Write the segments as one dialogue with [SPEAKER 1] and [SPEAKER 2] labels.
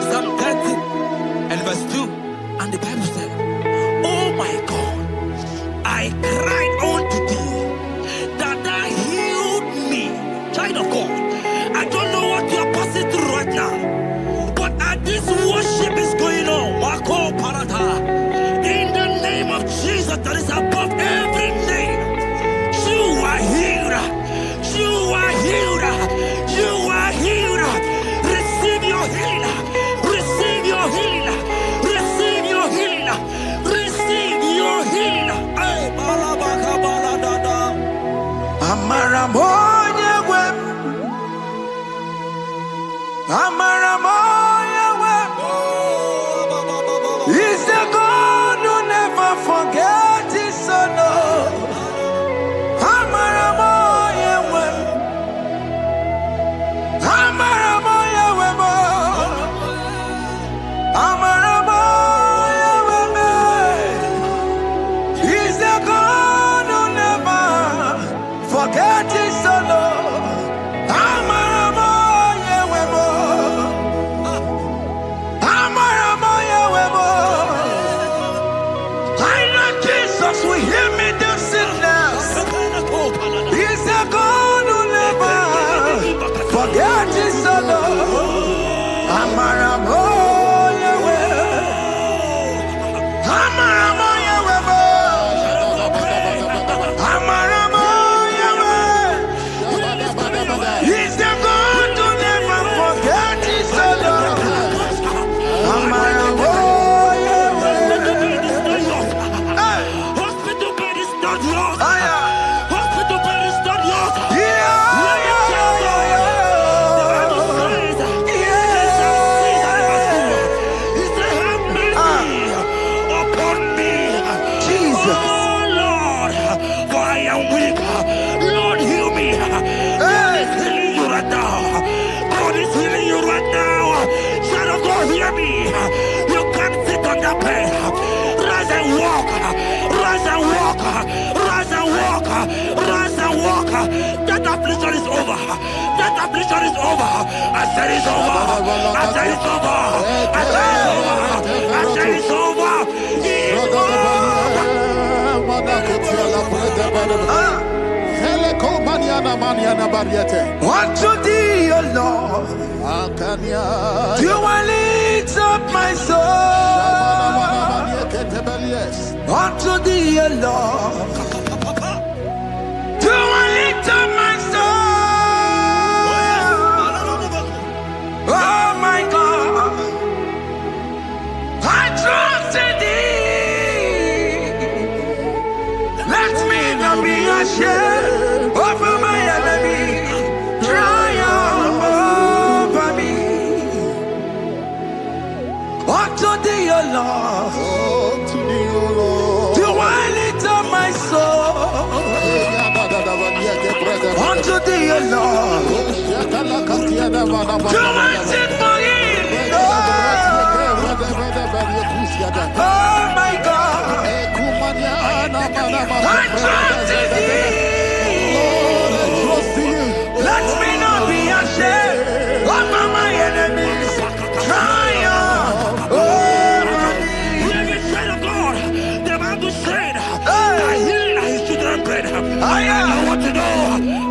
[SPEAKER 1] Psalm 30 and verse 2. And the Bible said, oh my God, I cried unto thee that thou healed me. Child of God, I don't know what you are passing through right now, but as this worship is going on, Wako Parata, in the name of Jesus that is above every name, you are healed. You are healed. You are healed. Receive your healing. Receive your healing. Receive your healing. Receive your healing.
[SPEAKER 2] Amaramoya wem. Amaramoya wem. He's the God who never forgets his son. Amaramoya wem. Amaramoya wem. Amaramoya wem. He's the God who never forgets his son. Amaramoya wem. Amaramoya wem. I know Jesus will heal me the sickness. He's the God who never forgets his son. Amaramoya wem. Amaramoya wem. Amaramoya wem. He's the God who never forgets his son. Amaramoya wem.
[SPEAKER 1] Hospital bed is not yours.
[SPEAKER 2] Aya.
[SPEAKER 1] Hospital bed is not yours.
[SPEAKER 2] Yeah, yeah, yeah, Jesus.
[SPEAKER 1] Oh Lord, for I am weak. Lord, heal me. God is healing you right now. God is healing you right now. Child of God, hear me. You can't sit on that bed. Rise and walk. Rise and walk. Rise and walk. Rise and walk. That affliction is over. That affliction is over. I said it's over. I said it's over. I said it's over. I said it's over. It's over.
[SPEAKER 2] Unto thee, O Lord, do I lift up my soul. Unto thee, O Lord, do I lift up my soul. Oh my God, I trust in thee. Let me not be ashamed over my enemy. Triumph over me. Unto thee, O Lord, do I lift up my soul. Unto thee, O Lord, do I sit for him. Oh my God, I trust in thee. Let me not be ashamed over my enemies. Triumph over me.
[SPEAKER 1] Hear the child of God. The Bible said, I heal his children bread. I want to know.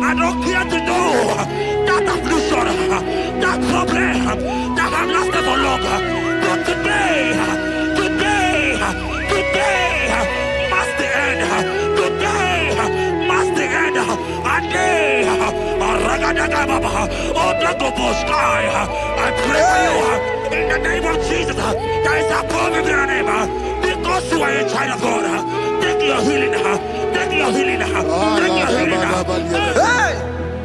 [SPEAKER 1] I don't care to know that affliction, that problem, that have lasted for long. But today must the end. Today must the end. And day, I pray for you in the name of Jesus. There is a problem in your name. Because you are a child of God. Take your healing. Take your healing. Take your healing.
[SPEAKER 2] Hey!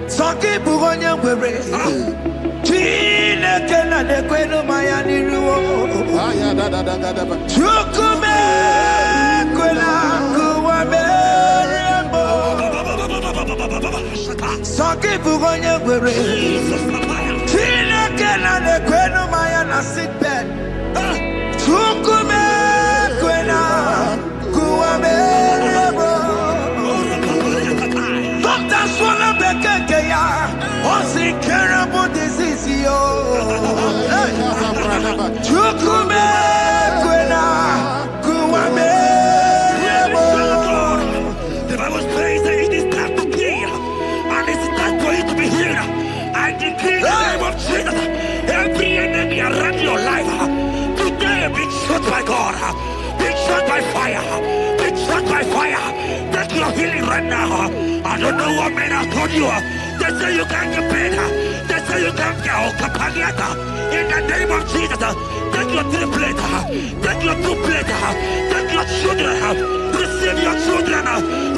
[SPEAKER 2] Sanki bugonya wewe. Chine kena de kwenu mayani ruo. Chukume kwena kuwa merembo. Sanki bugonya wewe. Chine kena de kwenu mayana sick bed. Chukume kwena kuwa merembo.
[SPEAKER 1] healing right now. I don't know what men have told you. They say you can't get better. They say you can't get Okapagiata. In the name of Jesus, take your 3 plate, take your 2 plate, take your children, receive your children,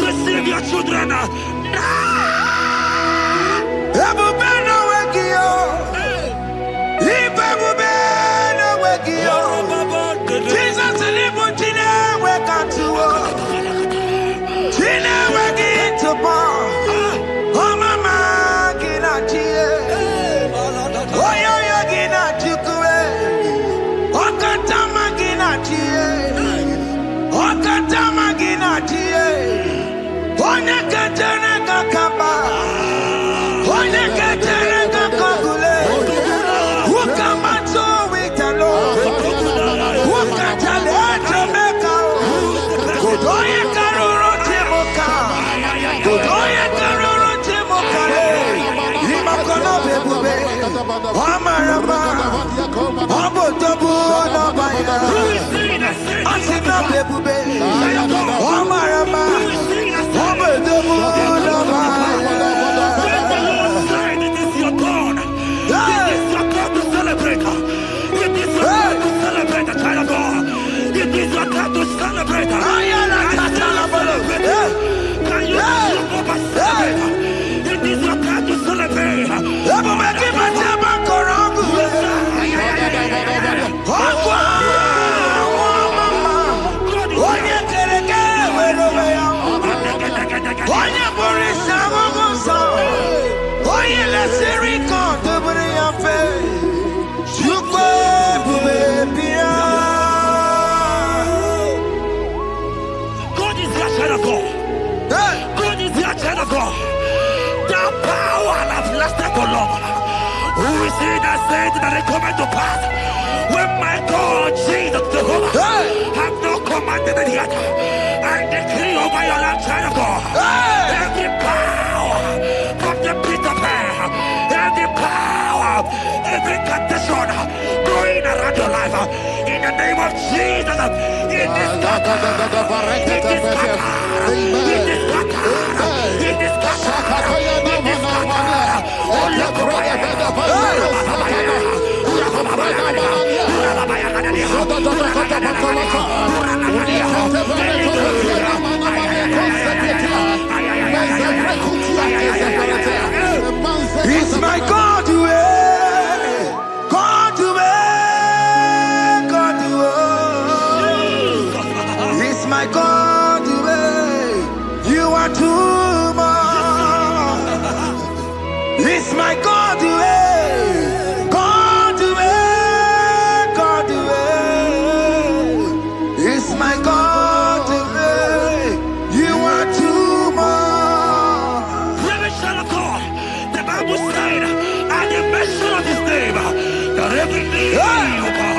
[SPEAKER 1] receive your children.
[SPEAKER 2] Jesus
[SPEAKER 1] who is he that said that it coming to pass? When my God, Jesus Jehovah, have not commanded it yet, I decree over your life, child of God, every power from the pit of hell, every power, every condition going around your life, in the name of Jesus, it is scattered, it is scattered, it is scattered, it is scattered, it is scattered. Oh, look
[SPEAKER 2] it's my God to God to God to it's my God to you are too much. It's my God to God to God to it's my God to you are too much.
[SPEAKER 1] The Bible said, at the mention of his name, that every knee will bow.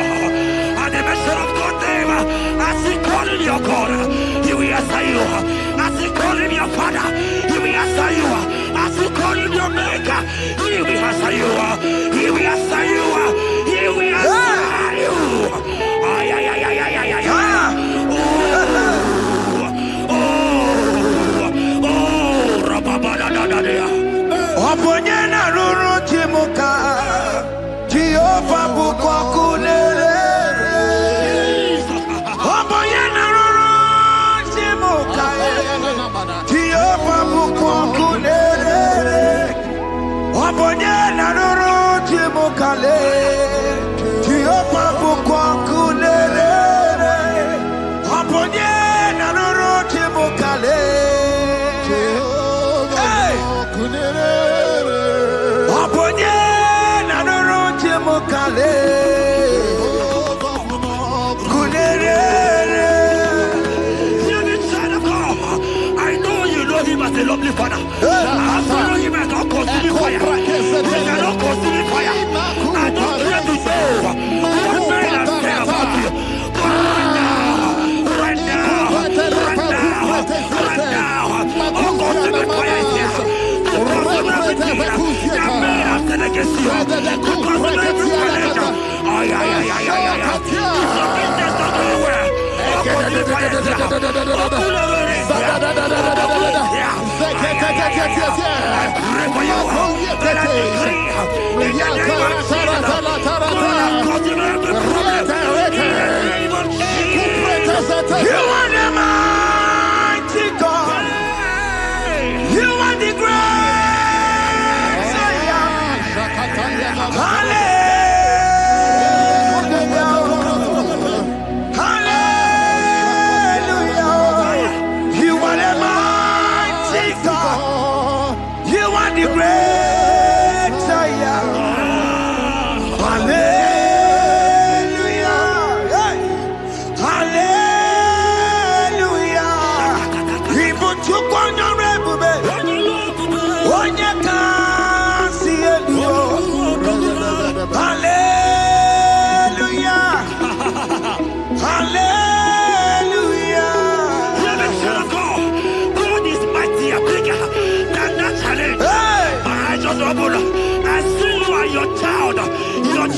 [SPEAKER 1] At the mention of God's name, as he calling your God, he will answer you. As he calling your Father, he will answer you. As he calling your Maker, he will answer you. He will answer you. He will answer you. Ay, ay, ay, ay, ay, ay, ay, ay.
[SPEAKER 2] Oponyena ruru chimuka Jehova bukwa kulele Oponyena ruru chimuka Jehova bukwa kulele Oponyena ruru chimuka le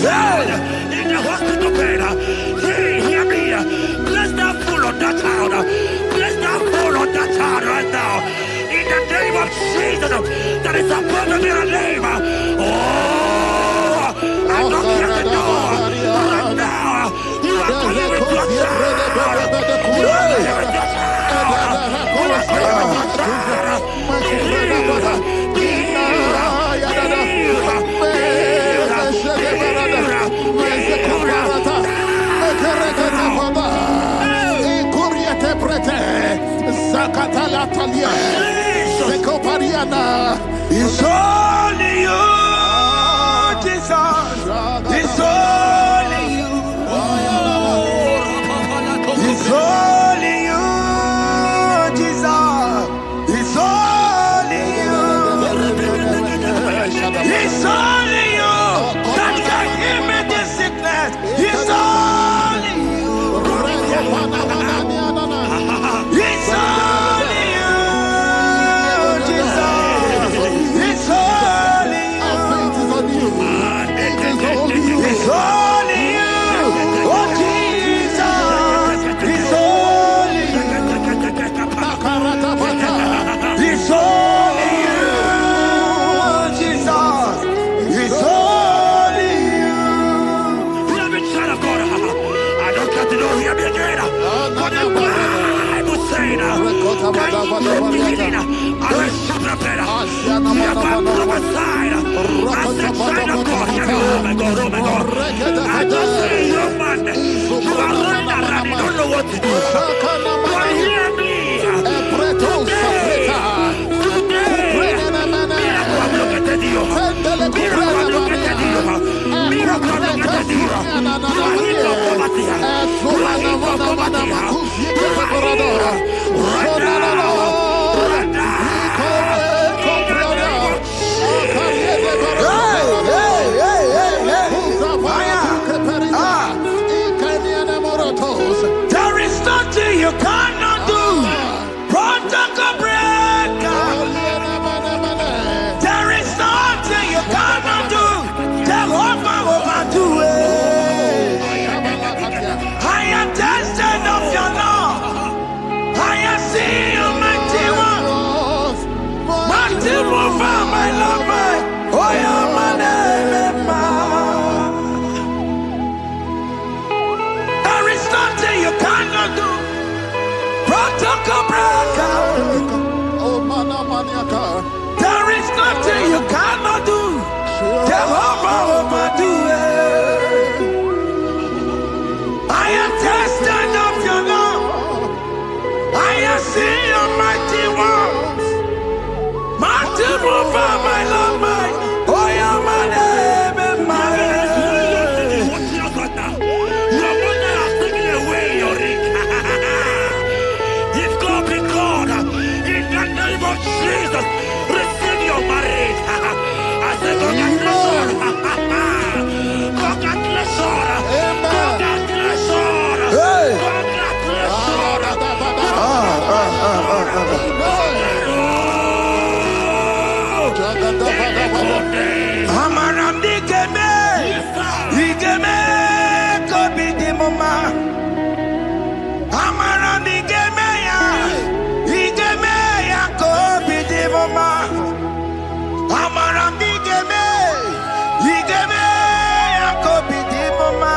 [SPEAKER 1] in the hospital bed. Hear me. Bless that fool on that child. Bless that fool on that child right now. In the name of Jesus, that is supposed to be a name. Oh, I don't hear the door right now. You are to live with your child. You are to live with your child. You are to live with your child.
[SPEAKER 2] It's only you, Jesus. It's only you. It's only you, Jesus. It's only you. It's only you that can give me this sickness. It's only you. It's only you, Jesus. It's only you. It's only you. Oh, Jesus. It's only you. It's only you, Jesus. It's only you.
[SPEAKER 1] Let me try to go. I don't got to know here again. But the Bible says, I will prepare. You have prophesied. I said, child of God, here you are. Oh my God, oh my God. I just say, young man, you are running around, you don't know what to do. But hear me.
[SPEAKER 2] There is nothing you cannot do. Protocol breaker. There is nothing you cannot do. Jehovah overdo it. I am tested of your love. I am seeing you, mighty one. Mighty mover, my love, my. Oh, yeah, my name, there is nothing you cannot do. Protocol breaker. There is nothing you cannot do. Jehovah overdo it. I am tested of your love. I am seeing your mighty ones. Mighty mover, my love, my. Oh, yeah, my name and my.
[SPEAKER 1] Your mother has taken away your ring. If God be God, in the name of Jesus, receive your marriage. I say, congratulations. Congratulations. Congratulations.
[SPEAKER 2] Hey.
[SPEAKER 1] Congratulations.
[SPEAKER 2] Amaram digeme, digeme, kobi di mama. Amaram digeme ya, kobi di mama. Amaram digeme, kobi di mama.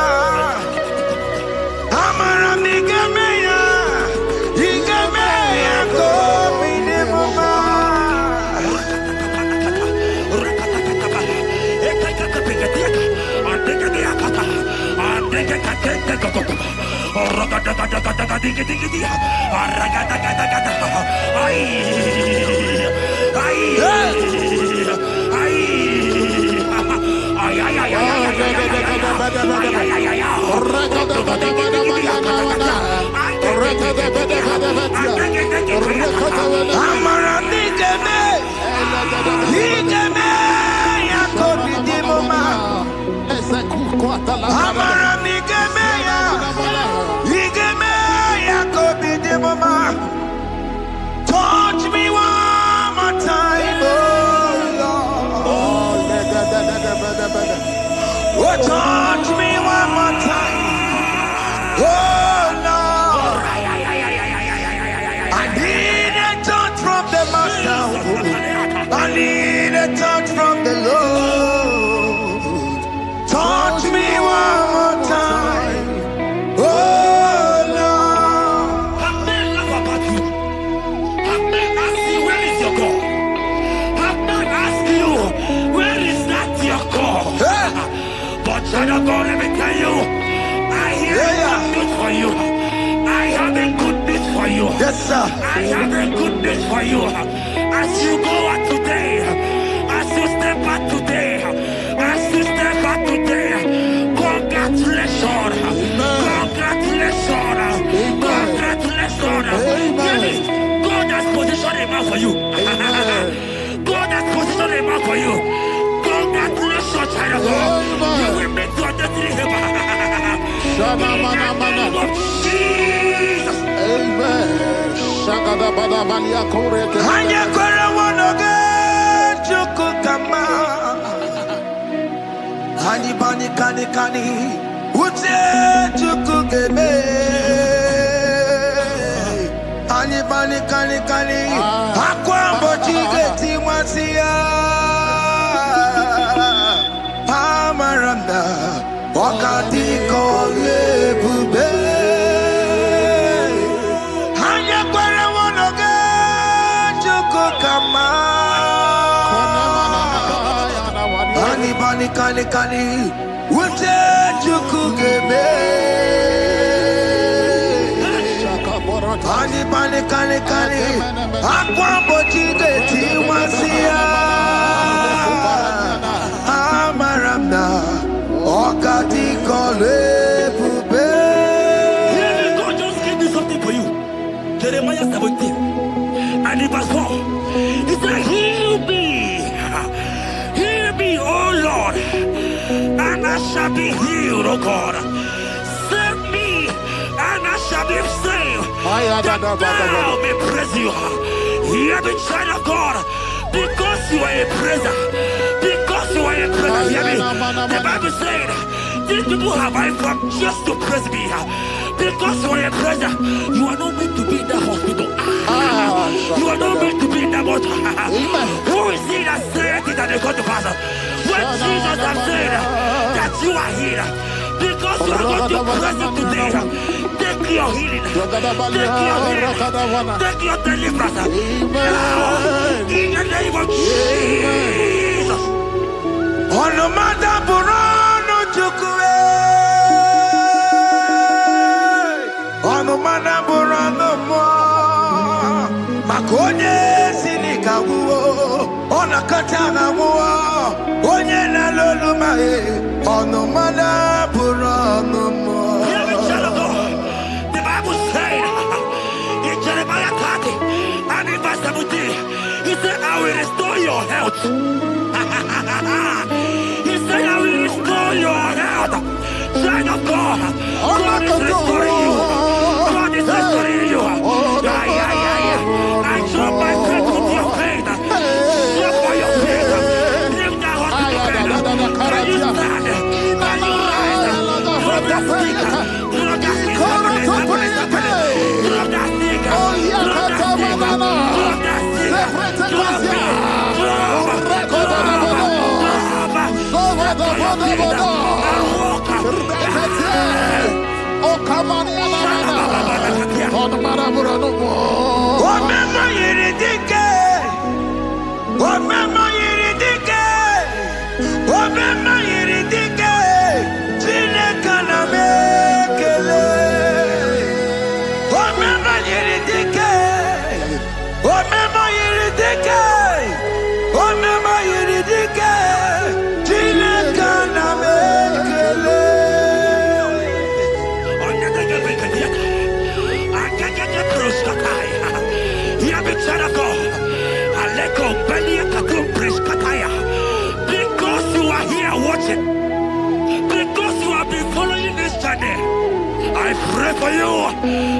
[SPEAKER 2] Amaram digeme ya, kobi di mama. Touch me one more time, oh Lord. Oh, touch me one more time. Oh Lord, I need a touch from the Master. I need a touch from the Lord. Touch me one more time. Oh Lord.
[SPEAKER 1] Have men laugh about you. Have men ask you, where is your God? Have men ask you, where is that your God? But child of God, let me tell you, I hear a good news for you. I have a good news for you.
[SPEAKER 2] Yes, sir.
[SPEAKER 1] I have a good news for you. As you go out today, as you step out today, as you step out today, congratulations. Congratulations. Congratulations. Hear me. God has positioned a man for you. God has positioned a man for you. Congratulations, child of God. You will make your destiny helper. In the name of Jesus.
[SPEAKER 3] Amen.
[SPEAKER 2] Hanya kwere wonoge chukukama. Hani bani kani kani uche chukugeme. Hani bani kani kani akwa mbochige timwasia. Amaranda wakati kole bube. Hanya kwere wonoge chukukama. Hani bani kani kani uche chukugeme. Hani bani kani kani akwa mbochige timwasia. Amaranda wakati kole bube.
[SPEAKER 1] God just gave me something for you. Jeremiah 17 and in verse 4. He said, heal me, oh Lord, and I shall be healed, oh God. Save me, and I shall be saved, that thou may praise you. Hear me, child of God, because you are a praiser. Because you are a praiser, hear me. The Bible said, these people have I come just to praise me. Because you are a praiser, you are not meant to be in that hospital. You are not meant to be in that water. Who is he that said it and they come to pass? When Jesus has said that you are healed, because you are going to praise him today, take your healing, take your deliverance. Now, in the name of Jesus.
[SPEAKER 2] Onomada burano chukwe. Onomada burano mo. Makonye sinika wuo. Onakatana wuo. Onye na loluma e. Onomada burano mo.
[SPEAKER 1] Hear me, child of God. The Bible said in Jeremiah 30 and in verse 17, he said, I will restore your health. He said, I will restore your health. Child of God, God is restoring you. God is restoring you. I drop my faith with your faith. Drop by your faith. Leave that hospital bed. Can you stand? Can you rise? Drop that stick. Drop that stick. Drop that stick. Because you are here watching, because you have been following this journey, I pray for you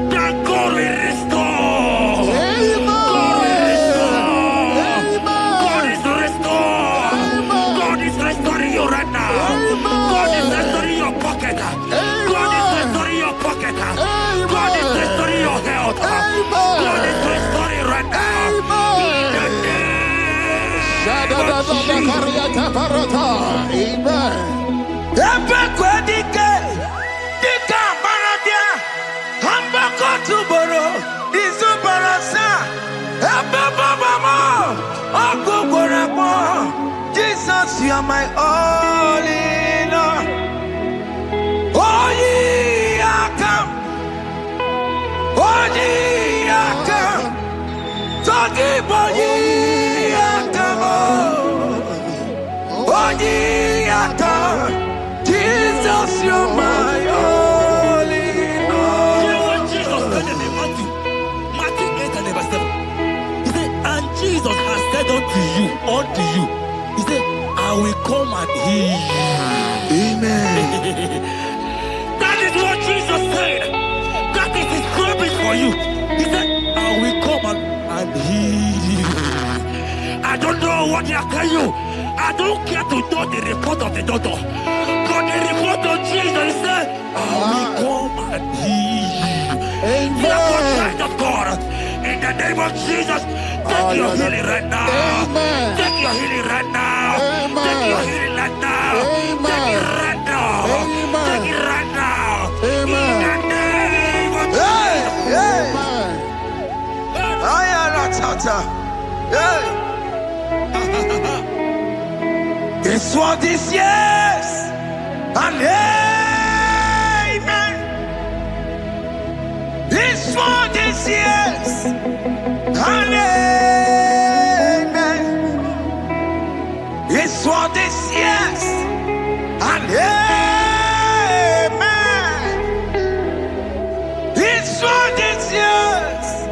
[SPEAKER 1] that God will restore. God will restore. God is restoring you right now. God is
[SPEAKER 2] are my all in all. Oh, ye are come. Oh, ye are come. Talking about ye are come. Oh, ye are come. Jesus, you're my all in all.
[SPEAKER 1] You know what Jesus said in Matthew 8 and verse 7? He said, and Jesus has said unto you, he said, I will come and heal you.
[SPEAKER 2] Amen.
[SPEAKER 1] That is what Jesus said. That is his promise for you. He said, I will come and heal you. I don't know what they are telling you. I don't care to know the report of the doctor. But the report of Jesus, he said, I will come and heal you. Therefore, child of God, in the name of Jesus, take your healing right now.
[SPEAKER 3] Amen.
[SPEAKER 1] Take your healing right now.
[SPEAKER 3] Amen.
[SPEAKER 1] Take your healing right now.
[SPEAKER 3] Amen.
[SPEAKER 1] Take it right now.
[SPEAKER 3] Amen.
[SPEAKER 1] Take it right now.
[SPEAKER 3] Amen.
[SPEAKER 1] In the name of
[SPEAKER 2] Hey, hey.
[SPEAKER 3] Amen.
[SPEAKER 2] I am a tata. Hey. It's what this yes. And amen. It's what this yes. And amen. It's what this yes. And amen. It's what this yes.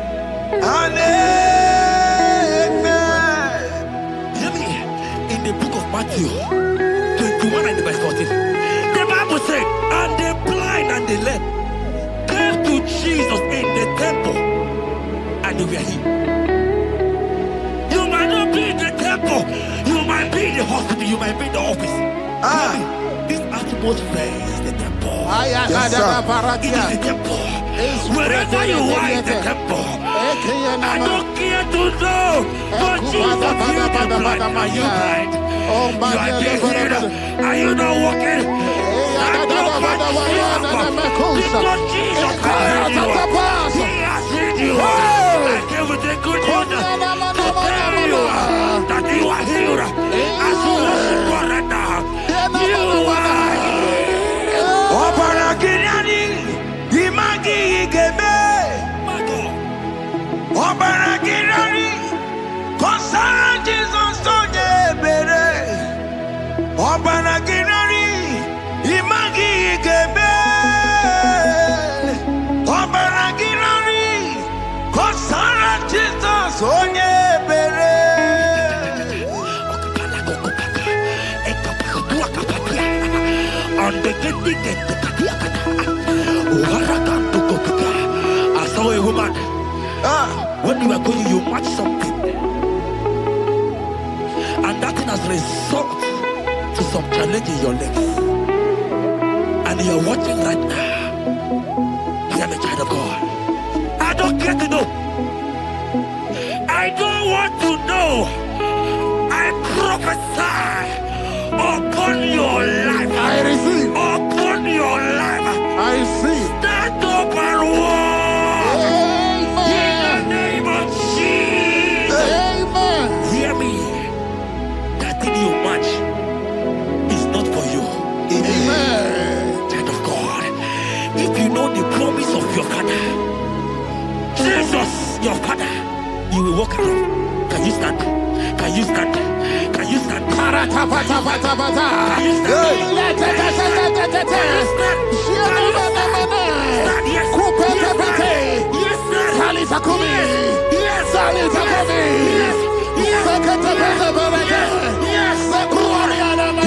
[SPEAKER 2] And amen.
[SPEAKER 1] Hear me. In the book of Matthew 21 and verse 14, the Bible said, and the blind and the lame came to Jesus in the temple, and they were healed. You might not be in the temple, you might be in the hospital, you might be in the office. Hear me. This atmosphere is the temple.
[SPEAKER 2] Yes, sir.
[SPEAKER 1] It is the temple. Wherever you are in the temple, I don't care to know, but Jesus healed the blind. Are you blind? You are dead here. Are you not walking? Stand up and stand up. Because Jesus has healed you. He has healed you. I came with the good news to tell you that you are healed. As you worship God right now, you are healed.
[SPEAKER 2] Opara Gideoni, Imagi Igebe.
[SPEAKER 1] My God.
[SPEAKER 2] Opara Gideoni, Kosara Jesus Sonye Bere. Opara Gideoni, Imagi Igebe. Opara Gideoni, Kosara Jesus Sonye Bere.
[SPEAKER 1] I saw a woman. When you are going, you watch something, and that thing has resulted to some challenge in your legs, and you are watching right now. You are a child of God. I don't care to know. I don't want to know. I prophesy upon your life.
[SPEAKER 3] I receive.
[SPEAKER 1] Upon your life.
[SPEAKER 3] I receive.
[SPEAKER 1] Stand up and walk. In the
[SPEAKER 3] Amen.
[SPEAKER 1] name of Jesus.
[SPEAKER 3] Amen.
[SPEAKER 1] Hear me. That thing you match is not for you.
[SPEAKER 3] Amen.
[SPEAKER 1] Child of God. If you know the promise of your father, Jesus, your father, you will walk around. Can you stand? Can you stand? Can you stand?
[SPEAKER 3] Parata pata pata pata.
[SPEAKER 1] Can you stand?
[SPEAKER 3] Let
[SPEAKER 1] Can you stand? Stand, yes.
[SPEAKER 3] Kupete pete.
[SPEAKER 1] Yes, sir.
[SPEAKER 3] Salita kumi.
[SPEAKER 1] Yes.
[SPEAKER 3] Salita kumi.
[SPEAKER 1] Yes. Yes.
[SPEAKER 3] Sekete pete pete.
[SPEAKER 1] Yes.
[SPEAKER 3] Sekuari anama.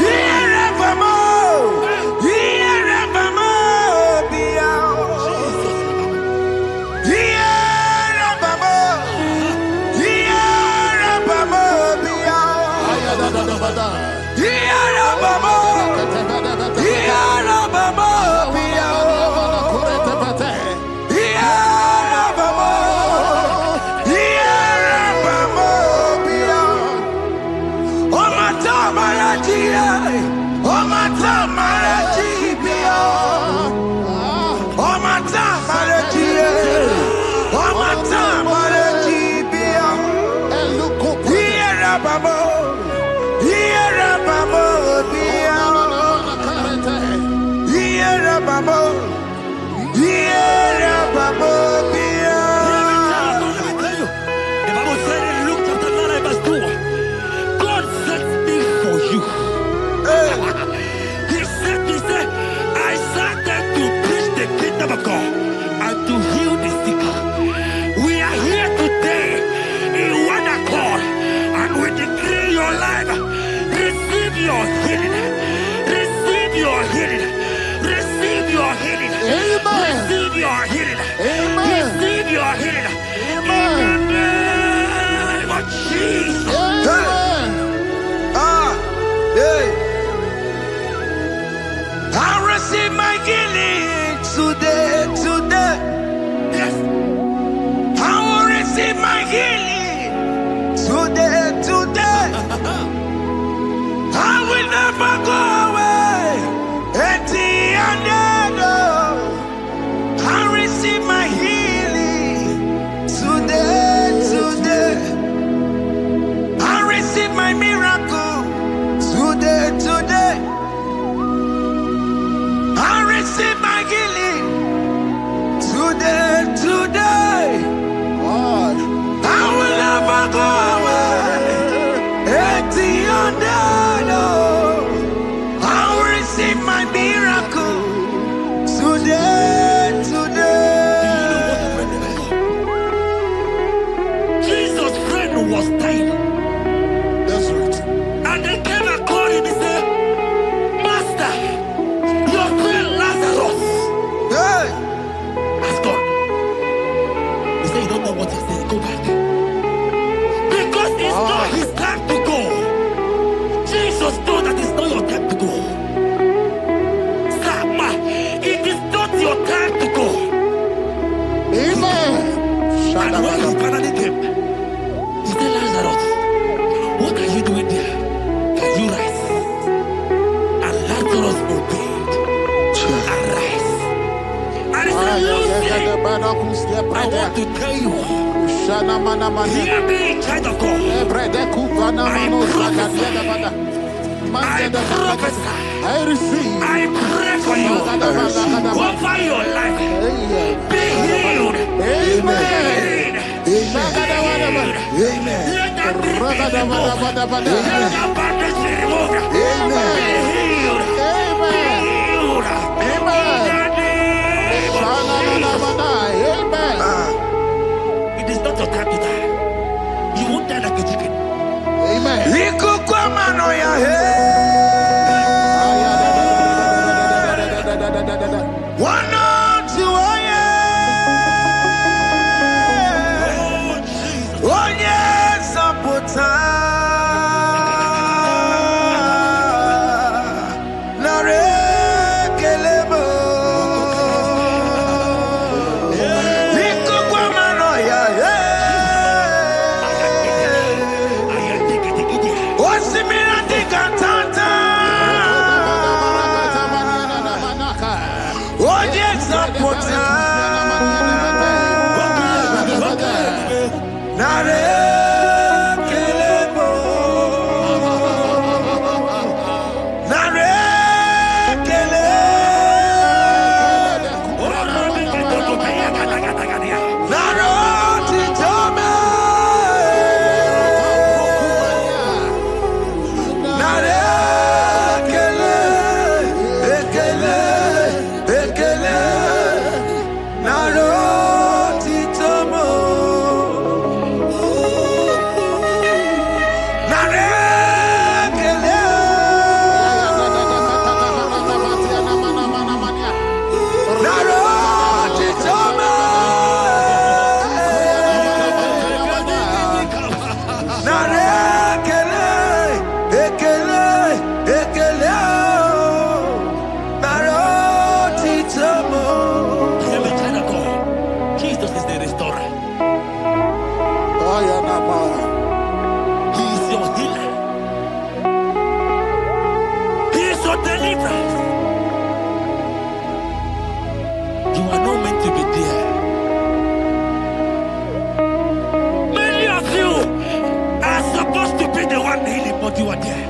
[SPEAKER 1] want to tell you, hear me, child of God. I prophesy.
[SPEAKER 3] I receive.
[SPEAKER 1] I pray for you. Over your life. Be healed.
[SPEAKER 3] Amen.
[SPEAKER 1] Amen. Let that be removed. Let that bandage be removed.
[SPEAKER 3] Amen.
[SPEAKER 1] Be healed. Be healed. It is not your time to die. You won't die like a chicken.
[SPEAKER 3] Amen.
[SPEAKER 1] You are there.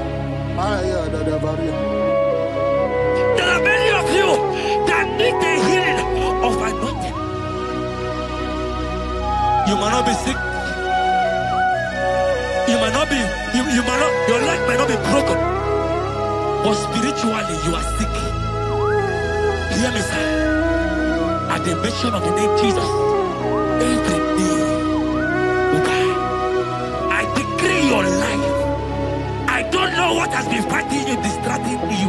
[SPEAKER 1] There are many of you that need the healing of anointing. You might not be sick. You might not be, you might not, your leg might not be broken. But spiritually you are sick. Hear me, sir. At the mention of the name Jesus, every day will die. I decree your life. I don't know what has been fighting you, distracting you.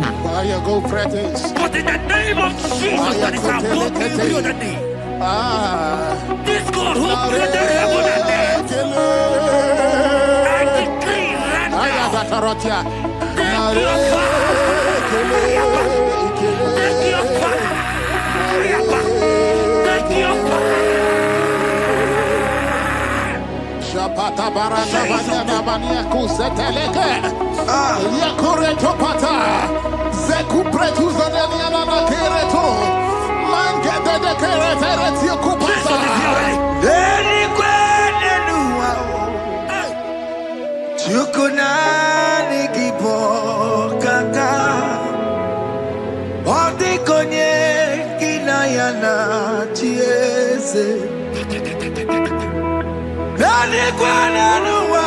[SPEAKER 3] Go Prophetic.
[SPEAKER 1] But in the name of Jesus, that is above every other name. This God who created heaven and earth, I decree right now, take your fire. Take your fire. Take your fire.
[SPEAKER 3] Pata baranda banyana bania kuseteleke yakure topata zeku pretu zaneliana na kereto mangede de kerete reti kupata
[SPEAKER 2] eni kwene nuwa chukuna nikipo kaka odi konye kinayana chiese Nani kwana nuwa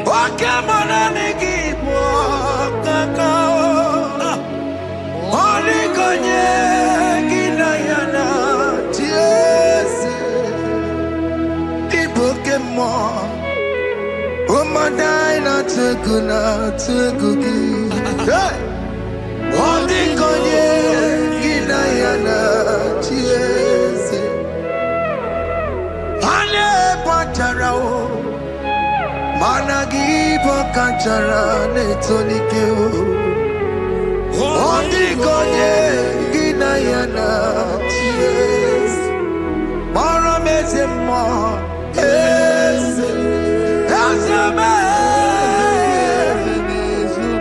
[SPEAKER 2] Wakemona nikipo kaka Oli konye kinayana tiese Ibokemo Umadai na teguki Oli konye kinayana tiese Pacharao Managi Pacachara Netonikeo Ondikonye Ginayana Yes Maramezemo Yes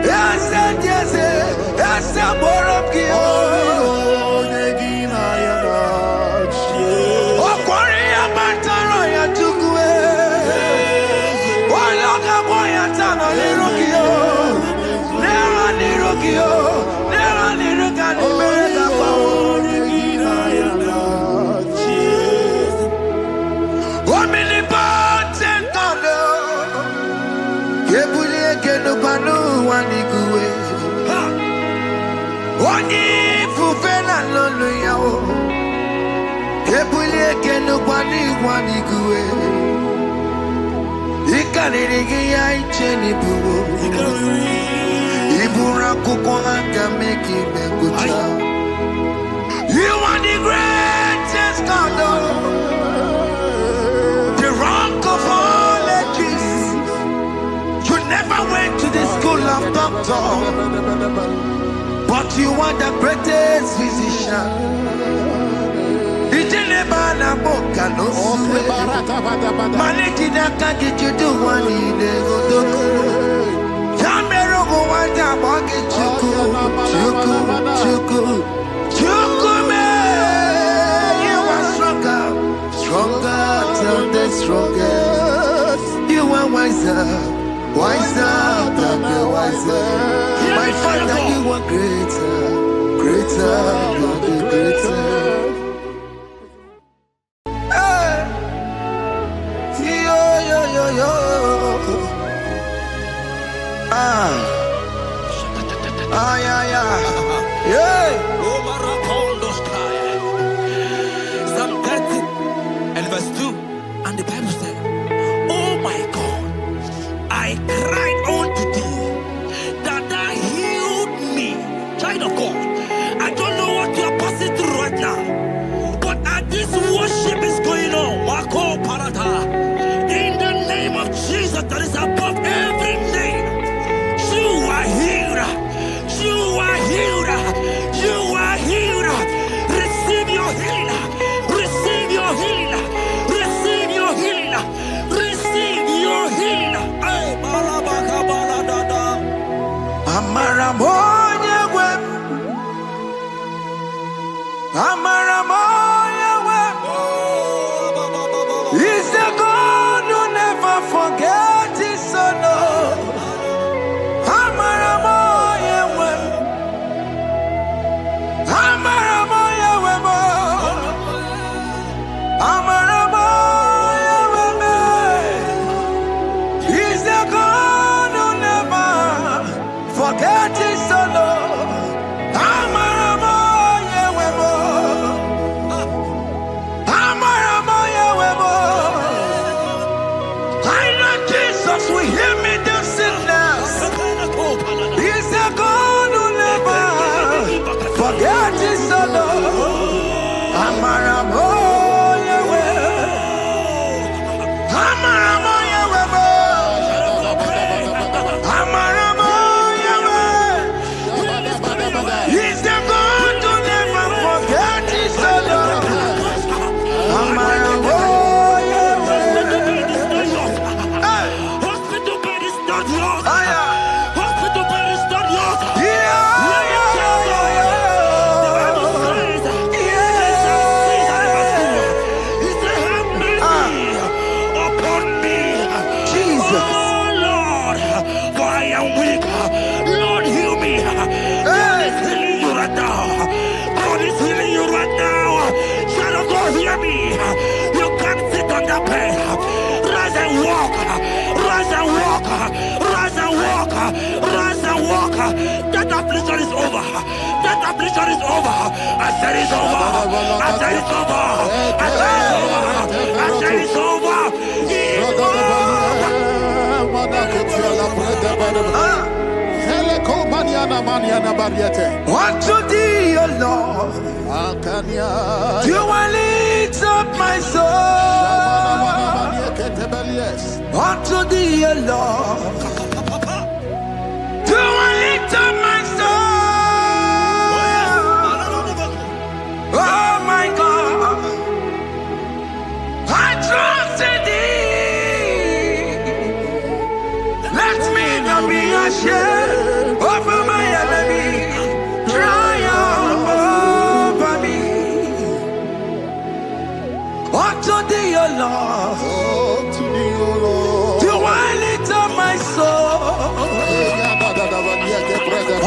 [SPEAKER 2] Yes Yes Yes Yes Borokio You are the greatest God, the rock of all ages. You never went to the school of doctor, but you are the greatest physician. Stronger than the strongest. You are wiser, wiser than the wiser. My Father, you are greater, greater than the greater. Yo, yo, yo, yo. Yeah, yeah. Yeah.
[SPEAKER 1] Psalm 30 and verse 2, and the Bible said, oh my God, I cried unto thee, that thou healed me. Child of God, I don't know what you are passing through right now, but as this worship is going on, Wako Parata, in the name of Jesus that is above every name, you are healed. You are healed. You are healed. Receive your healing. Receive your healing. Receive your healing. Receive your healing. Hey, Balabaka Baladada.
[SPEAKER 2] Amaramoya web. Amaramoya web. He's the God who never forgets his son. Amaramoya web. Amaramoya web. Amaramoya web. He's the God who never forgets his son. Amaramoya web. Amaramoya web. I know Jesus will hear me the sickness. He's the God who never forgets his son. Amaramoya web. Amaramoya web. Amaramoya web. He's the God who never forgets his son. Amaramoya web.
[SPEAKER 1] Hospital bed is not yours.
[SPEAKER 2] Ah, yeah.
[SPEAKER 1] Hospital bed is not yours.
[SPEAKER 2] Yeah,
[SPEAKER 1] Let me tell you, the Bible says, he said, have mercy upon me.
[SPEAKER 2] Jesus.
[SPEAKER 1] Oh Lord, for I am weak. Lord, heal me. God is healing you right now. God is healing you right now. Child of God, hear me. You can't sit on that bed. Rise and walk. Rise and walk. Rise and walk. Rise and walk. That affliction is over. That affliction is over. I said it's over. I said it's over. I said it's over. I said it's over. It's over.
[SPEAKER 2] Unto thee, O Lord, do I lift up my soul. Unto thee, O Lord, do I lift up my soul. Oh my God, I trust in thee. Let me not be ashamed over my enemy. Triumph over me. Unto thee, O Lord, do I lift up my soul.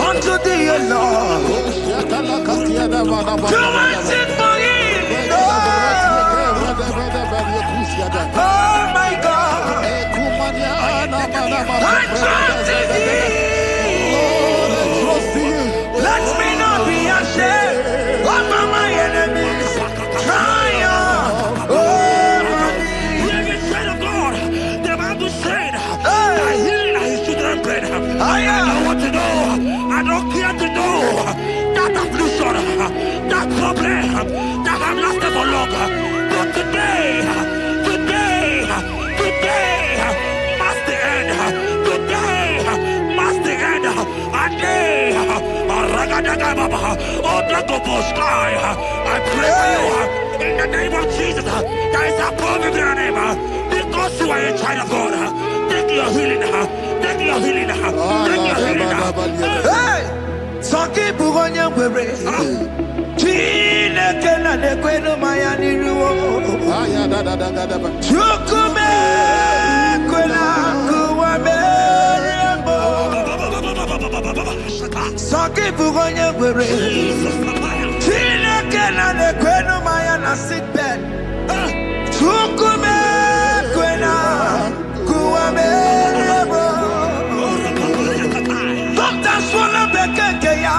[SPEAKER 2] Unto to thee, O Lord. To worship for him, oh my God. I trust in thee. Let me not be ashamed of my enemies. Triumph over me.
[SPEAKER 1] The child of God, the Bible said, I heal his children bread. I don't want to know, I don't care to know that affliction, that problem that have lasted for long. But today must the end. Today must the end. And day, I pray for you in the name of Jesus. There is a problem in your name because you are a child of God. Take your healing. Take your healing. Take your healing.
[SPEAKER 2] Hey, some people on your way. Chile kena de kwenu mayani ruo. Chukume kwena kuwame. Some people on your way. Chile kena de kwenu mayana sick bed. Chukume kwena kuwame. Doctor swallow bekeke ya.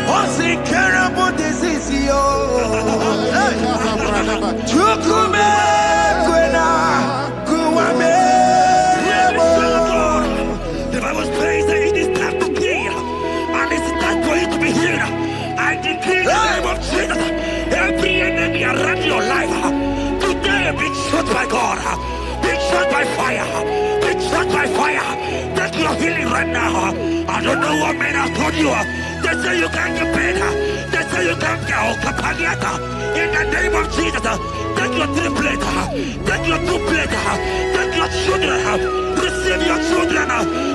[SPEAKER 2] Onsi terrible disease yo. Chukume kwena kuwame.
[SPEAKER 1] The Bible says that it is time to kill, and it is time for you to be healed. I decree in the name of Jesus, every enemy around your life, today be shot by God, be shot by fire, be shot by fire. Take your healing right now. I don't know what men have told you. They say you can't get paid. They say you can't get Kapaniata. In the name of Jesus, take your 3 plate, take your 2 plate, take your children, receive your children,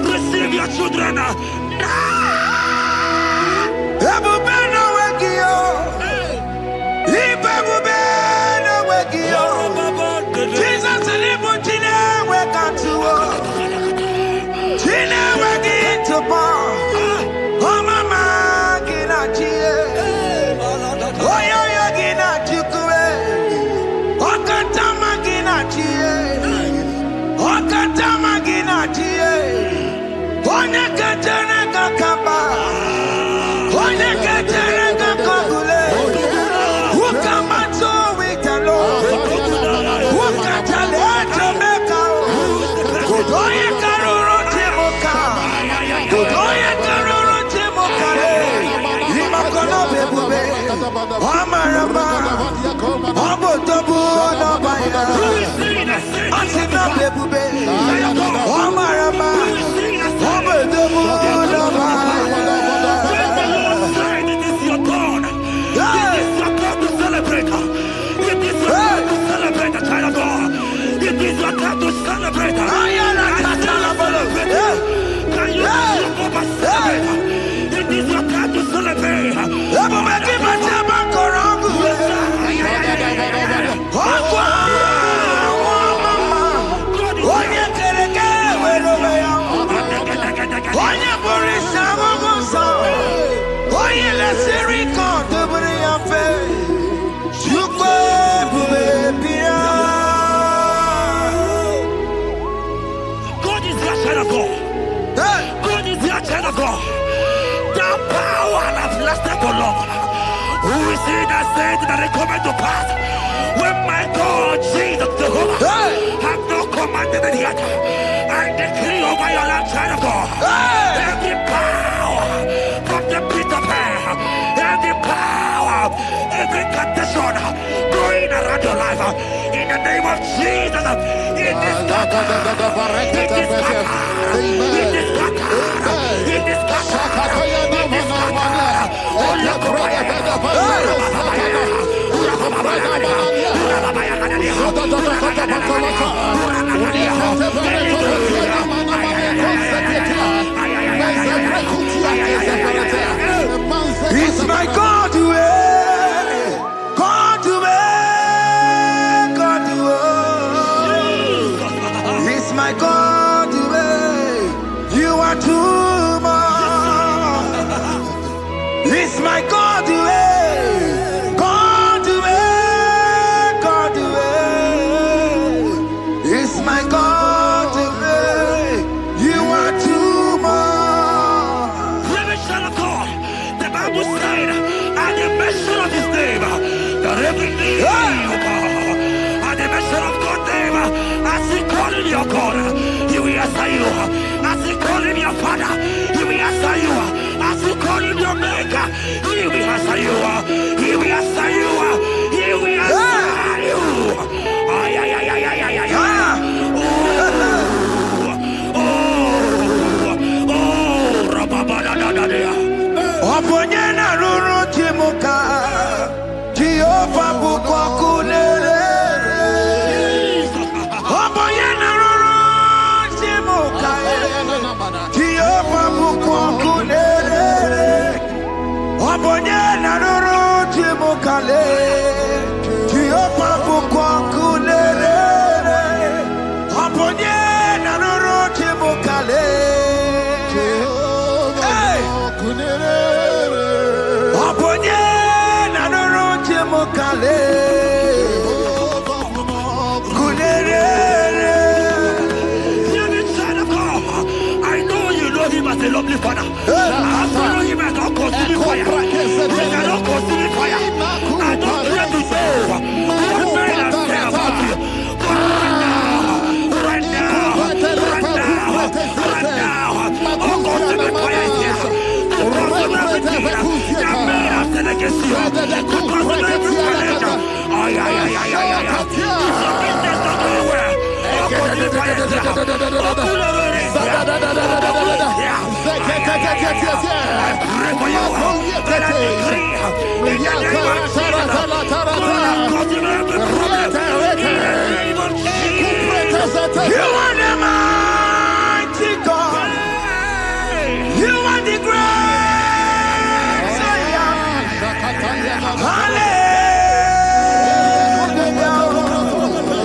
[SPEAKER 1] receive your children.
[SPEAKER 2] Ebubena wegio. Ibebubena wegio. Jesus libu chine wekantuo. Chine wegi topa. Oh mama gina chie. Oh yo yo gina chukue. Okatama gina chie. Okatama gina chie. Onye kajene kakamba. Onye kajene kakabule. Ukamato witalo. Ukatale Jamaica. Kudoye karuro timoka. Kudoye karuro timoka. Imakono bebube. Amarama. Abotobu nabaya. Asina bebube. Amarama. Abotobu nabaya.
[SPEAKER 1] It is your turn. It is your turn to celebrate. It is your turn to celebrate, child of God. It is your turn to celebrate. Can you celebrate? It is your turn to celebrate. God is your child of God. God is your child of God. The power that lasted for long. Who is he that said that it coming to pass? When my God, Jesus, Jehovah, have not commanded it yet. I decree over your life, child of God. Every power from the pit of hell, every power, every condition going around your life, in the name of Jesus, it is scattered. It is scattered. It is scattered. It is scattered. It is scattered. Oh, look over your head.
[SPEAKER 2] It's my God to God to God to It's my God to you are too much.
[SPEAKER 1] call him your father, he will answer you. As you call him your maker, he will answer you. He will answer you. He will answer you. Ay, ay, ay, ay, ay, ay, ay.
[SPEAKER 2] Oponyena ruru timuka Jehovah bukwakunere Oponyena ruru timuka Jehovah bukwakunere Oponyena ruru timuka Jehovah bukwakunere Oponyena ruru timuka
[SPEAKER 1] I know you know him as a lovely father. I follow him as a consuming fire. He cannot consume fire. I don't care to know what men are saying about you. But right now, oh, consuming fire is here. To consume everything that men are saying against you. To consume every challenge. Ay, ay, ay, ay, ay, ay. It's a business not going well. Oh, consuming fire is here.
[SPEAKER 2] You are the mighty God. You are the great Zion. Hallelujah.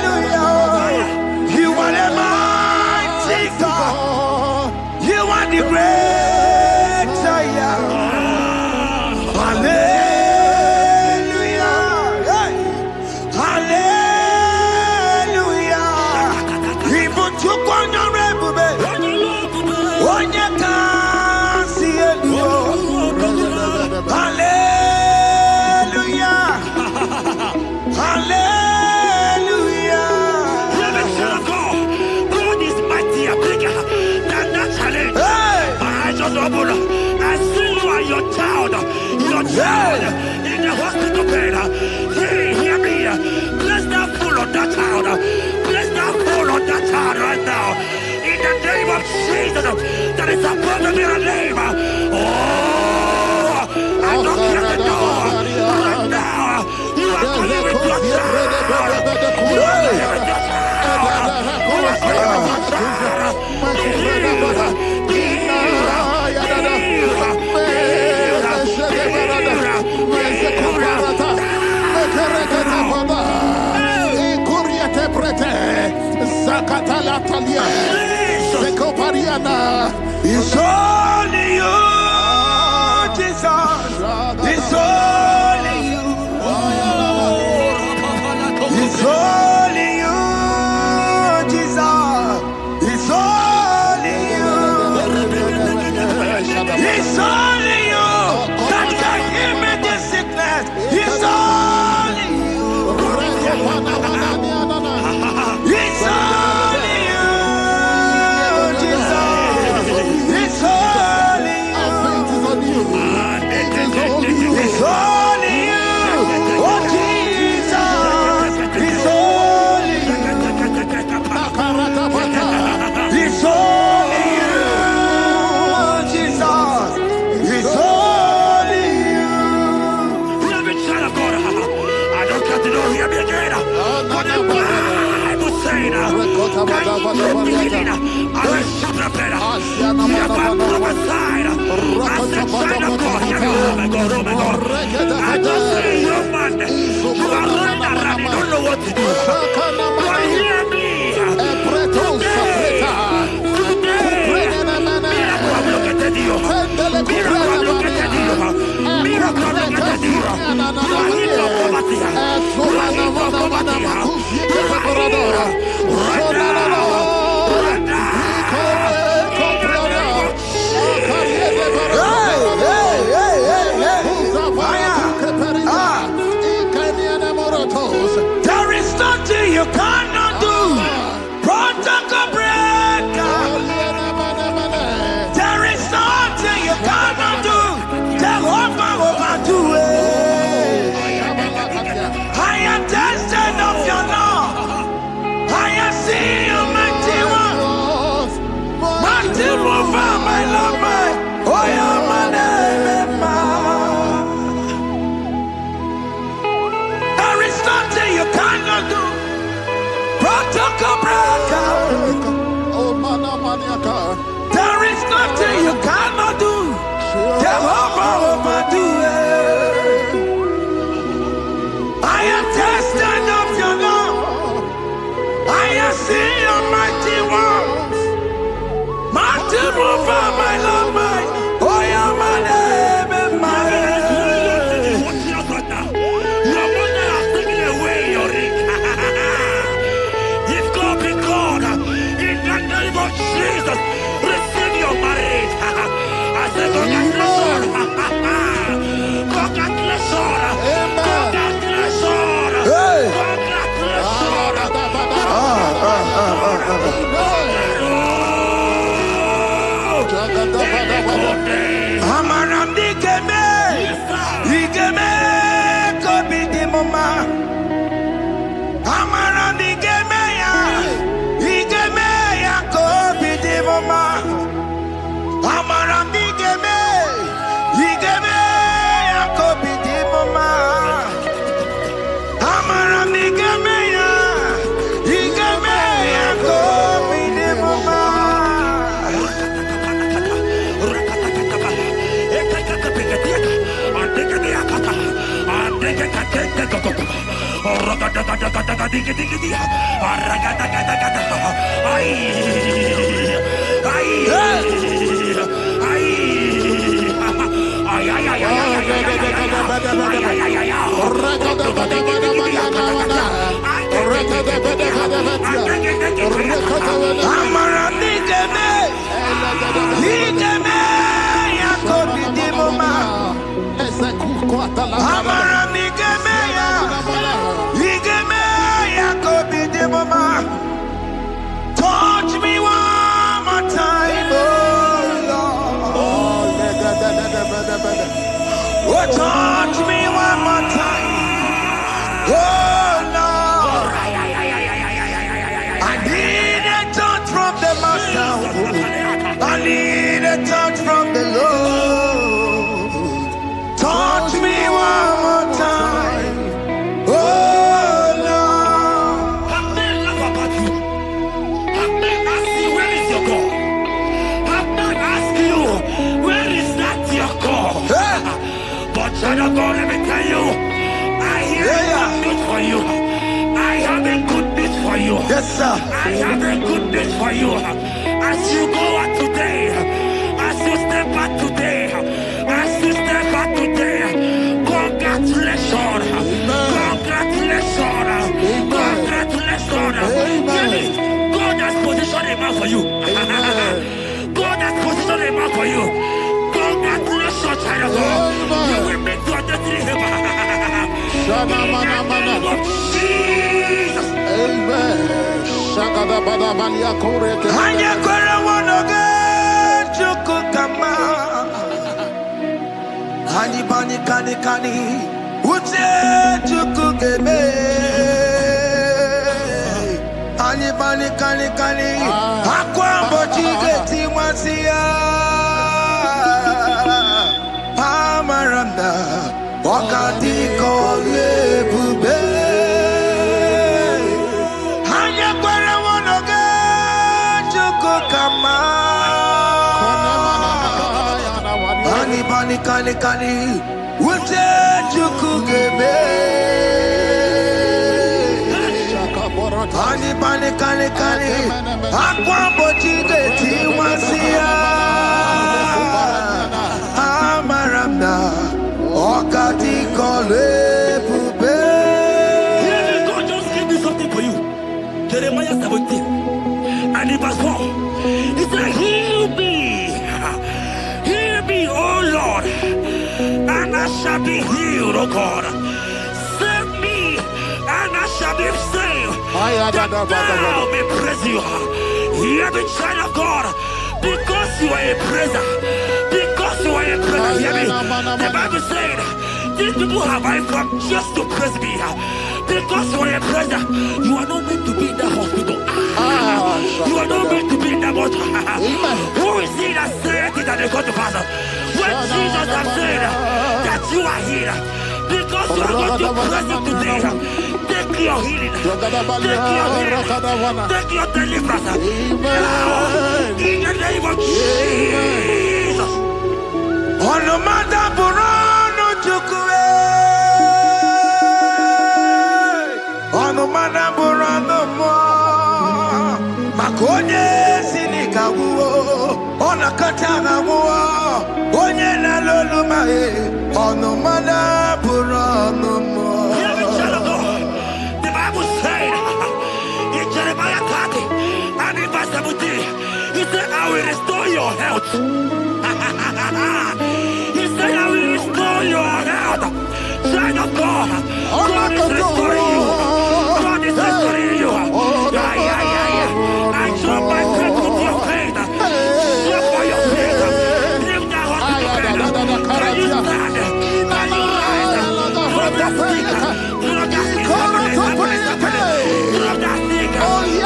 [SPEAKER 2] Hallelujah. You are the mighty God. You are the great Zion. Hallelujah.
[SPEAKER 1] I see you and your child in the hospital bed. Hear me. Bless that fool on that child. Bless that fool on that child right now. In the name of Jesus, that is supposed to be a name. Oh, I don't care the door. Right now, you are going with your child. You are going with your child. You are going with your child.
[SPEAKER 2] It's only you, Jesus. It's only you. It's only you, Jesus. It's only you. It's only you that can heal me this sickness. It's only you. It's only you, Jesus. It's only you. It's only you. Oh, Jesus. It's only you. It's only you, Jesus. It's only you.
[SPEAKER 1] Child of God, I don't have to know hear me again. But the Bible saying, I will shut up better. You have my prophesied. I said, child of God, hear me. Oh my God, oh my God. I just say, young man, you are running around, you don't know what to do. But hear me.
[SPEAKER 2] There is nothing you cannot do. Protocol
[SPEAKER 3] Oh, mana maniaka.
[SPEAKER 2] There is nothing you cannot do. Jehovah overdo it. I am tested of your love. I have seen your mighty works. Mighty mover, my love, my. Oh, yeah, my name and my name.
[SPEAKER 1] Your mother has taken away your ring. If God be God, in the name of Jesus, receive your marriage. I say congratulations. Congratulations. Congratulations.
[SPEAKER 2] Hey. Amaramdi Geme, Igeme, Kobi Mama. Amaramdi Geme, Igeme, Kobi Mama. Amaramdi Geme, Igeme, Kobi Mama. Amaramdi Geme, Igeme, Kobi Mama. Touch me one more time, oh Lord. Oh, touch me one more time, oh Lord. I need a touch from the Master. I need a touch from the Lord. Touch me one more time, oh Lord.
[SPEAKER 1] Have men laugh about you. Have men ask you, where is your God? Have men ask you, where is that your God? But child of God, let me tell you, I hear a good news for you. I have a good news for you.
[SPEAKER 2] Yes, sir.
[SPEAKER 1] I have a good news for you. As you go out today, as you step out today, as you step out today, congratulations. Congratulations. Congratulations. Hear me. God has positioned a man for you. God has positioned a man for you. Congratulations, child of God. You will make your destiny happen. In the name of Jesus.
[SPEAKER 3] Amen. Shagada bada balia koreke.
[SPEAKER 2] Hanya kora wonoge chukukama. Hani bani kani kani uche chukugeme. Hani bani kani kani akwa bochige timasia. Amaranda wakati kole bube. Hanya kora wonoge chukukama. Hani bani kani kani uche chukugeme. Hani bani kani kani akwa bochige timasia. Amaranda wakati kole bube.
[SPEAKER 1] God just gave me something for you. Jeremiah 17 and in verse 4. He said, heal me, oh Lord, and I shall be healed, oh God. Save me, and I shall be saved, that thou may praise you. Hear me, child of God, because you are a praiser. Because you are a praiser, hear me. The Bible said, these people have I come just to praise me. Because you are a praiser, you are not meant to be in that hospital. You are not meant to be in that motor. Who is it that said it and they got to pass? When Jesus has said that you are here, because you are going to praise him today, your healing. Take your healing. Take your deliverance. Now, in the name of Jesus.
[SPEAKER 2] Onomada Burano Chukwe. Onomada Burano Mo. Makonye Sinikawu. Onakatana Mo. Onye Naloluma. Onomada Burano Mo.
[SPEAKER 1] The Bible said in Jeremiah 30 and in verse 17, he said, I will restore your health. He said, I will restore your health. Child of God, God is restoring you. God is restoring you. I drop my faith with your faith. Drop for your faith. Lift that hospital bed. Can you stand? Can you rise? Drop that stick. Drop that stick. Drop that stick. Drop that stick. Drop it.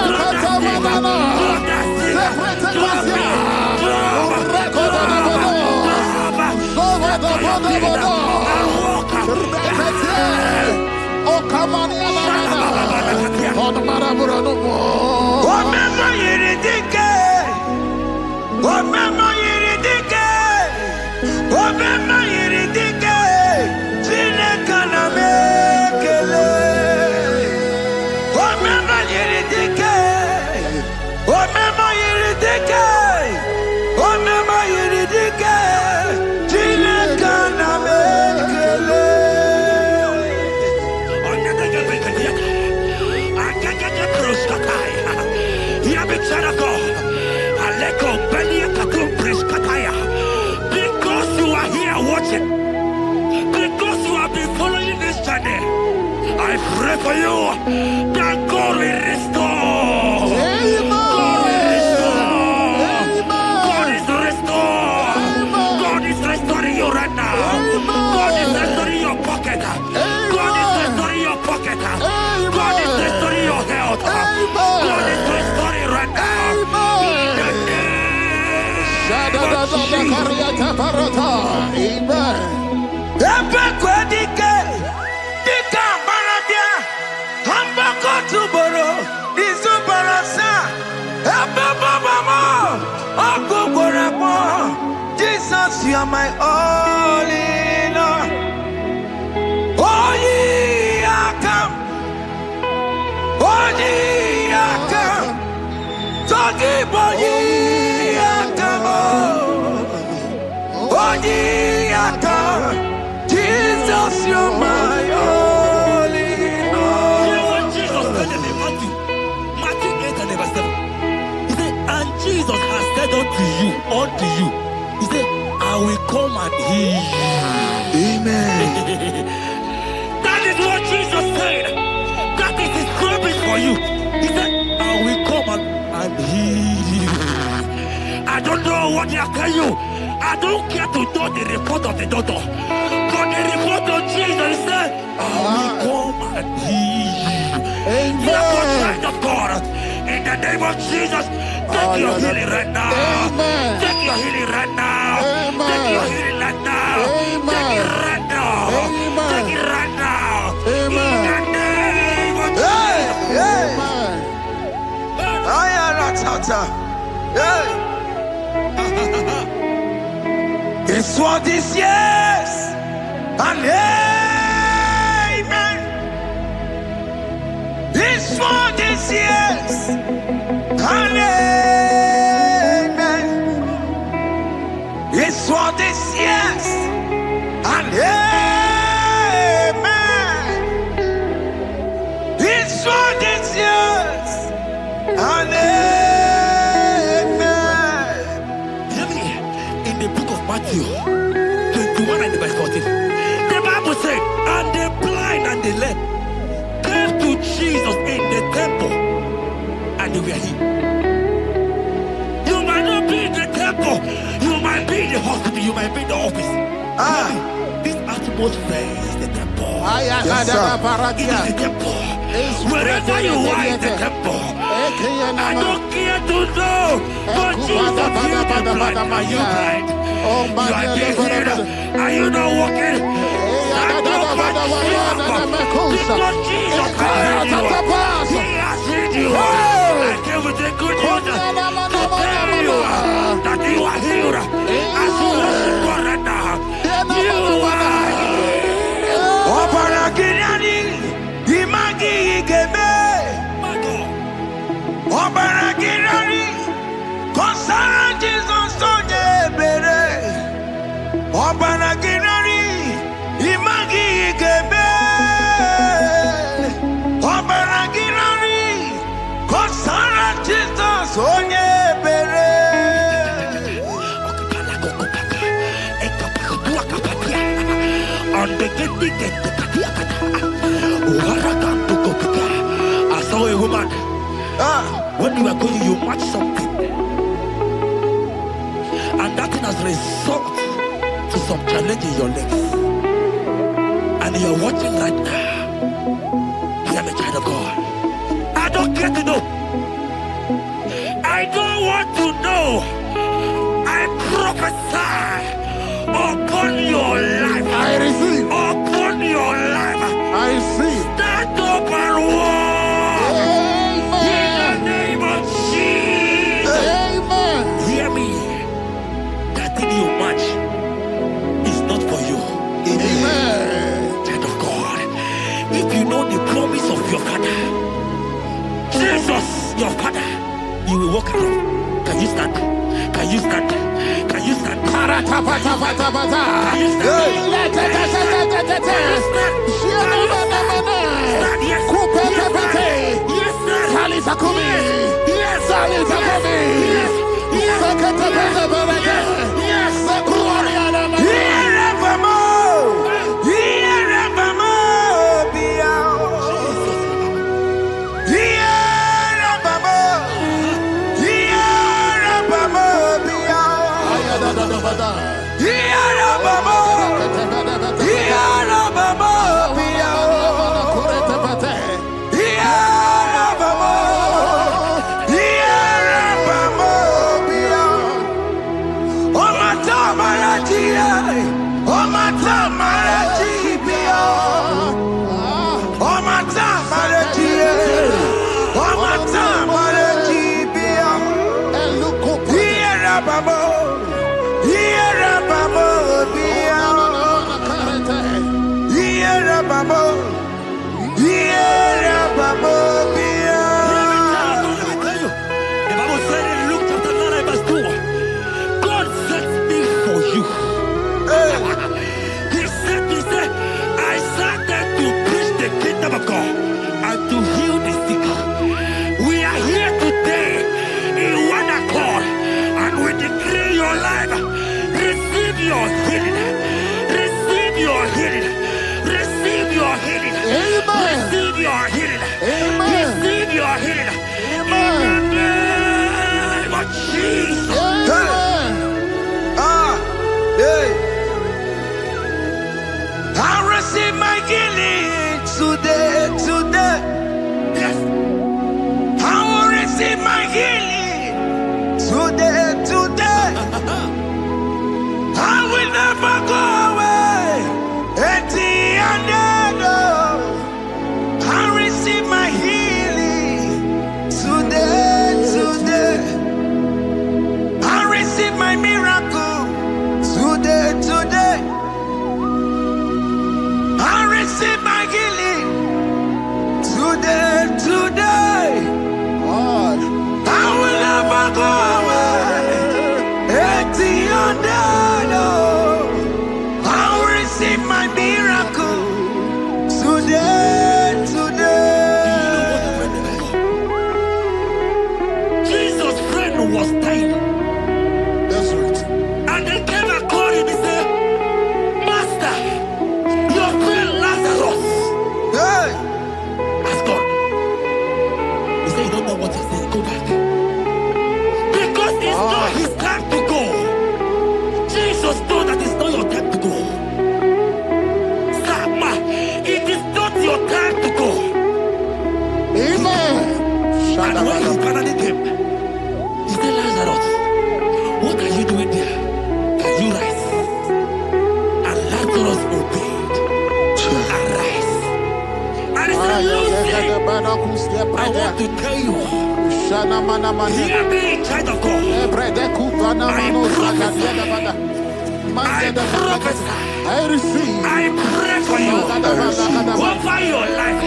[SPEAKER 1] Because you are here watching, because you have been following this journey, I pray for you that God will restore. God will restore. God is restored. God is restoring you right now. God is restoring your pocket. God is restoring your pocket. God is restoring your health. God is restoring right now.
[SPEAKER 2] Jesus, you are my all in all. Oh, yeah, come. Oh, yeah, come. Talking about yeah, come. Oh, yeah, come. Jesus, you are my all in all.
[SPEAKER 1] You know what Jesus said in Matthew 8 and verse 7? He said, and Jesus has said unto you, he said, I will come and heal you.
[SPEAKER 2] Amen.
[SPEAKER 1] That is what Jesus said. That is his promise for you. He said, I will come and heal you. I don't know what they are telling you. I don't care to know the report of the doctor. But the report of Jesus, he said, I will come and heal you. Therefore, child of God, in the name of Jesus, take your healing right now.
[SPEAKER 3] Amen.
[SPEAKER 1] Take your healing right now.
[SPEAKER 3] Amen.
[SPEAKER 1] Take your healing right now.
[SPEAKER 3] Amen.
[SPEAKER 1] Take it right now.
[SPEAKER 3] Amen.
[SPEAKER 1] Take it right now.
[SPEAKER 3] Amen.
[SPEAKER 1] In the name of
[SPEAKER 2] Hey, hey.
[SPEAKER 3] Amen.
[SPEAKER 2] I am not tata. Hey. It's what this yes and amen. It's for this yes and amen. It's for this yes and amen. It's for this yes and amen.
[SPEAKER 1] Hear me. In the book of Matthew 21 and verse 14, the Bible said, and the blind and the lame came to Jesus in the temple, and they were healed. You might not be in the temple, you might be in the hospital, you might be in the office. This atmosphere is the temple.
[SPEAKER 2] Yes, sir.
[SPEAKER 1] It is the temple. Wherever you are in the temple, I don't care to know, but Jesus healed the blind. Are you blind? You are being healed. Are you not walking? Stand up and
[SPEAKER 3] Kusha.
[SPEAKER 1] Because Jesus has
[SPEAKER 3] Ekaya
[SPEAKER 1] freed you.
[SPEAKER 3] tatapasa.
[SPEAKER 1] He has freed you.
[SPEAKER 3] Hey.
[SPEAKER 1] I came with the good news to tell you that you are healed. As you worship God right now, you are healed.
[SPEAKER 2] Opara Kinani, Imagi Igebe,
[SPEAKER 1] My God.
[SPEAKER 2] Opara Kinani, Konsara Jesus Sonye Bere, Opara Kinani, Imagi Igebe, Opara Kinani, Konsara Jesus Sonye Bere.
[SPEAKER 1] I saw a woman. When you were going, you match something, and that thing has result to some challenge in your legs. And you're watching right now. I am a child of God. I don't care to know. I don't want to know. I prophesy upon your life.
[SPEAKER 3] I receive.
[SPEAKER 1] Upon your life.
[SPEAKER 3] I receive.
[SPEAKER 1] Stand up and walk. In the
[SPEAKER 3] Amen.
[SPEAKER 1] name of Jesus.
[SPEAKER 3] Amen.
[SPEAKER 1] Hear me. That thing you match is not for you.
[SPEAKER 3] Amen.
[SPEAKER 1] Child of God. If you know the promise of your father, Jesus, your father, you will walk around. Can you stand? Can you stand? Can you stand?
[SPEAKER 3] Paratapatapatapata.
[SPEAKER 1] Can you stand? Can you stand? Stand, yes.
[SPEAKER 3] Kupetepete.
[SPEAKER 1] Yes, sir.
[SPEAKER 3] Salisakumi.
[SPEAKER 1] Yes,
[SPEAKER 3] Salisakumi.
[SPEAKER 1] yes, yes,
[SPEAKER 3] Sekatepetepeleke.
[SPEAKER 1] yes.
[SPEAKER 3] Sekuarianama. Ayadadadabada. Kuretepete.
[SPEAKER 1] The Bible said in Luke chapter 9 verse 2, God sent me for you. He said, I sent them to preach the kingdom of God and to heal the sick. We are here today in one accord, and we decree your life. Receive your healing. Receive your healing. Receive your healing.
[SPEAKER 3] Amen.
[SPEAKER 1] Receive your healing.
[SPEAKER 3] Amen.
[SPEAKER 1] Receive your healing.
[SPEAKER 3] Amen.
[SPEAKER 1] In the name of Jesus.
[SPEAKER 3] Amen.
[SPEAKER 2] I receive my healing today.
[SPEAKER 1] Yes.
[SPEAKER 2] I will receive my healing today. I will never go away. I receive my healing today. I receive my miracle today. I receive my healing today.
[SPEAKER 3] God.
[SPEAKER 2] I will never go away. I will receive my miracle today.
[SPEAKER 1] Jesus' friend was dying,
[SPEAKER 3] That's right.
[SPEAKER 1] and they came and called him and said, Master, your friend Lazarus
[SPEAKER 2] Hey,
[SPEAKER 1] has gone. He said, you don't know what he said. Go back. Because it's not his time to go. Jesus knows that it's not your time to go. Sama, it is not your time to go.
[SPEAKER 3] Amen.
[SPEAKER 1] And when he finally came, he said, Lazarus, what are you doing there? Can you rise? And Lazarus obeyed. Arise. want to tell you, hear me, child of God. I prophesy. I pray for you. Over your life.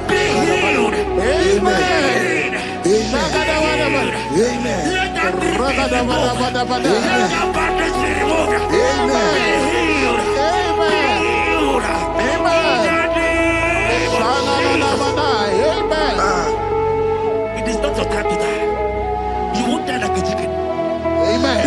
[SPEAKER 1] Be healed.
[SPEAKER 3] Amen. Amen.
[SPEAKER 1] Let that be removed. Let that badness be removed.
[SPEAKER 3] Amen.
[SPEAKER 1] Be healed. Be healed. It is not your time to die. You won't die like a chicken.
[SPEAKER 3] Amen.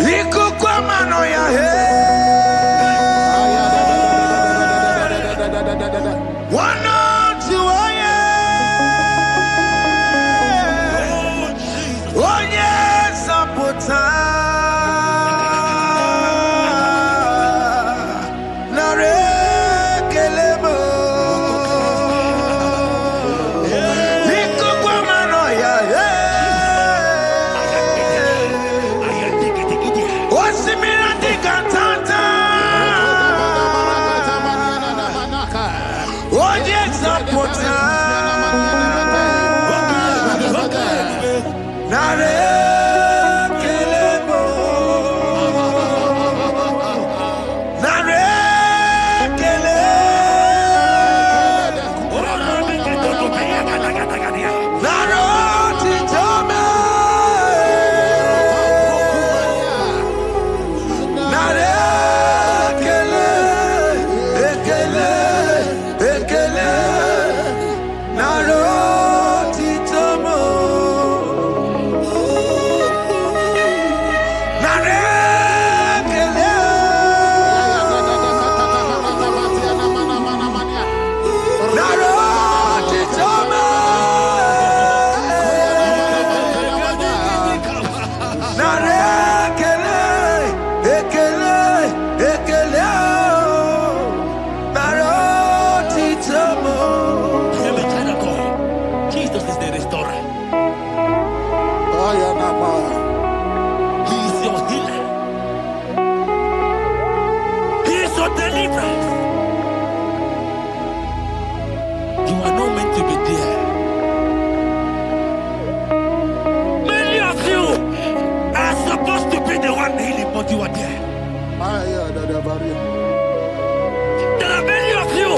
[SPEAKER 1] There are many of you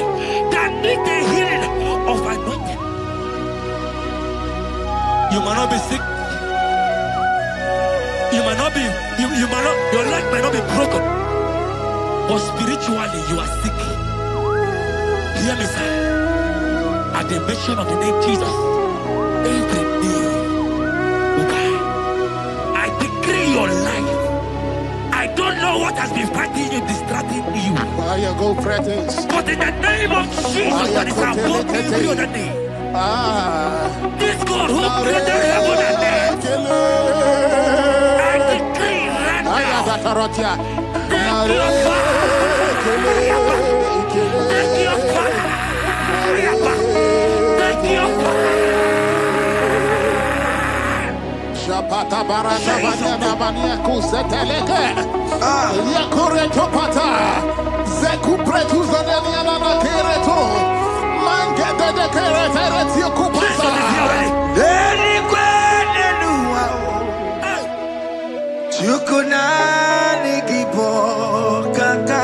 [SPEAKER 1] that need the healing of anointing. You might not be sick. You might not be, your leg might not be broken. But spiritually you are sick. Hear me, sir. At the mention of the name Jesus, every day will die. I decree your life. I don't know what has been fighting you, distracting you.
[SPEAKER 3] Go Prophetic.
[SPEAKER 1] But in the name of Jesus, that is above every other name. This God who created heaven and earth, I decree right now, take your fire. Take your fire. Take your fire.
[SPEAKER 3] Shapata barata banyana bania kuseteleke. Yakore topata. Zeku pretu zaneliana na kereto. Mangede de keretere tio kupasa.
[SPEAKER 2] Deni kwene nuwa. Chukunani kipo kaka.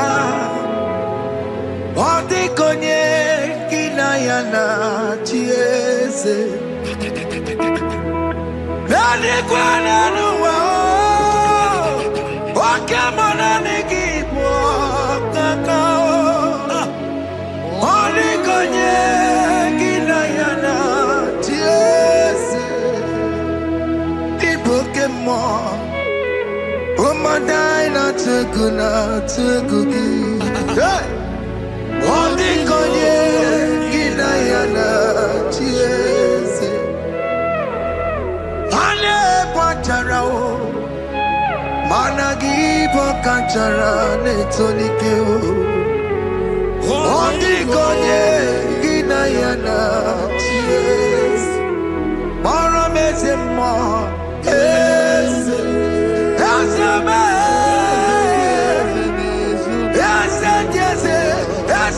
[SPEAKER 2] Odi konye kinayana chiese. Deni kwene nuwa. Wakamana nikipo kaka. Odi konye kinayana chiese. Pokemon, oh my dina tukugi. Hey, oh the konye kinayana chiese. Ane pacharao, managi pokachara netonikeo. Oh the konye kinayana chiese. Mara mezema. Yes, yes, yes, yes,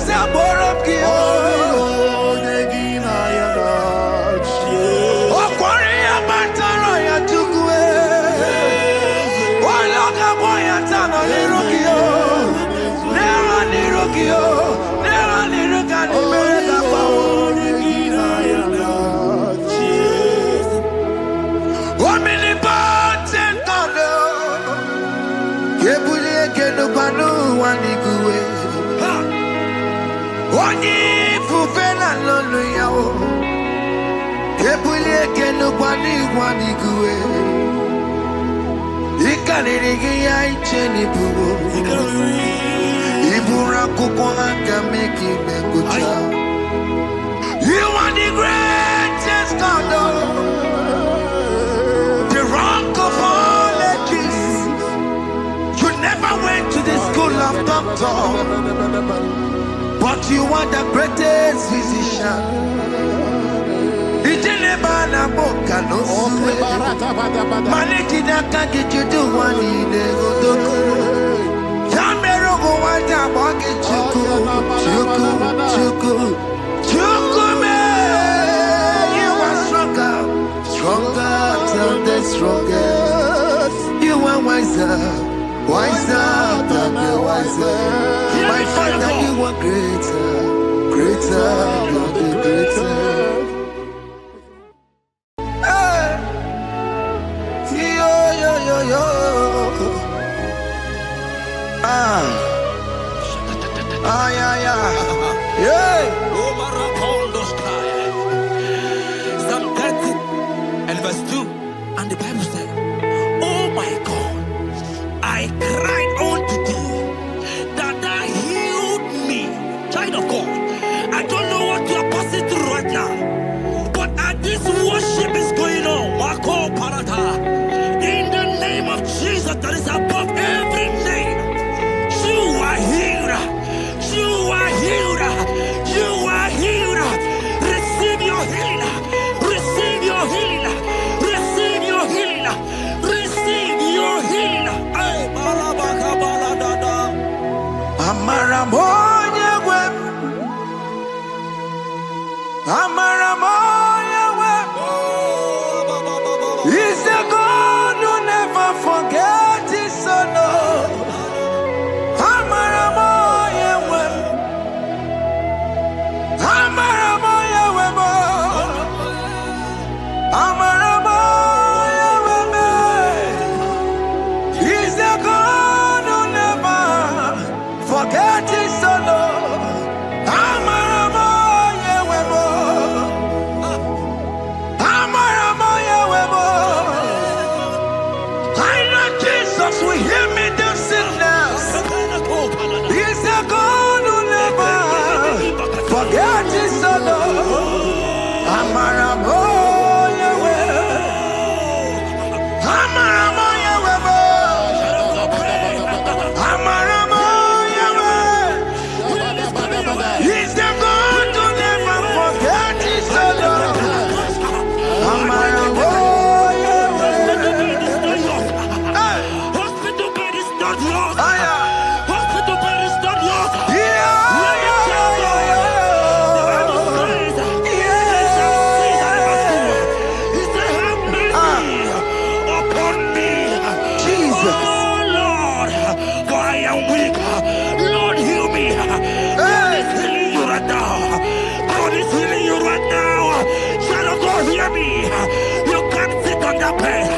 [SPEAKER 2] You are the greatest God, the rock of all ages. You never went to the school of doctor, but you are the greatest physician. You are stronger than the strongest. You are wiser than the wiser. My Father, you are greater than the greatest.
[SPEAKER 1] Psalm 30 and verse 2, and the Bible said, oh my God, I cried unto thee, that thou healed me. Child of God, I don't know what you are passing through right now, but as this worship is going on, Wako Parata, in the name of Jesus that is above every name, you are healed. You are healed. You are healed. Receive your healing. Receive your healing. Receive your healing. Receive your healing. Ay, balabaka baladada.
[SPEAKER 2] Amaramoya web. Amaramoya web. He's the God who never forgets his son. Amaramoya web. Amaramoya web. Amaramoya web. He's the God who never forgets his son. Amaramoya web. Amaramoya web. I know Jesus will hear me this sickness. He's the God who never forgets his son. Amaramoya web. Amaramoya web. Amaramoya web. He's the God who never forgets his son. Amaramoya web.
[SPEAKER 1] Hospital bed is not yours.
[SPEAKER 2] Aya.
[SPEAKER 1] Hospital bed is not yours. Hear me. You can't sit on that bed.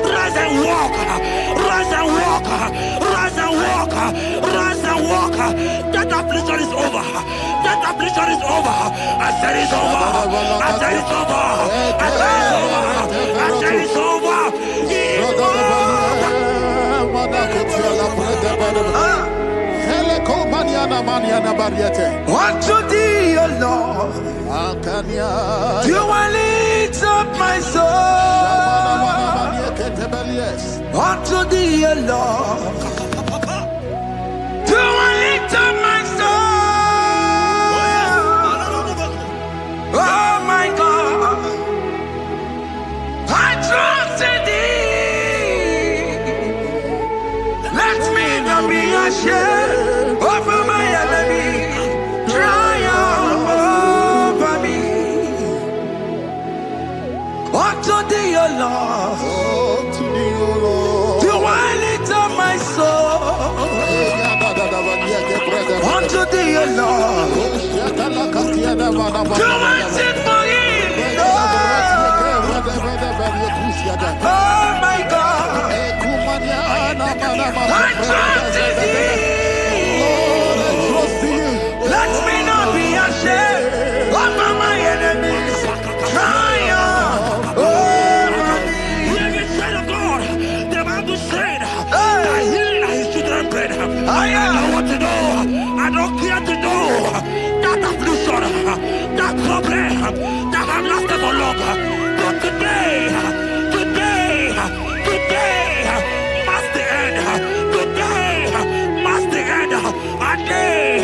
[SPEAKER 1] Rise and walk. Rise and walk. Rise and walk. Rise and walk. That affliction is over. That affliction is over. I said it's over. I said it's over. I said it's over. I said it's over. It's over.
[SPEAKER 2] Unto thee, O Lord, do I lift up my soul. Unto thee, O Lord, do I lift up my soul. Oh my God, I trust in thee. Let me not be ashamed over my enemy. Triumph over me. Unto thee, O Lord, do I lift up my soul. Unto thee, O Lord, do I sing for him. Oh my God, I trust in thee. Let me not be ashamed over my enemies. Triumph
[SPEAKER 1] that problem that have lasted for longer. But today must the end. Today must the end. And they,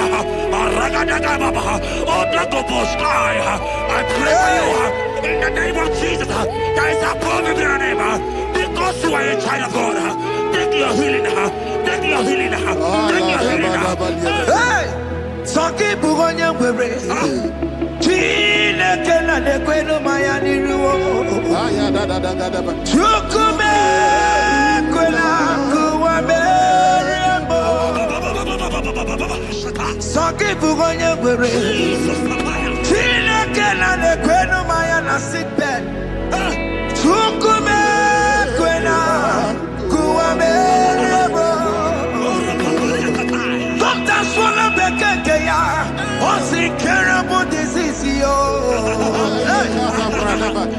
[SPEAKER 1] I pray for you in the name of Jesus. There is a problem in your name. Because you are a child of God. Take your healing. Take your healing. Take your healing.
[SPEAKER 2] Hey! Sanki bugonya wewe. Chine kena de kwenu mayani ruo. Chukume kwena kuwa meremo. Sanki bugonya wewe. Chine kena de kwenu mayana sickbed. Chukume kwena kuwa meremo. Doctor swallow bekeke ya. Onsi terrible disease yo.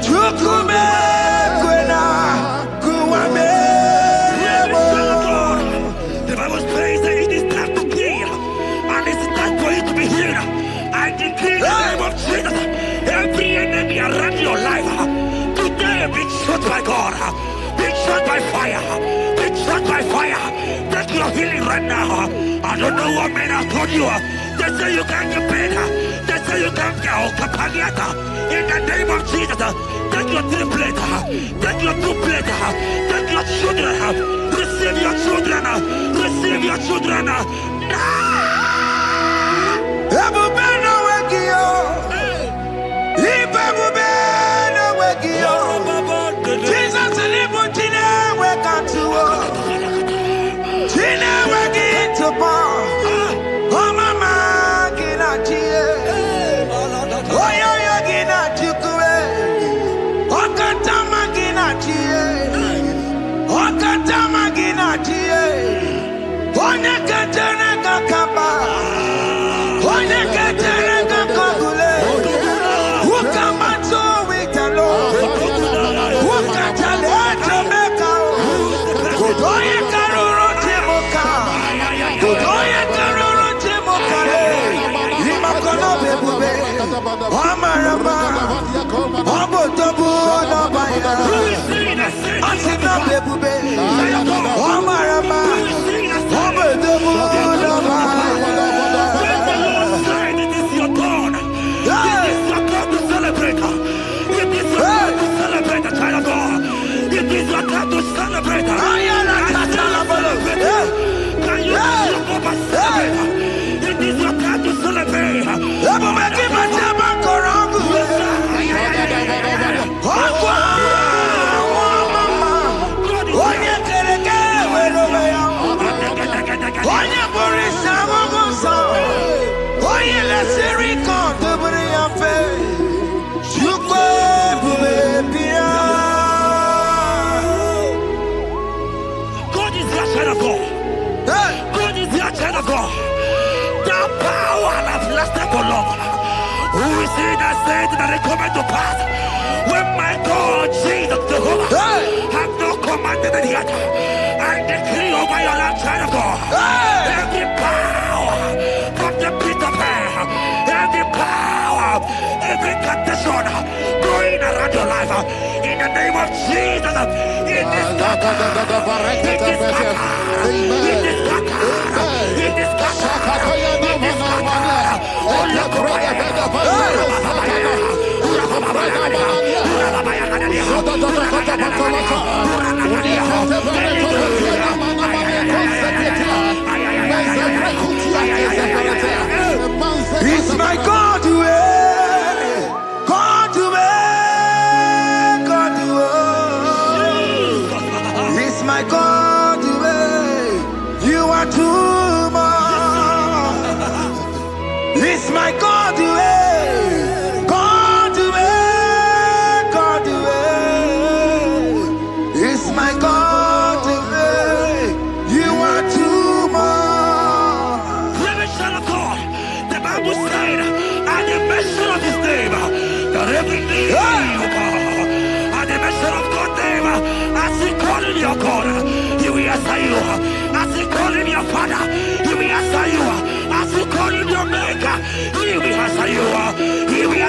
[SPEAKER 2] Chukume kwena kuwame.
[SPEAKER 1] The Bible says that it is time to heal, and it is time for you to be healed. I decree in the name of Jesus, every enemy around your life today be shot by God, be shot by fire, be shot by fire. Take your healing right now. I don't know what men have told you. They say you can't get better. They say you can't get kapaniata. In the name of Jesus, take your 3 plates, take your 2 plates, take your children, receive your children, receive your children.
[SPEAKER 2] Ebubeno wegio. Ibebubeno wegio. Jesus libu chine wekantuo. Chine wegi to bar. Oh mama gina chie. Oh yo yo gina chukue. Oh katama gina chie. Oh katama gina chie. Oh nyekatene kakaba. Oh nyekatene kakabule. Ukamato witalo. Ukatale Jamaica. Godoye karuro timoka. Godoye karuro timokale. Imakono bebube. Amarama. Obotobu nabaya. Asina bebube. Amarama. Obotobu nabaya.
[SPEAKER 1] It is your turn. It is your time to celebrate. It is your time to celebrate, child of God. It is your time to celebrate. Can you look up and celebrate? It is your time to celebrate. God is your child of God. God is your child of God. The power that lasted for long. Who is he that said that it coming to pass? When my God, Jesus, Jehovah, have not commanded it yet. I decree over your life, child of God. Every power from the pit of hell, every power, every condition going around your life, in the name of Jesus, it is scattered. It is scattered. It is scattered. It is scattered. It is scattered. Oh, look
[SPEAKER 2] It's my God way, God way, God way. It's my God way. You are too much. It's my God way, God way, God way. It's my God way. You are too much.
[SPEAKER 1] The Bible said, at the mention of his name, that every knee will bow. At the mention of God's name, as he call him your God, he will answer you. As he call him your Father, he will answer you. As he call him your Maker, he will answer you. He will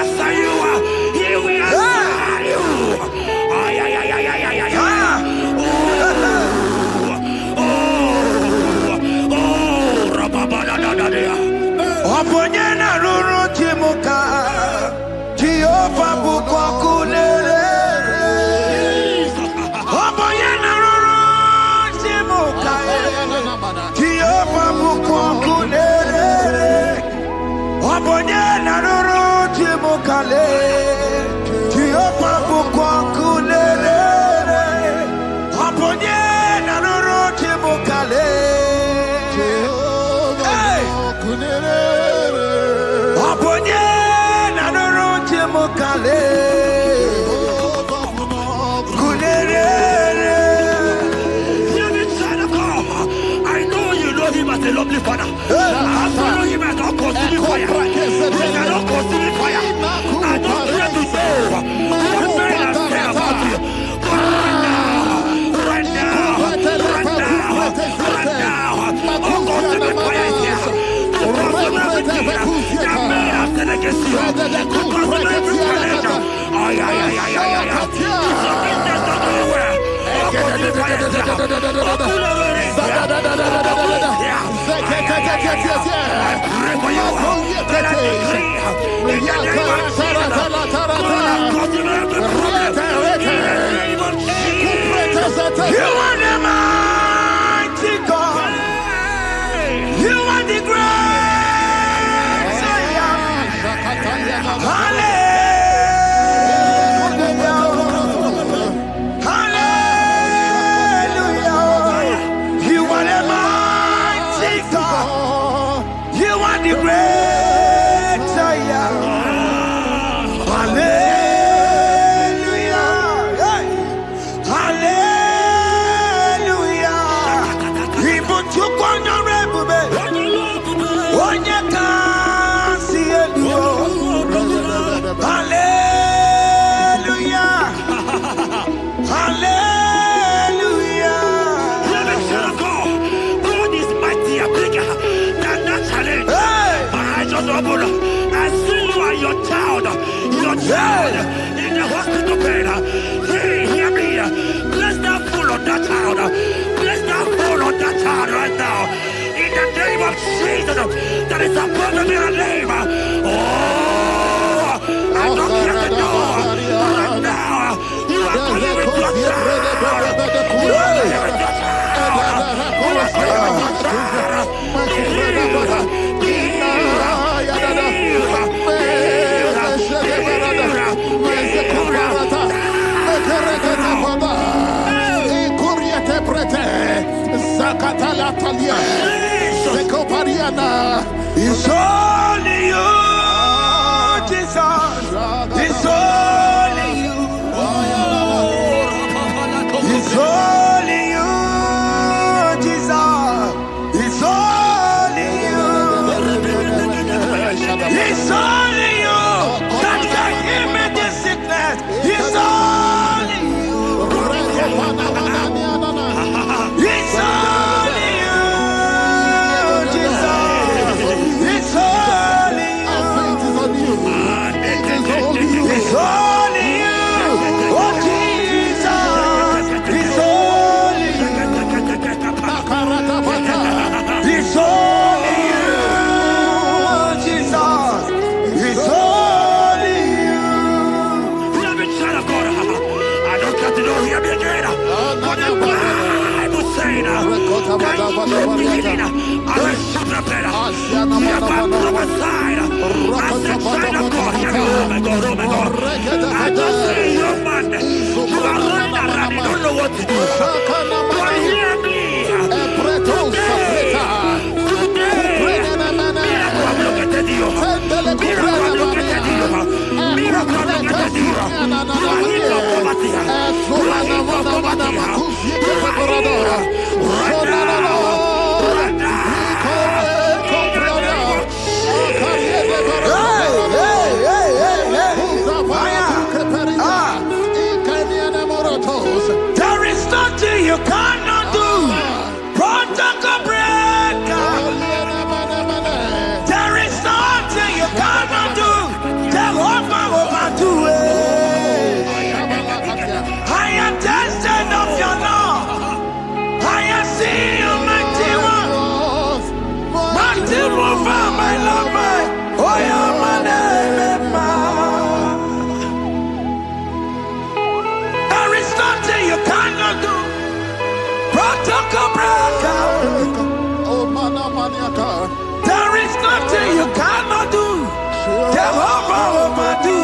[SPEAKER 2] mukale, Jehovah bukwakulele, Aponye nanoroche mukale, Aponye nanoroche mukale, Kulele.
[SPEAKER 1] I know you know him as a lovely father. I follow him as a consuming fire. He is not consuming fire. I don't care to know what men have said about you. But right now, oh, consuming fire is here. To consume everything that men have said against you. To consume every challenge. Business not going well. Oh, consuming fire is here.
[SPEAKER 2] You are the mighty God. You are the great Zion. Hallelujah. Hallelujah. You are the mighty God. You are the great Zion. Hallelujah. Hey. Hallelujah. Even to Konyarebube. Onye kasi eluo. Hallelujah. Hallelujah.
[SPEAKER 1] God is mighty and bigger than that challenge. But I just open up. I see you and your child in the hospital bed. Hear me. Bless that fool on that child. Bless that fool on that child right now. In the name of Jesus, that is supposed to be a name. Oh, I don't care to know. Right now, you are going with your child. You are going with your child. You are going with your child.
[SPEAKER 2] It's only you, Jesus. It's only you. It's only you, Jesus. It's only you. It's only you that can give me this sickness. It's only you. It's only you, Jesus. It's only you. It's only you. Oh, Jesus. It's only you. It's only you, Jesus. It's only you.
[SPEAKER 1] Child of God, I don't got to know hear me again. But the Bible saying, beginning, I will shoot the better. Hear my prophesied. I said, child of God, hear me. Oh my God, oh my God. I just see you, man. You are running around, you don't know what to do. But hear me.
[SPEAKER 2] There is nothing you cannot do. Protocol breaker. There is nothing you cannot do. Jehovah overdo it. I am tested of your love. I am seeing you, mighty one. Mighty mover, my lover. Oh, yeah, my name. There is nothing you cannot do. Protocol breaker. There is nothing you cannot do. Jehovah overdo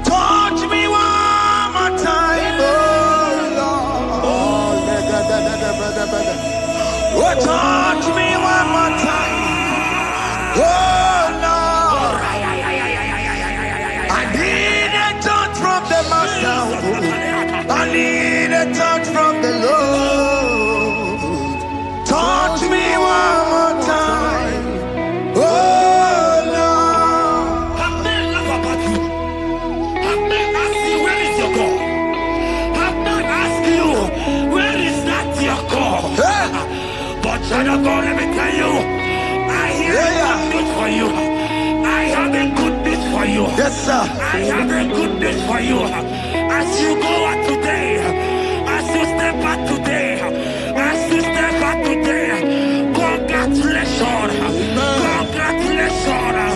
[SPEAKER 2] Touch me one more time, oh Lord. Oh, touch me one more time, oh Lord. I need a touch from the Master. I need a touch from the Lord. Touch me one more time, oh Lord.
[SPEAKER 1] Have men laugh about you. Have men ask you, where is your God? Have men ask you, where is that your God? But child of God, let me tell you, I hear a good news for you. I have a good news for you.
[SPEAKER 2] Yes, sir.
[SPEAKER 1] I have a good news for you. As you go out today, as you step out today, as you step out today, congratulations. Congratulations.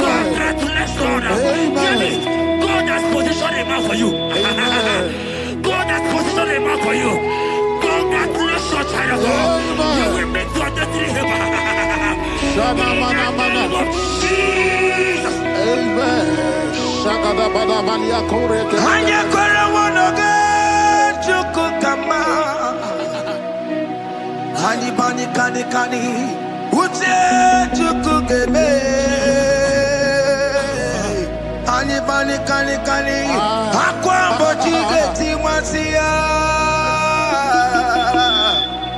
[SPEAKER 1] Congratulations. Hear me. God has positioned a man for you. God has positioned a man for you. Congratulations, child of God. You will make your destiny happen. In the name of Jesus.
[SPEAKER 3] Amen.
[SPEAKER 2] Anya kwara wonoge chukukama. Hani bani kani kani uche chukugeme. Hani bani kani kani akwambo chigeti mwasiya.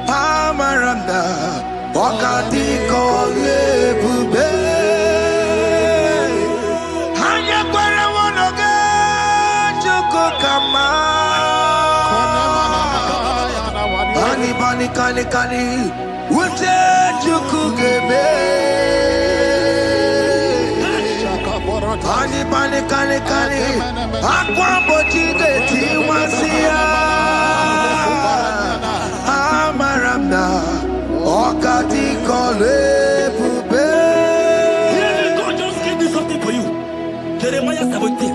[SPEAKER 2] Amaranda wakati kole bube. Anya kwara wonoge chukukama. Hani bani kani kani uche chukugeme. Hani bani kani kani akwambo chigeti mwasiya. Amaranda wakati kole bube.
[SPEAKER 1] God just gave me something for you. Jeremiah 17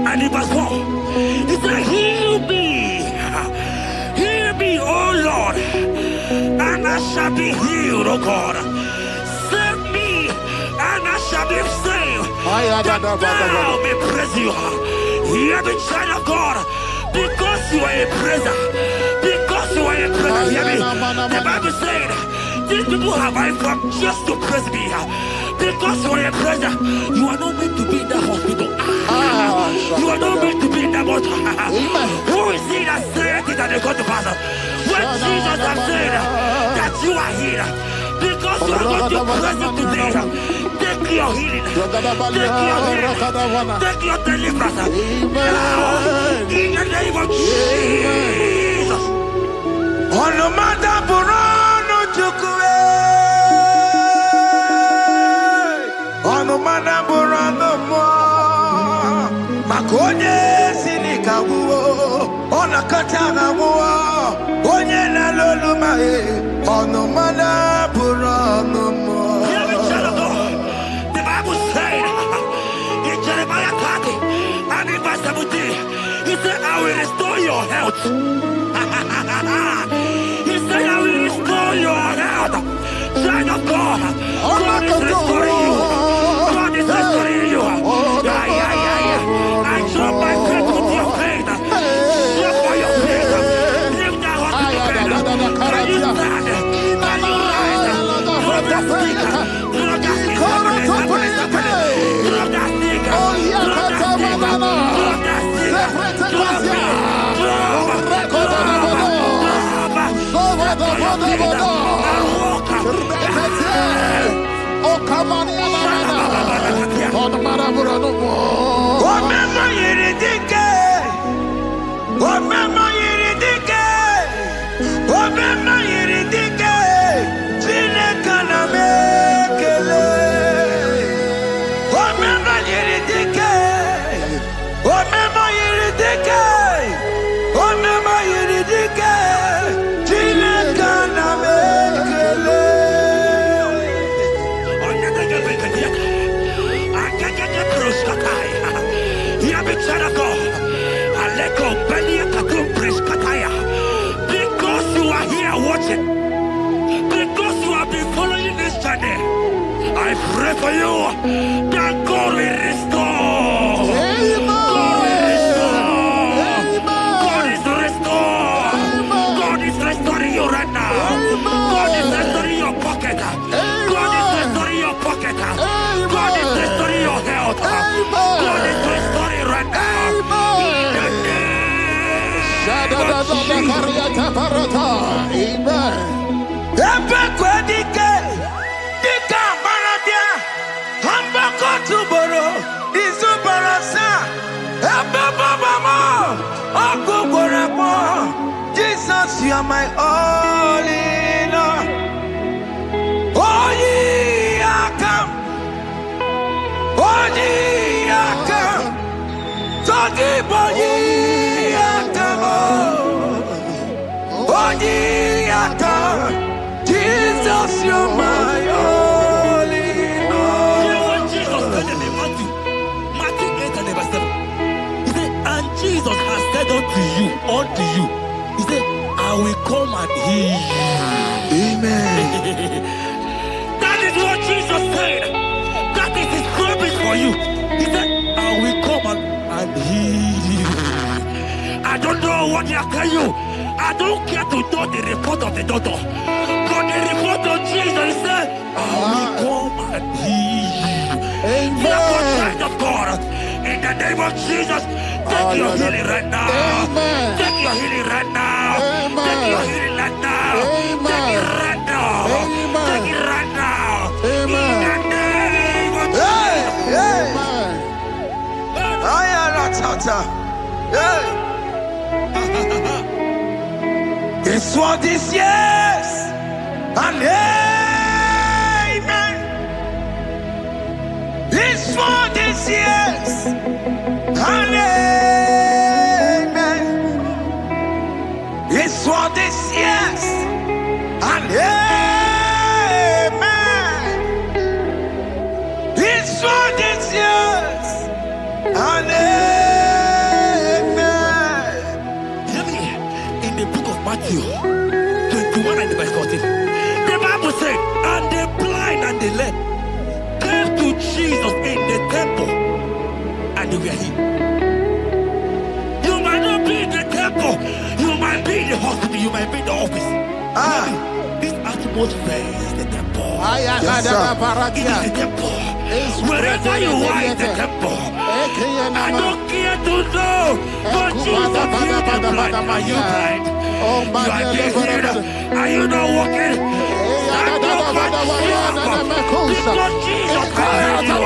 [SPEAKER 1] and in verse 4. He said, heal me, oh Lord, and I shall be healed, oh God. Save me, and I shall be saved. That thou may praise you. Hear me, child of God, because you are a praiser. Because you are a praiser, hear me. The Bible said, these people have I come just to praise me. Because you are a praiser, you are not meant to be in that hospital. You are not meant to be in that motor. Who is he that said it and they go to pass? When Jesus has said that you are healed, because you are going to praise him today, take your healing, take your deliverance. Now, in the name of Jesus.
[SPEAKER 2] Onomada burano chukwe. Onomada burano mo. Makonye sinika wuo. Onakataga wuo. Onye na loluma e. Onomada burano mo.
[SPEAKER 1] Hear me, child of God. The Bible said in Jeremiah 30 and in verse 17, he said, I will restore your health. He said, I will restore your health. Child of God, God is restoring you. God is restoring you. I drop my faith with your faith. Drop by your faith. Leave that hospital bed. Can you stand? Can you rise? Drop that stick. Drop that stick. Drop that stick.
[SPEAKER 2] Omema yiridike, Chineke na me.
[SPEAKER 1] for you, that God will restore. God will restore. God is restoring. God is restoring you right now. God is restoring your pocket. God is restoring your pocket. God is restoring your health. God is restoring right now. In the name of
[SPEAKER 2] Jesus, you are my all in all. Oh, yeah, come. Oh, yeah, come. So deep, oh, yeah, come. Oh, yeah, come. Jesus, you are my all in all.
[SPEAKER 1] You know what Jesus said in Matthew 8 and verse 7? He said, and Jesus has said unto you, he said, I will come and heal you.
[SPEAKER 2] Amen.
[SPEAKER 1] That is what Jesus said. That is his promise for you. He said, I will come and heal you. I don't know what they are telling you. I don't care to know the report of the doctor. But the report of Jesus, he said, I will come and heal you. Therefore, child of God, in the name of Jesus, take your healing right now.
[SPEAKER 3] Amen.
[SPEAKER 1] Take your healing right now.
[SPEAKER 3] Amen.
[SPEAKER 1] Take your healing right now.
[SPEAKER 3] Amen.
[SPEAKER 1] Take it right now.
[SPEAKER 3] Amen.
[SPEAKER 1] Take it right now.
[SPEAKER 3] Amen.
[SPEAKER 1] In the name of
[SPEAKER 2] Hey, hey.
[SPEAKER 1] Jesus.
[SPEAKER 2] I am not tata. Hey. This what is yes and amen. This what is yes and amen. This what is yes and amen. This what is yes and amen.
[SPEAKER 1] Hear me. In the book of Matthew 21 and verse 14, the Bible said, and the blind and the lame came to Jesus in the temple and they were healed. You might not be in the temple, you might be in the hospital, you might be in the office. This atmosphere is the temple.
[SPEAKER 2] Yes, sir.
[SPEAKER 1] It is the temple. Wherever you are in the temple, I don't care to know, but Jesus healed the blind. Are you blind? You are healed. Are you not walking? Stand up and shout. Because Jesus has healed you.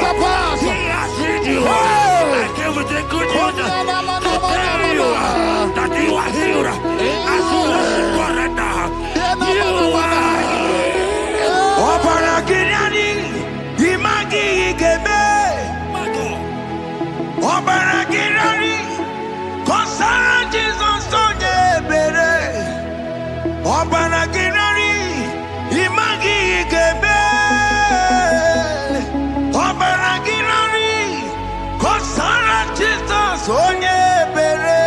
[SPEAKER 1] He has healed you. I came with the good news to tell you that you are healed. As you worship God right now, you are healed.
[SPEAKER 2] Obaragirani, imagi igeme.
[SPEAKER 1] My God.
[SPEAKER 2] Obaragirani, kosara Jesus sonye bere. Obaragirani, imagi igeme. Obaragirani, kosara Jesus sonye bere.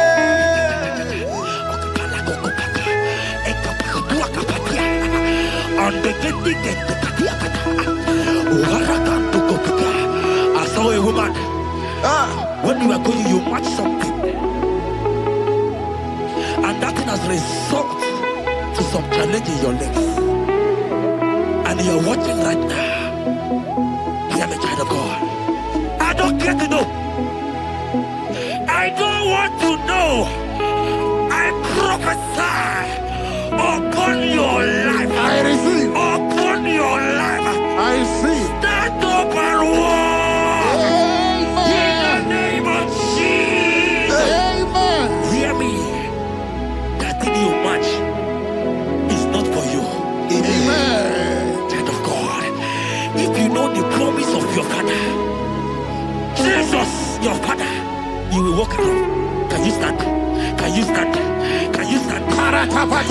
[SPEAKER 1] I saw a woman. When you are going, you match something, and that thing has resulted to some challenge in your legs. And you are watching right now. I am a child of God. I don't care to know. I don't want to know. I prophesy upon your life.
[SPEAKER 3] I receive.
[SPEAKER 1] Upon your life.
[SPEAKER 3] I receive.
[SPEAKER 1] Stand up and walk. In the name of Jesus.
[SPEAKER 3] Amen.
[SPEAKER 1] Hear me. That thing you match is not for you.
[SPEAKER 3] Amen.
[SPEAKER 1] Child of God. If you know the promise of your father, Jesus, your father, you will walk around. Can you stand? Can you stand? Can you stand? Can you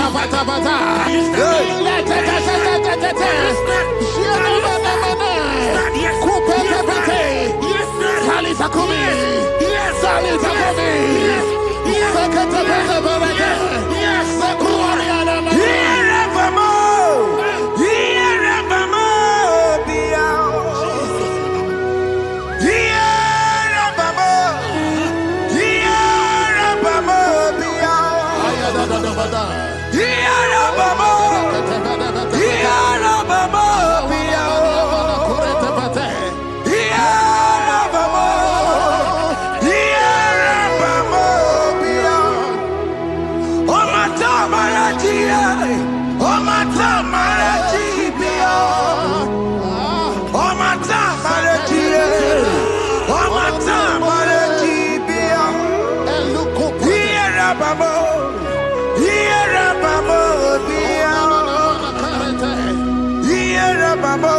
[SPEAKER 2] babo.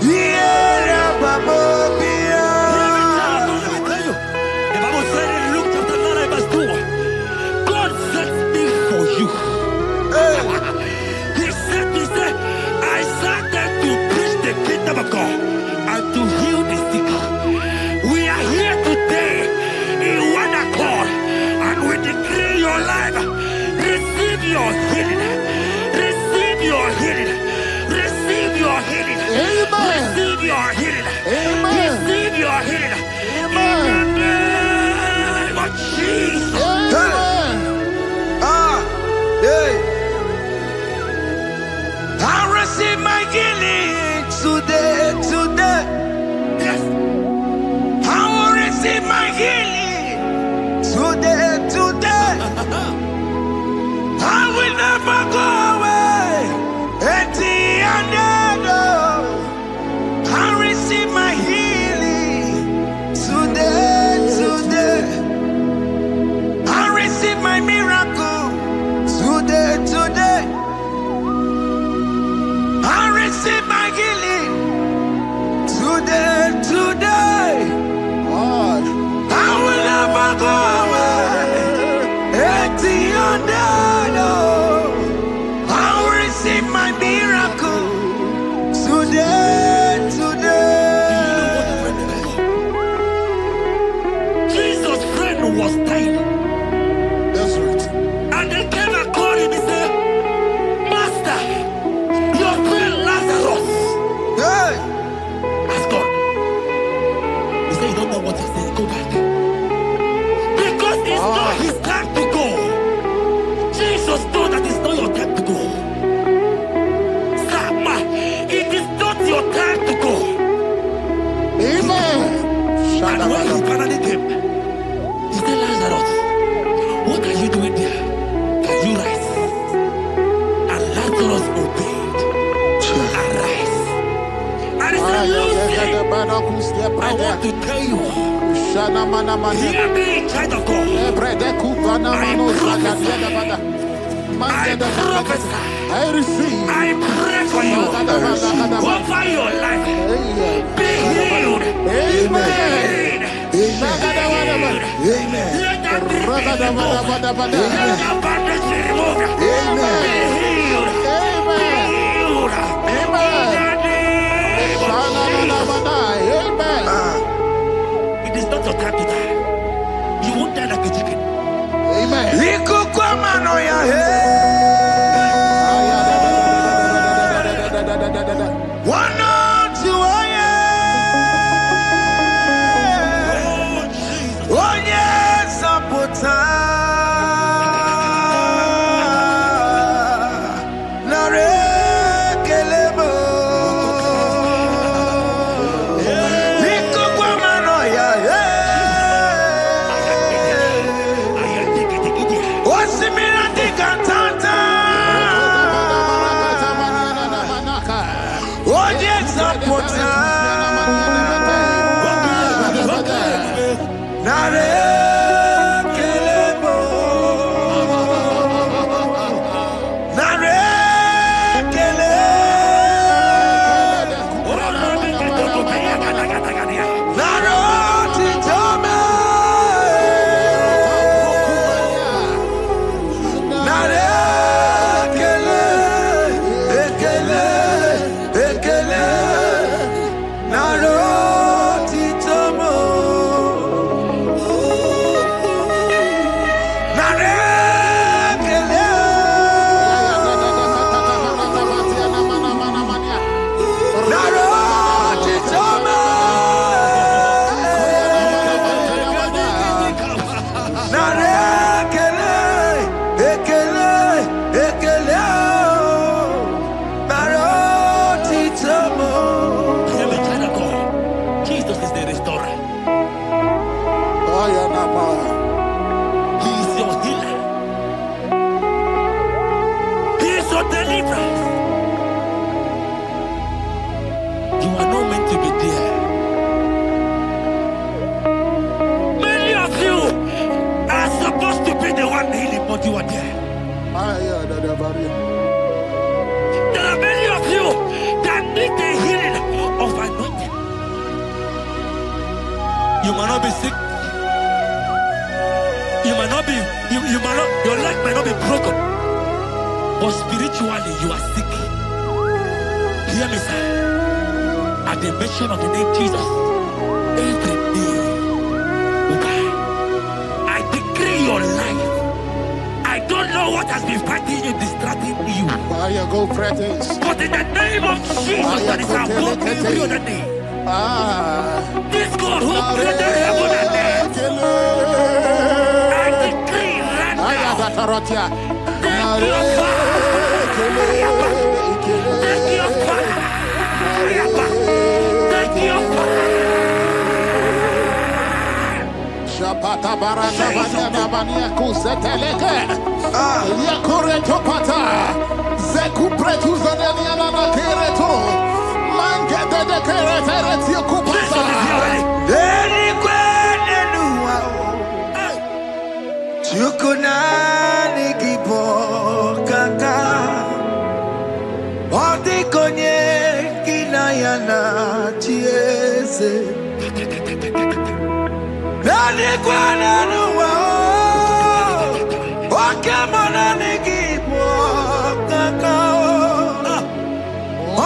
[SPEAKER 2] Yeah, babo.
[SPEAKER 1] Let me tell you. The Bible said in Luke chapter 9 verse 2, God sent me for you. He said, I sent them to preach the kingdom of God and to heal the sick. We are here today in one accord, and we declare your life. Receive your healing. Receive your healing. Receive your healing.
[SPEAKER 3] Amen.
[SPEAKER 1] Receive your healing.
[SPEAKER 3] Amen.
[SPEAKER 1] Receive your healing.
[SPEAKER 3] Amen.
[SPEAKER 1] In the name of Jesus.
[SPEAKER 3] Amen.
[SPEAKER 2] I receive my healing today.
[SPEAKER 1] Yes.
[SPEAKER 2] I will receive my healing today. I will never go away empty-handed. I receive my healing today. I receive my miracle today. I receive my healing today.
[SPEAKER 3] God.
[SPEAKER 2] I will never go away empty-handed. I will receive my miracle today.
[SPEAKER 1] Jesus' friend was dying.
[SPEAKER 3] That's right.
[SPEAKER 1] And they came and called him and said, Master, your friend Lazarus
[SPEAKER 2] Hey,
[SPEAKER 1] has gone. He said, you don't know what he said. Go back. Because it's not his time to go. Jesus knew that it's not your time to go. Sama, it is not your time to go.
[SPEAKER 3] Amen.
[SPEAKER 1] And when he finally came, he said, Lazarus, what are you doing there? Can you rise? And Lazarus obeyed. Arise. And he said, Lucy, I want to tell you, hear me, child of God. I prophesy.
[SPEAKER 3] I receive.
[SPEAKER 1] I pray for you. Over your life. Be healed.
[SPEAKER 3] Amen.
[SPEAKER 1] Be healed. Let that be removed. Let that bandage be removed. Be healed. Be healed. In the name of Jesus. It is not your time to die. You won't die like a chicken.
[SPEAKER 3] Amen.
[SPEAKER 2] Ikukwamano ya he. Wana tuwaye. Onye sapota. Narekelebo. Ikukwamano ya he. Osimira dikatata. Onye sapota. Narekelebo. Narekele. Naroti tome. Narekele. Ekele. Naroti tomo. Narekele. Naroti tomo. Narekele. Ekele. Naroti tomo.
[SPEAKER 1] I am a child of God. Jesus is the restorer. He is your healer. He is your deliverer. You are not meant to be there. Many of you are supposed to be the one healing, but you are there. There are many of you that might not be sick. You might not be, you might not, your leg might not be broken. But spiritually, you are sick. Hear me, sir. At the mention of the name Jesus, every day will die. I decree your life. I don't know what has been fighting you, distracting you.
[SPEAKER 3] Fire go Prophetic.
[SPEAKER 1] But in the name of Jesus, that is above every other name. This God who created heaven and earth, I decree right now, take your fire. Take your fire. Take your fire.
[SPEAKER 3] Shapata barata banyana bania kuseteleke. Yakore topata. Zeku pretu zaneliana na kereto. Mangete de keretere tio kupasa.
[SPEAKER 2] Deni kwene nuwa. Chukunani kipo kaka. Odi konye kinayana chiese. Deni kwene nuwa. Wakemana nikipo kaka.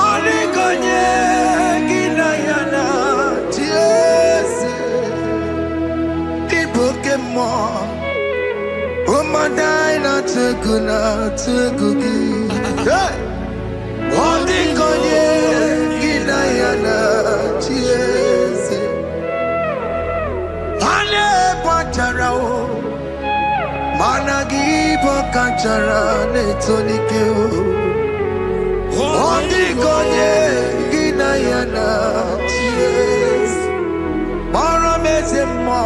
[SPEAKER 2] Odi konye kinayana chiese. Pokemon, oh my die not to cookie. Hey, all the conye, Ginayana, cheers. Ane Pacharao, Managi Pocachara, Netonikeo. All the conye, Ginayana, cheers. Mara Mesemo.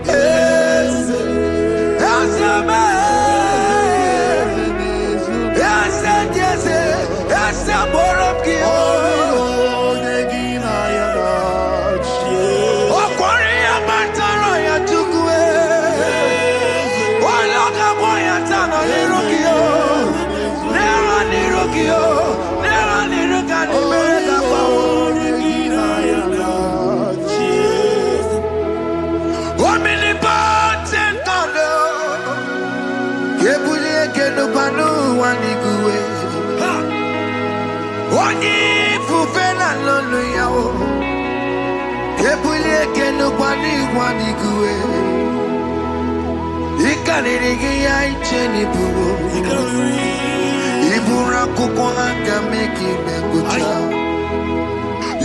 [SPEAKER 2] Yes, yes,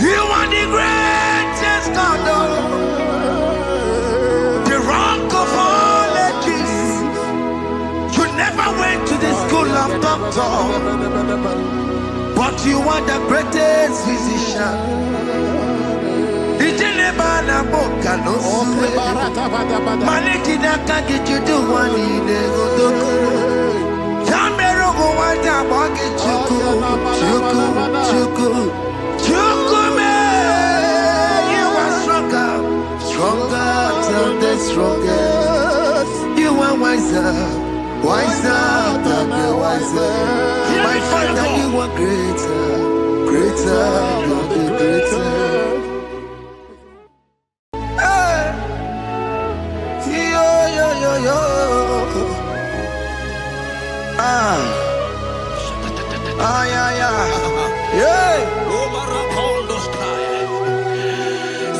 [SPEAKER 2] you are the greatest God, the rock of all ages. You never went to the school of doctor, but you are the greatest physician. Managina can get you to one in the Yamero go want a bucket chuku man. You are stronger than the strongest. You are wiser than the wiser. My father, you are greater than the greater.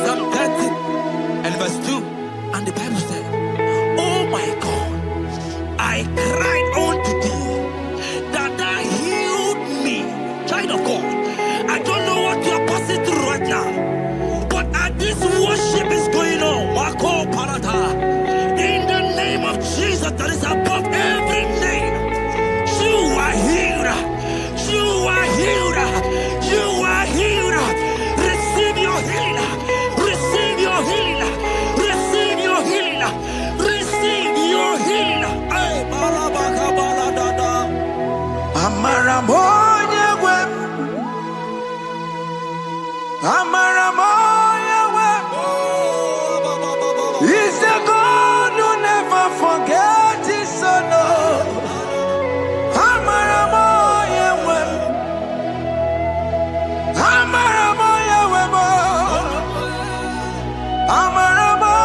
[SPEAKER 1] Psalm 30 and verse 2, and the Bible said, oh my God, I cried unto thee, that thou healed me. Child of God, I don't know what you are passing through right now, but as this worship is going on, Wako Parata, in the name of Jesus that is above every name, you are healed. You are healed. You are healed. Receive your healing. Receive your healing. Receive your healing. Receive your healing. Ay, balabaka baladada.
[SPEAKER 2] Amaramoya wem. Amaramoya wem. He's the God who never forgets his son. Amaramoya wem. Amaramoya wem. Amaramoya.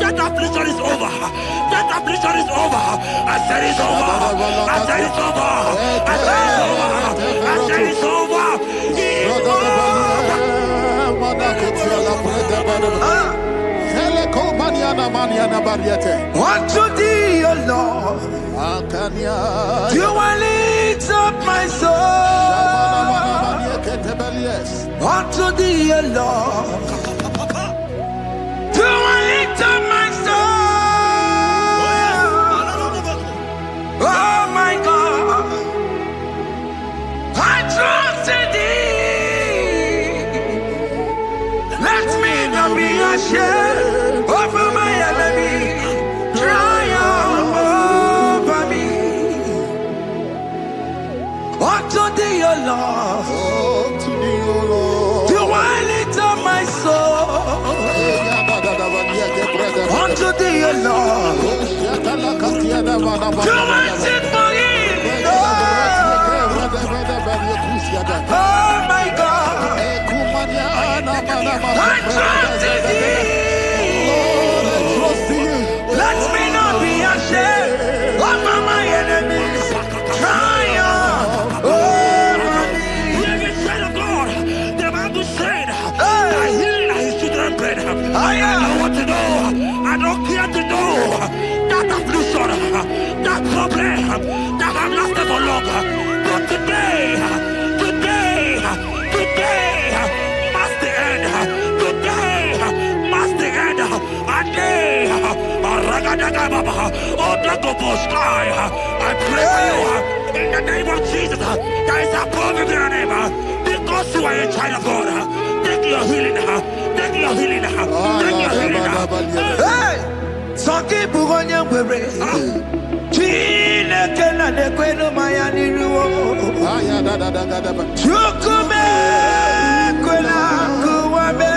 [SPEAKER 1] That affliction is over. That affliction is over. I said it's over. I said it's over. I said it's over. I said it's over. It's over.
[SPEAKER 2] Unto thee, O Lord, do I lift up my soul. Unto thee, O Lord, do I lift up my soul. Oh my God, I trust in thee. Let me not be ashamed over my enemy. Triumph over me. Unto thee, O Lord, do I lift up my soul. Unto thee, O Lord, do I sit for him. Oh my God, I trust in thee. Let me not be ashamed over my enemies. Triumph over me.
[SPEAKER 1] Hear the child of God. The Bible said, I heal his children bread. I want to know. I don't care to know that affliction, that problem that have lasted for long. But today must the end. Today must the end. I pray for you in the name of Jesus. There is a problem in your name because you are a child of God. Take your healing. Take your healing. Take your healing.
[SPEAKER 2] Hey, Sanki Bugonya Were. Chine Kena de Queno Mayani Ruo. Chukume Quena Kuame.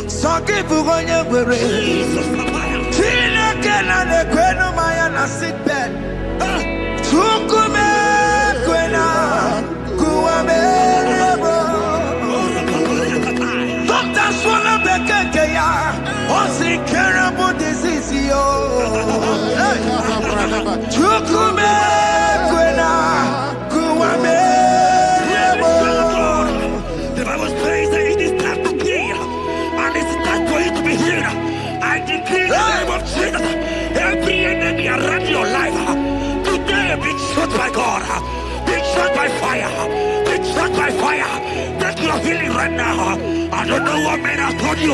[SPEAKER 2] Sanki Bugonya Were. Chine Kena de Queno Mayana sick bed. Chukume Quena Kuame. Doctor Swallow Bekeya, what's incurable disease? Chukume Kwena Kuame.
[SPEAKER 1] The Bible says that it is time to kill, and it's time for you to be healed. I decree in the name of Jesus, every enemy around your life, today be shot by God, be shot by fire, be shot by fire. Take your healing right now. I don't know what men have told you.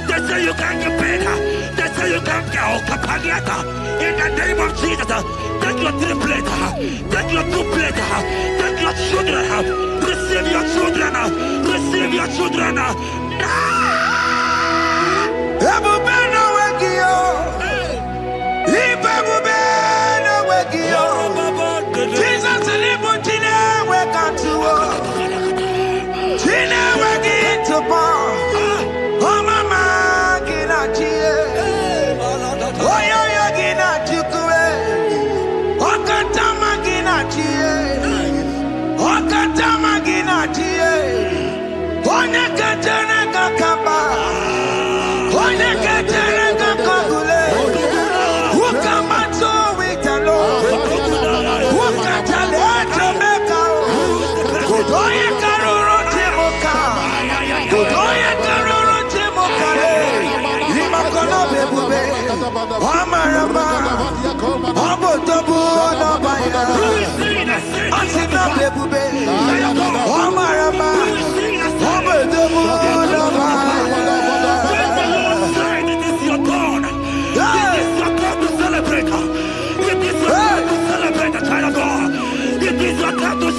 [SPEAKER 1] They say you can't get better. They say you can't get Okapagiata. In the name of Jesus, take your triplet, take your duplet, take your children, receive your children, receive your children.
[SPEAKER 2] Ebubeno wegio, ibebubeno wegio. Jesus libu chine wekantuo, chine wegitupo. Oh mama gina chie, oh yo yo gina chukue, oh katama gina chie, oh katama gina chie, oh nekatene kakamba.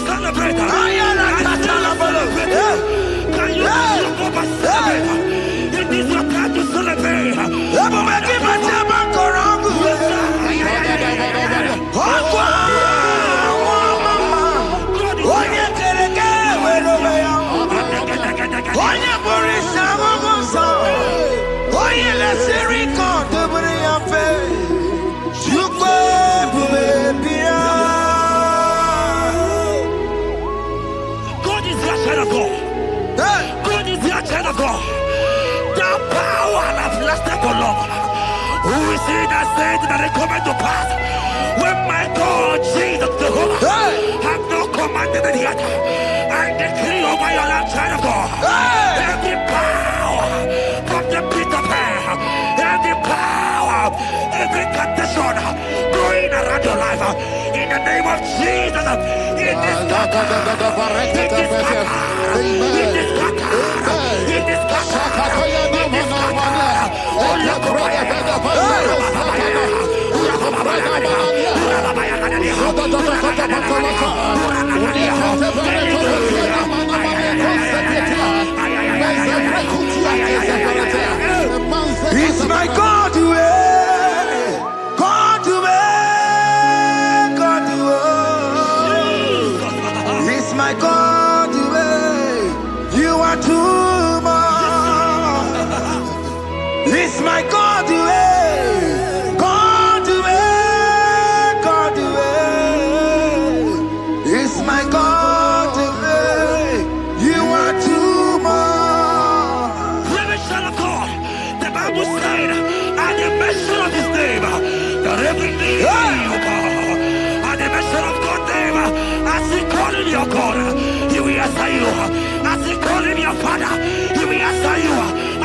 [SPEAKER 1] Celebrate. Can you celebrate? It is your time to celebrate. Who is he that said that it cometh to pass? When my God, Jesus Jehovah, have not commanded it yet, I decree over your life, child of God, every power from the pit of hell, every power, every condition going around your life, in the name of Jesus, it is scattered, it is scattered, it is scattered, it is scattered, it is scattered. Oh, look over
[SPEAKER 2] It's my God to God to God to It's my God to you are too much. It's my God to God to God to It's my God to you are too much.
[SPEAKER 1] living son of God. The Bible said, at the mention of his name, that every knee will bow. At the mention of God's name, as he call him your God, he will answer you. As he call him your Father, he will answer you.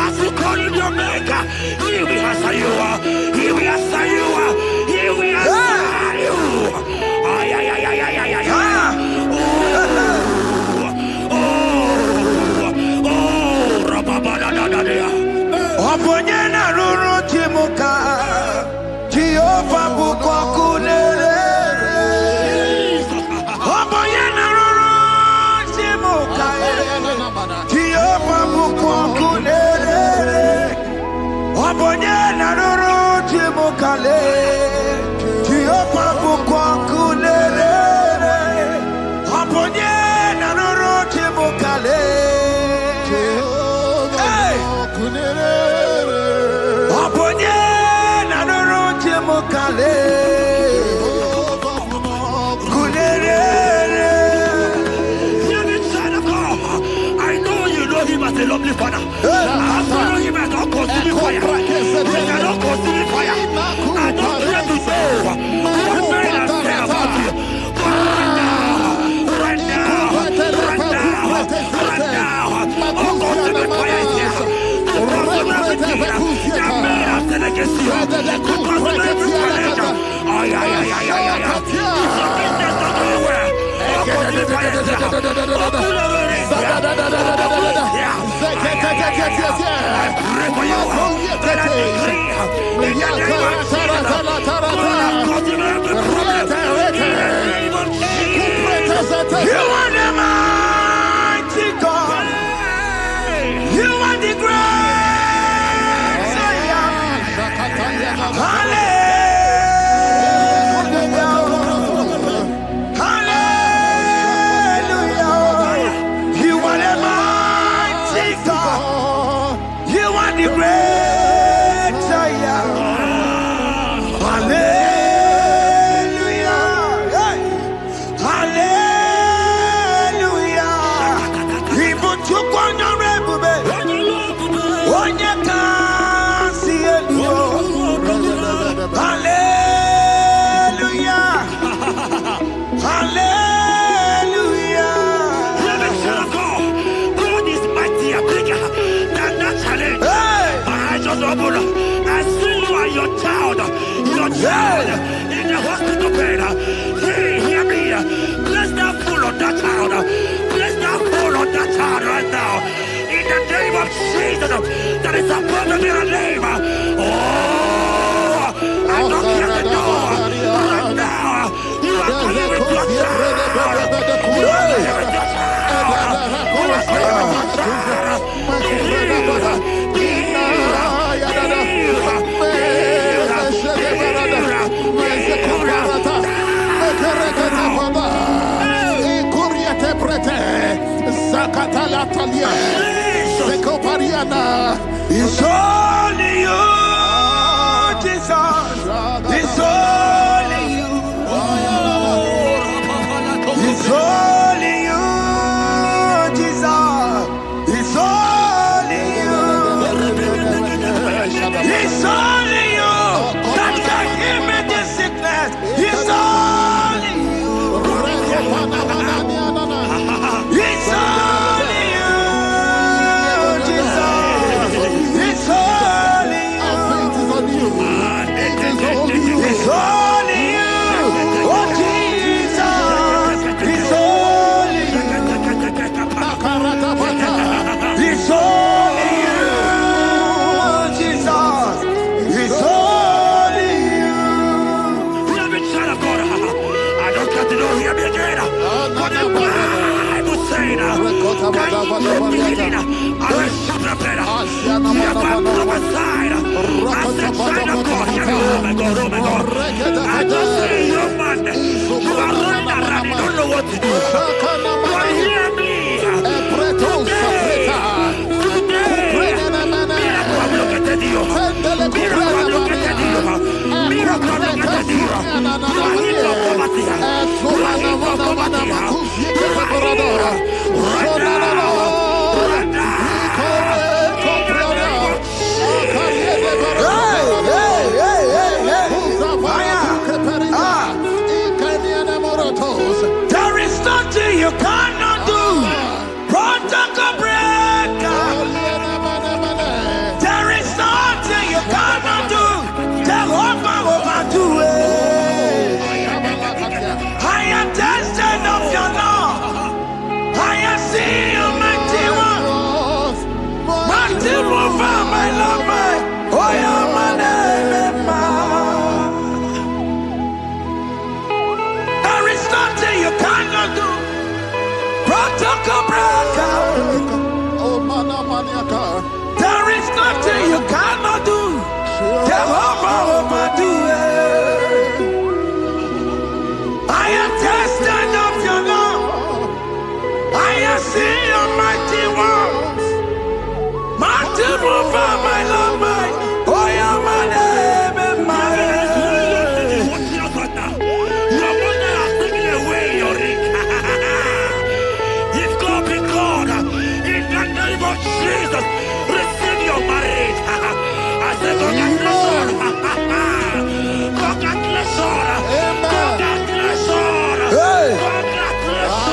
[SPEAKER 1] As he call him your Maker, he will answer you. He will answer you. He will answer you. Ay, ay, ay, ay, ay, ay, ay, ay.
[SPEAKER 2] Oponyena ruru chimuka Jehova bukwa kunere Oponyena ruru chimuka Jehova bukwa kunere Oponyena ruru chimuka le Jehova bukwa kunere Oponyena ruru chimuka le
[SPEAKER 1] I know you know him as a lovely father. I know him as a consuming fire. He cannot consume fire. I don't care to know what men have said about you. But right now, oh, consuming fire is here. To consume everything that men have said against you. To consume every challenge. Ay, ay, ay, ay, ay, ay. If your business not going well, oh, consuming fire is here. Oh, pull over it. I pray for you that I decree in the name of Jesus, God, consume every problem in the name of Jesus.
[SPEAKER 2] You are the mighty God. You are the great Zion. Hallelujah.
[SPEAKER 1] I see you and your child in the hospital bed. Hear me. Place that fool on that child. Place that fool on that child right now. In the name of Jesus, that is supposed to be a name. Oh, I don't hear the door. Right now, you are coming with your child. You are coming with your child. You are coming with your child.
[SPEAKER 2] It's only you, Jesus. It's only you. It's only you, Jesus. It's only you. It's only you.
[SPEAKER 1] beginning of a chapter prayer. You have prophesied. I said, China God, oh my God, oh my God. I just see you, man. You are running around, you don't know what to do. But hear me.
[SPEAKER 2] There is nothing you cannot do. Protocol breaker. There is nothing you cannot do. Jehovah overdo it. I am tested of your love. I am seeing you, mighty one. Mighty mover, my love, my. Oh, yeah, my name, there is nothing you cannot do. Protocol breaker. There is nothing you cannot do. Jehovah overdo it. I am tested of your love. I am seeing your mighty ones. Mighty mover, my love, my. Oh, yeah, my name and my name.
[SPEAKER 1] Your mother has taken away your ring. If God be God, in the name of Jesus, receive your marriage. I say congratulations. Congratulations. Congratulations.
[SPEAKER 2] Hey.
[SPEAKER 1] Congratulations.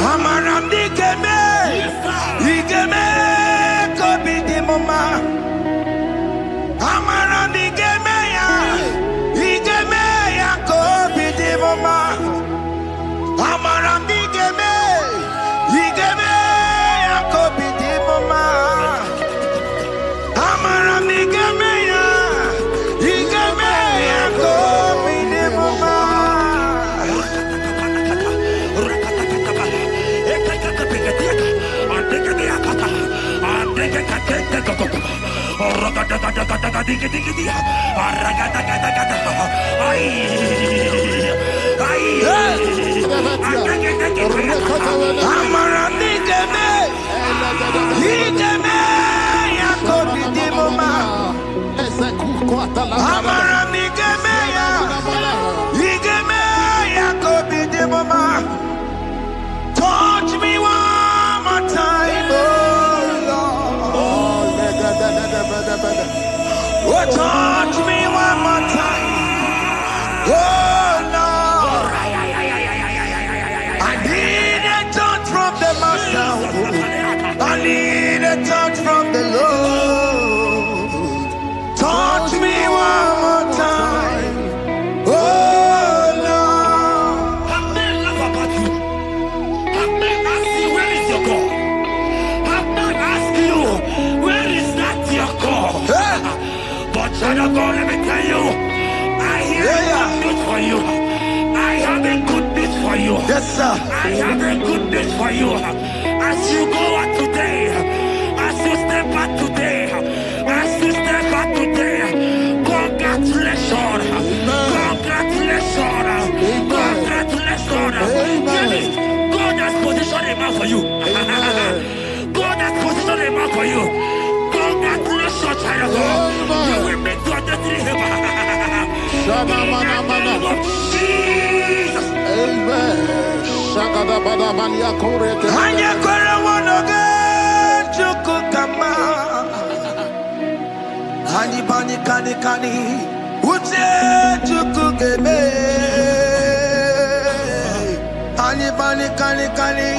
[SPEAKER 2] Amaram digeme, digeme, kobi di mama. Amaram digeme ya kobi di mama. Amaram digeme, digeme ya kobi di mama. Amaram digeme ya, digeme ya kobi di mama. Touch me one more time, oh Lord. Oh, touch me one more time, oh Lord. I need a touch from the Master. I need a touch from the Lord. Touch me one more time, oh Lord.
[SPEAKER 1] Have men laugh about you. Have men ask you, where is your God? Have men ask you, where is that your God? But child of God, let me tell you, I have good news for you. I have a good news for you.
[SPEAKER 2] Yes, sir.
[SPEAKER 1] I have a good news for you. As you go out today, as you step out today, as you step out today, congratulations. Congratulations. Congratulations. Really, God has positioned a man for you. God has positioned a man for you. Congratulations, child of God. You will make your destiny happen. In the name of Jesus.
[SPEAKER 3] Amen.
[SPEAKER 2] Hanya kwara wanoge chukukama. Hani bani kani kani uche chukugeme. Hani bani kani kani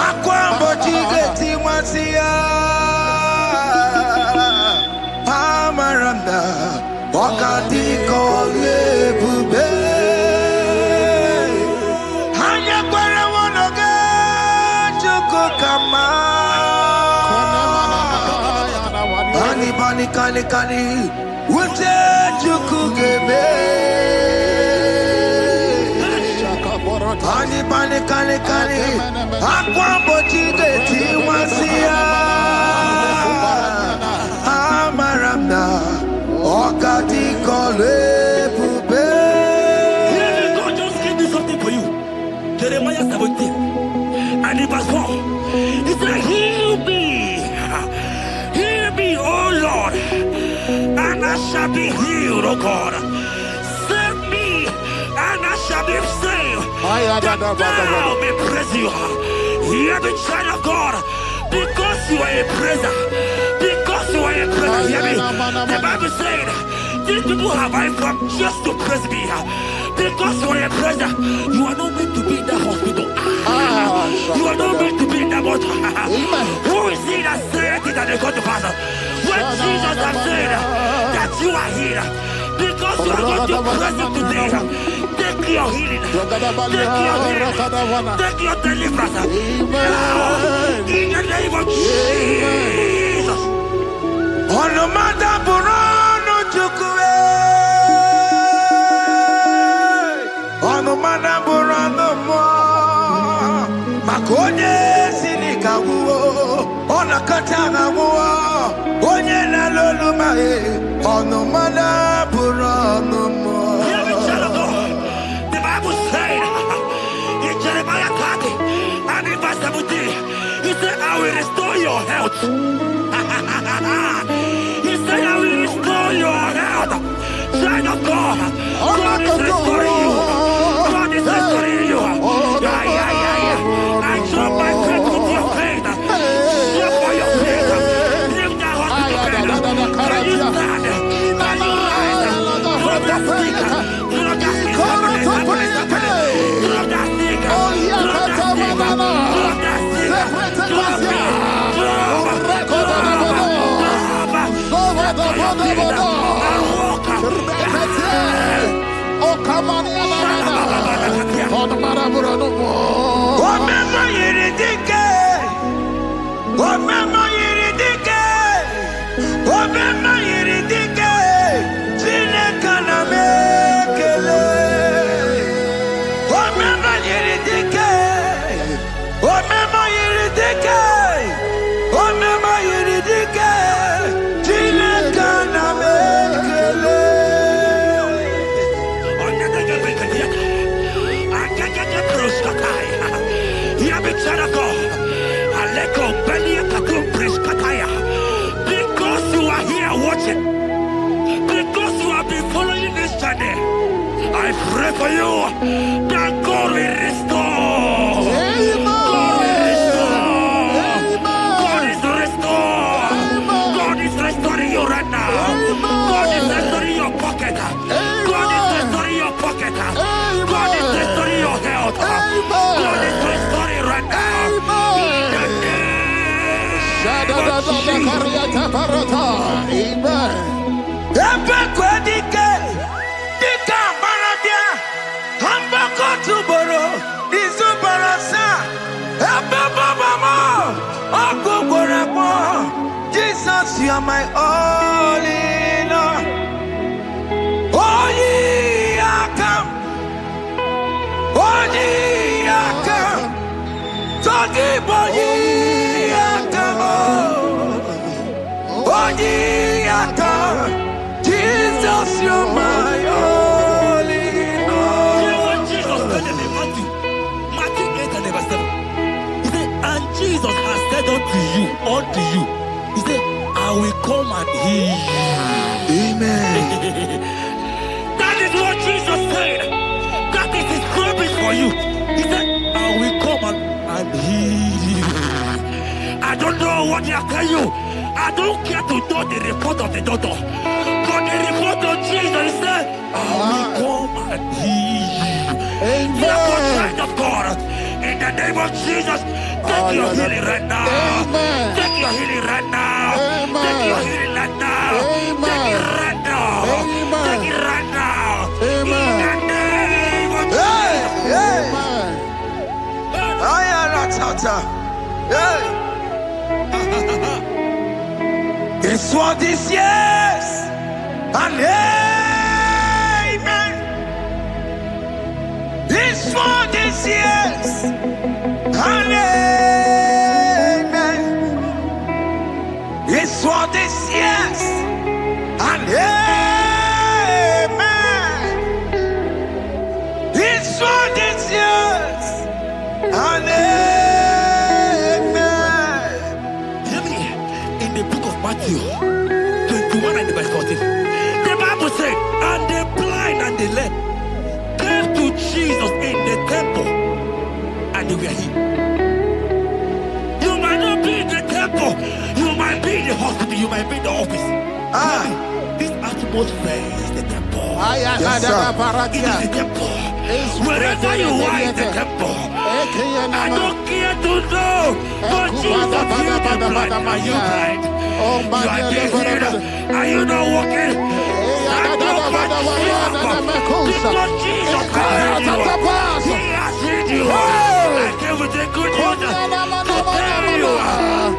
[SPEAKER 2] akwambo chigeti mwasiya. Amaranda wakati kole bube. Hanya kwara wanoge chukukama. Hani bani kani kani uche chukugeme. Pani pani kali kali. Aqua bochige tiwasia. Amaramna. Okati kole pube.
[SPEAKER 1] God just gave me something for you. Jeremiah 17 and in verse 4. He said, heal me, O Lord, and I shall be healed, O God. Save me, and I shall be saved. That thou may praise you. Hear me, child of God, because you are a praiser. Because you are a praiser, hear me. The Bible said, these people have I come just to praise me. Because you are a praiser, you are not meant to be in that hospital. You are not meant to be in that water. Who is he that said it and they got to pass? When Jesus has said that you are here, because you are going to praise him today, take your healing, take your deliverance. In the name of Jesus.
[SPEAKER 2] On the matter Burano Chukwe. On the matter Burano Mo. Makonye Sinikawu. On the Katanga War. Onye Nalolumae. On the matter Burano Mo.
[SPEAKER 1] The Bible said in Jeremiah 30 and in verse 17, he said, I will restore your health. He said, I will restore your health. Child of God, God is restoring you. God is restoring you. I drop my faith with your faith. Drop for your faith. Lift that hospital bed. Can you stand? Can you rise? Drop that stick. Drop that stick. Drop that stick. Drop that stick. Drop it. Because you are here watching, because you have been following this journey, I pray for you that God will restore. God will restore. God is restoring. God is restoring you right now. God is restoring your pocket. God is restoring your pocket. God is restoring your health. God is restoring right now.
[SPEAKER 2] Jesus, you are my all in all. Oh, ye are come. Oh, ye are come. Talking about ye are come. Oh, ye are come. Jesus, you are my all in all.
[SPEAKER 1] You know what Jesus said in Matthew 8 and verse 7? He said, and Jesus has said unto you, he said, I will come and heal you.
[SPEAKER 2] Amen.
[SPEAKER 1] That is what Jesus said. That is his promise for you. He said, I will come and heal you. I don't know what they are telling you. I don't care to know the report of the doctor. But the report of Jesus, he said, I will come and heal you. Therefore, child of God, in the name of Jesus, take your healing right now. Take your healing right now. Take your healing right now. Take it right now. Take it right now. In the name of Jesus.
[SPEAKER 2] It's what is yes and amen. It's what is this yes, and amen. It's for this yes, and amen. It's for this yes, and amen.
[SPEAKER 1] Hear me. In the book of Matthew 21 and verse 14, the Bible said, and the blind and the lame came to Jesus in the temple, and they were healed. You might not be in the temple, you might be in the hospital, you might be in the office. This atmosphere is the temple.
[SPEAKER 3] Yes,
[SPEAKER 1] It is the temple. Wherever you are in the temple, I don't care to know, but Jesus healed the blind. Are you blind? You are still healed. Are you not walking? Stand up and because Jesus has healed you. He has healed you. I came with the good news to tell you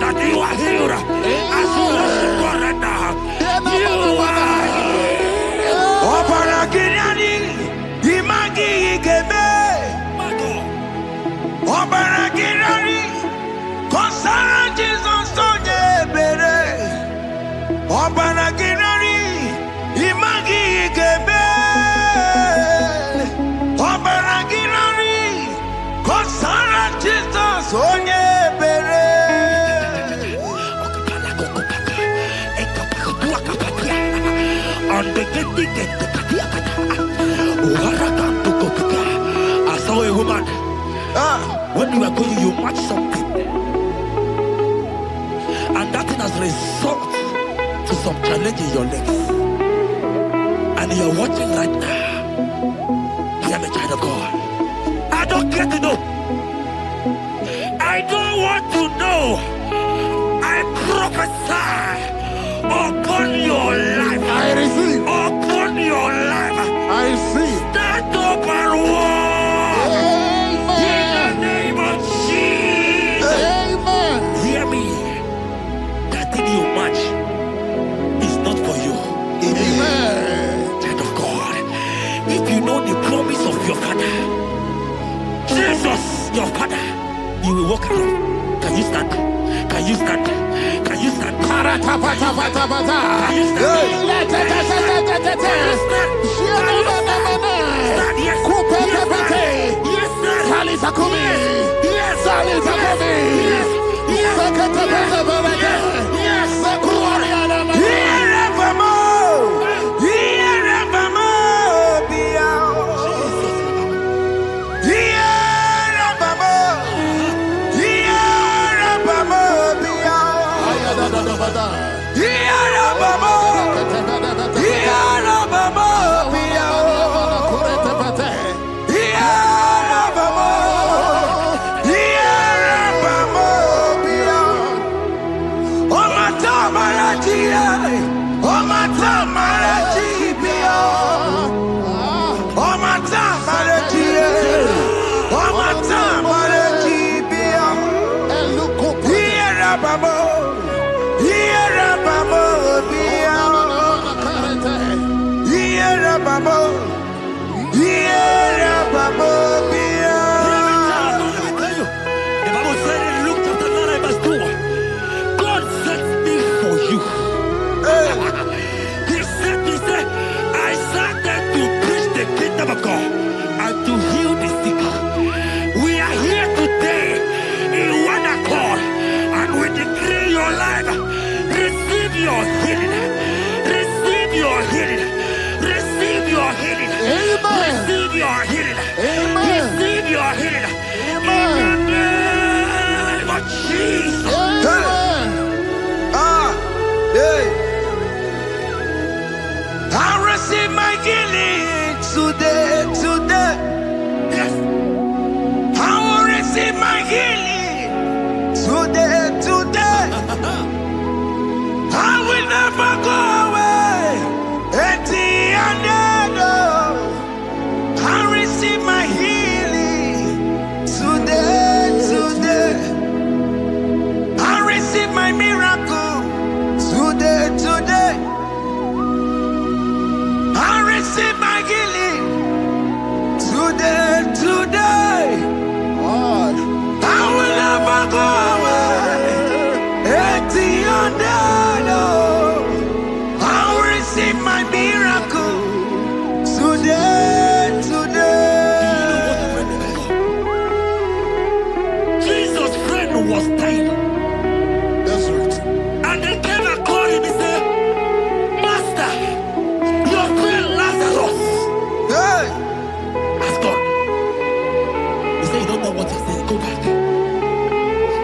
[SPEAKER 1] that you are healed. As you worship God right now, you are healed.
[SPEAKER 2] Obaragirani, imagi igebe.
[SPEAKER 1] My God.
[SPEAKER 2] Obaragirani, konsara Jesus onye ebere. Obaragirani, imagi igebe. Obaragirani, konsara Jesus onye ebere.
[SPEAKER 1] I saw a woman. When you are going, you match something, and that thing has resulted to some challenge in your legs, and you're watching right now. I am a child of God. I don't care to know. I don't want to know. I prophesy upon your life.
[SPEAKER 3] I receive.
[SPEAKER 1] Upon your life.
[SPEAKER 3] I receive.
[SPEAKER 1] Stand up and walk. In the name of Jesus.
[SPEAKER 3] Amen.
[SPEAKER 1] Hear me. That thing you match is not for you.
[SPEAKER 3] Amen.
[SPEAKER 1] Child of God. If you know the promise of your father, Jesus, your father, you will walk around. Can you stand? Can you stand? Can you stand? Can you stand? The Bible said in Luke chapter 9 verse 2, God sent me for you. He said, I sent them to preach the kingdom of God and to heal the sick. We are here today in one accord, and we declare heal.
[SPEAKER 3] That's right.
[SPEAKER 1] And they came and called him and said, Master, your friend Lazarus has gone. He said, you don't know what you're saying. Go back.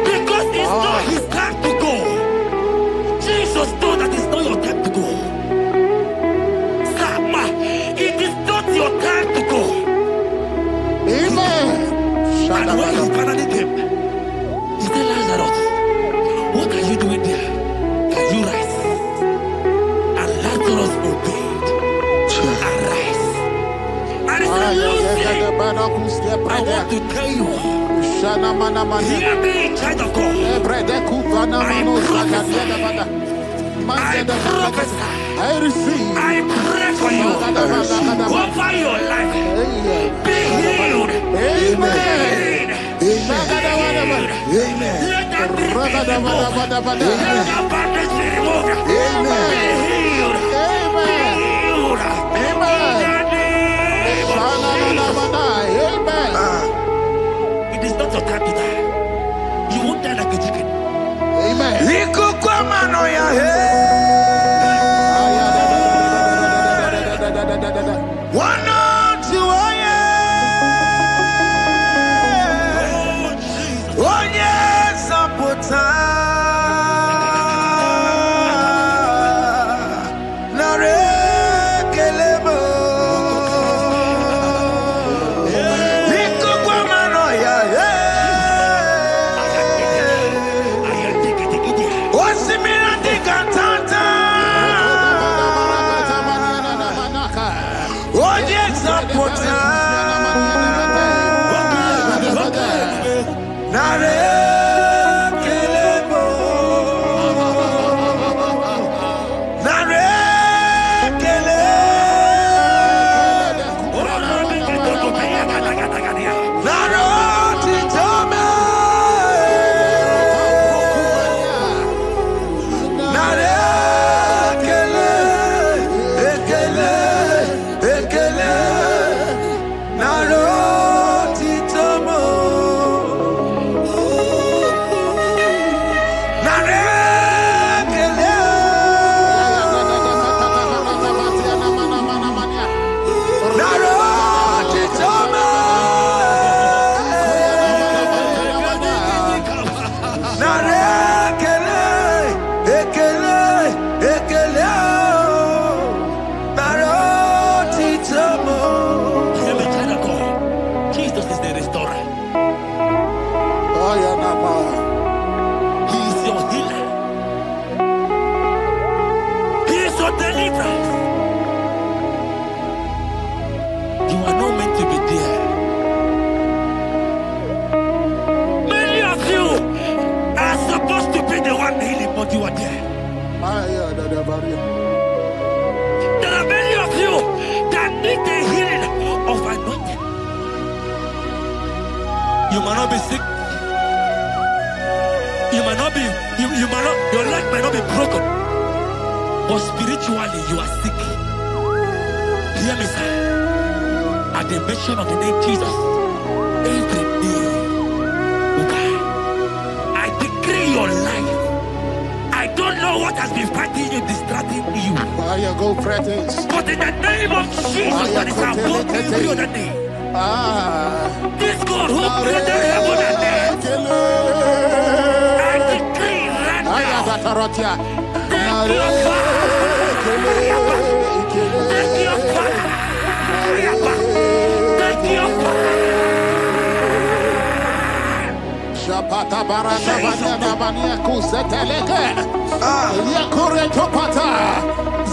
[SPEAKER 1] Because it's not his time to go. Jesus told that it's not your time to go. Sama, it is not your time to go.
[SPEAKER 3] Amen.
[SPEAKER 1] And when he finally came, he said, Lazarus, what are you doing there? Can you rise? And Lazarus obeyed. Arise. And he said, Lucy, I want to tell you, hear me in child of God.
[SPEAKER 3] I receive.
[SPEAKER 1] I pray for you. Over your life. Be healed.
[SPEAKER 3] Amen.
[SPEAKER 1] Let that be removed. Let that bandage be removed. Be healed. Be healed. It is not your time to die. You won't die like a chicken.
[SPEAKER 3] Amen.
[SPEAKER 1] There are many of you that need the healing of anointing. You might not be sick. You might not be, your leg might not be broken. But spiritually you are sick. Hear me, sir. At the mention of the name Jesus, every day will die. I decree your life. I don't know what has been fighting you, distracting you.
[SPEAKER 3] Fire go practice.
[SPEAKER 1] But in the name of Jesus, that is above every other name. This God who created heaven and earth, I decree right now, take your fire. Take your fire. Take your fire.
[SPEAKER 3] Shapata baraka banya banya kuseteleke. Yakure topata.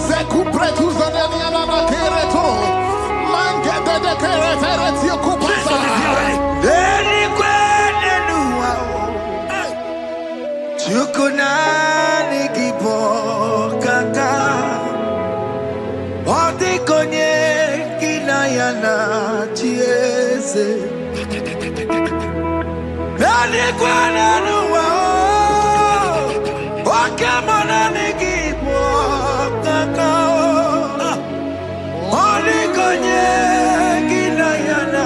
[SPEAKER 3] Zeku pretu zanenia na kereto. Mange de keretere tio kupasa.
[SPEAKER 2] Deni kwene nuwa. Chukunani kipo kaka. Oti konye kinayana chiese. Deni kwene nuwa. Wakemana nikipo kaka. Oti konye kinayana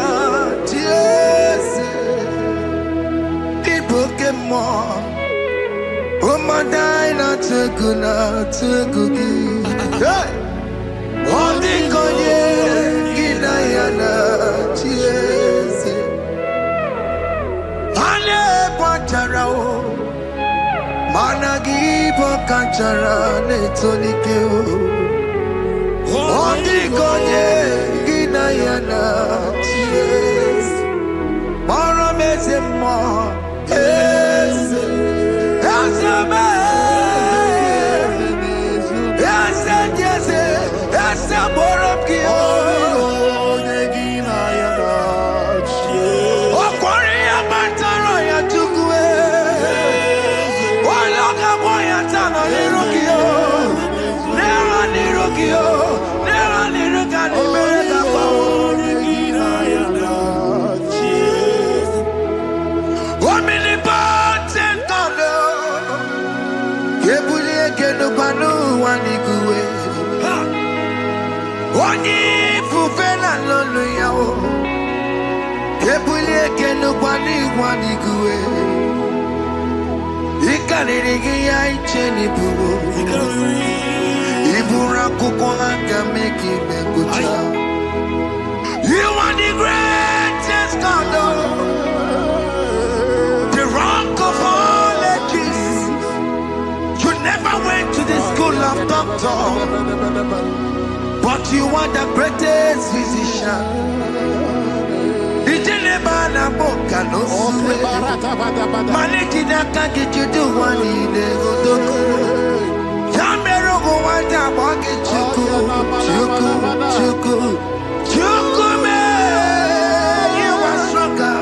[SPEAKER 2] chiese. Di Pokemon. Wadaina tekuna tekuki. Odi konye gina yana chiese. Ale kwacharao. Managi pokachara netonikeo. Odi konye gina yana chiese. Mara meze mo. Wani fufela lolo yao, kebulie keno wani guwe. Ikanirigi ya icheni buwo, ibura kuko hanga meki mekucha. You are the greatest God, the rock of all ages. You never went to the school of doctor. But you are the greatest physician. Ijelebana boka no suwe. Maneki na kage judu wani ne odoko. Yamero go wanda wage chuku me. You are stronger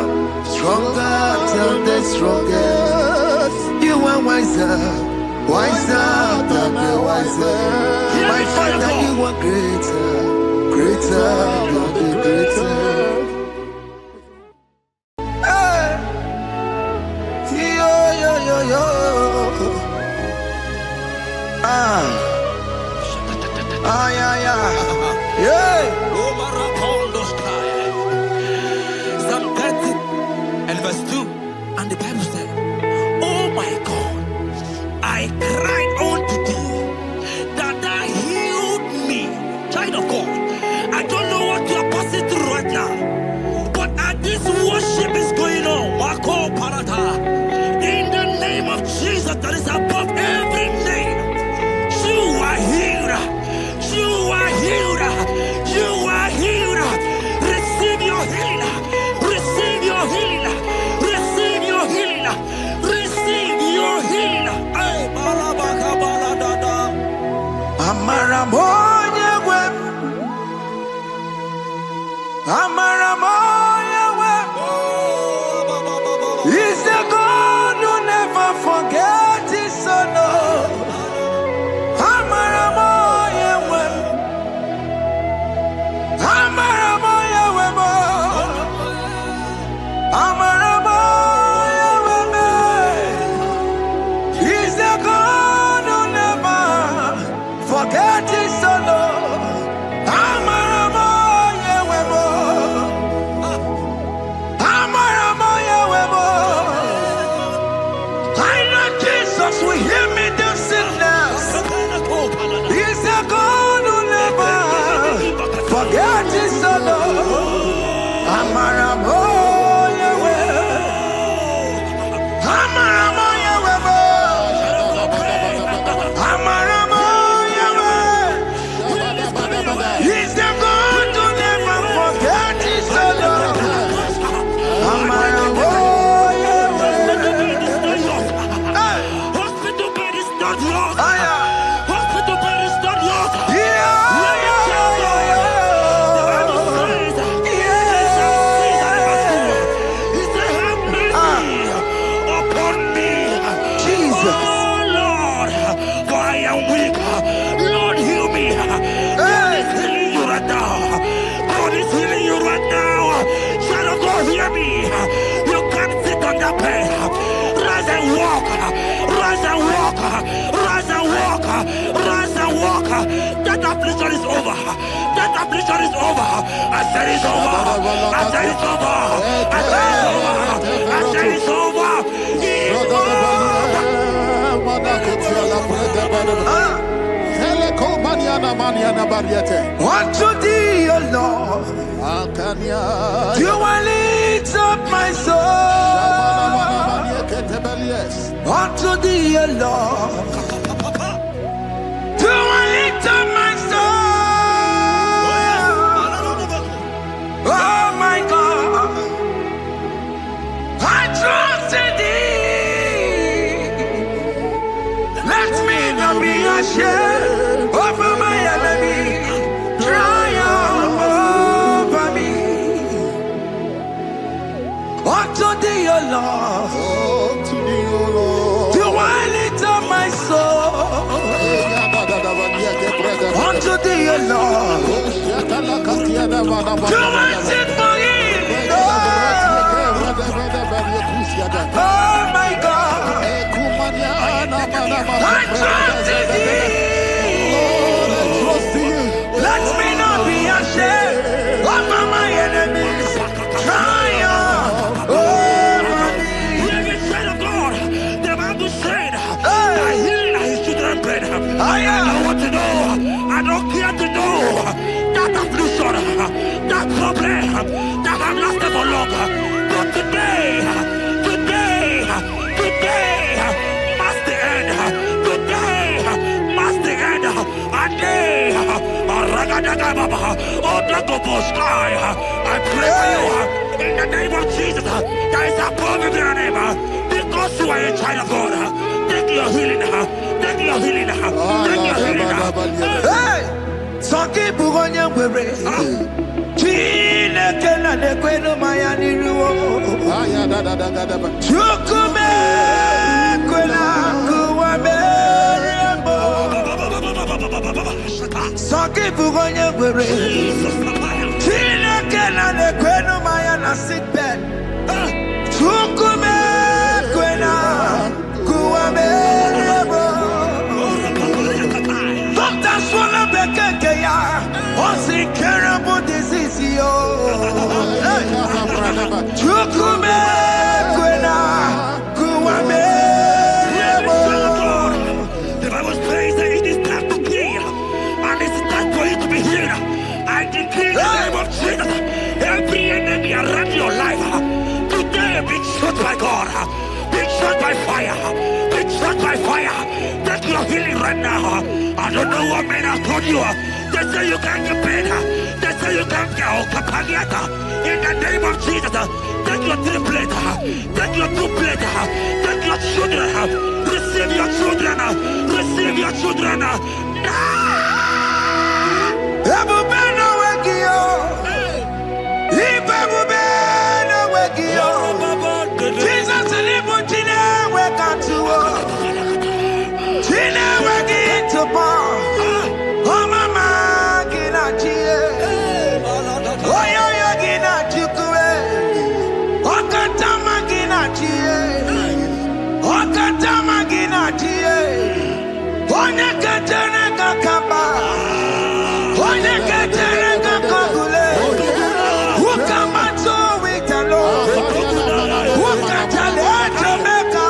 [SPEAKER 2] than the strongest. You are wiser than the wiser. My Father, you are greater than the greater. Hey, yo. Yeah.
[SPEAKER 1] Psalm 30 and verse 2, and the Bible said, "Oh my God, I cried unto thee, that thou healed me." Child of God, I don't know what you are passing through right now, but as this worship is going on, Mako Parata, in the name of Jesus that is above every name, you are healed. You are healed. You are healed. Receive your healing. Receive your healing. Receive your healing. Receive your healing.
[SPEAKER 2] Amaramoye wem. Amaramoye wem. He's the God who never forgets his son. Amaramoye wem. Amaramoye wem. Amaramoye wem. He's the God who never forgets his son. Amaramoye wem. Amaramoye wem. I know Jesus will hear me the sickness. He's a God who never forget his son. Amaramoye wem. Amaramoye wem. Amaramoye wem. He's the God who never forget his son. Amaramoye
[SPEAKER 1] Hospital bed is not yours.
[SPEAKER 2] wem.
[SPEAKER 1] Hospital bed is not yours. The Bible says, he said, have mercy upon me.
[SPEAKER 2] Jesus.
[SPEAKER 1] Oh Lord, for I am weak. Lord, heal me. God is healing you right now. God is healing you right now. Child of God, hear me. You can't sit on that bed. Rise and walk. Rise and walk. Rise and walk. Rise and walk. That affliction is over. That affliction is over. I said it's over. I said it's over. I said it's over. I said it's over. It's over.
[SPEAKER 2] Unto thee, O Lord, do I lift up my soul. Unto thee, O Lord, do I lift up my soul. Oh my God, I trust in thee. Let me not be ashamed over my enemy. Triumph over me. Unto thee, O Lord, do I lift up my soul. Unto thee, O Lord, do I sit for him. Oh my God, I trust in thee. Let me not be ashamed over my enemies. Triumph over me.
[SPEAKER 1] Hear the said of God. The Bible said, I heal his children bread. I don't want to know. I don't care to know that affliction, that problem, that have lasted for long. But today must the end. Today must the end. And day, I pray for you in the name of Jesus. There is a problem in your name because you are a child of God. Take your healing. Take your healing. Take your healing.
[SPEAKER 2] Hey, Saki Bugonya Were. Chile Kena de Queno Mayani Ruo. Chukume Quena Kuame. Saki Bugonya Were. Chile Kena de Queno Mayana sick bed. Chukume Quena Kuame. Doctor Swallow Bekeya. What's the terrible disease? Chukume Quena Kuame.
[SPEAKER 1] The Bible says that it is time to kill, and it's time for you to be healed. I decree in the name of Jesus, every enemy around your life, today be shot by God, be shot by fire, be shot by fire. Take your healing right now. I don't know what men have told you. They say you can't get paid. They say you can't get Okapagiata. In the name of Jesus, take your 3 plate, take your 2 plate, take your children, receive your children, receive your children.
[SPEAKER 2] Ebubeno Wegio. Ibebubeno Wegio. Jesus Libutine Wekantuo. Tine Wegi to Bar. Oh mama Gina Chie. Oh yo Gina Chukue. Okatama Gina Chie. Okatama Gina Chie. Onya Katana Kakaba. Onya Katana Kakabule. Ukamato Witalo. Ukatale Jamaica.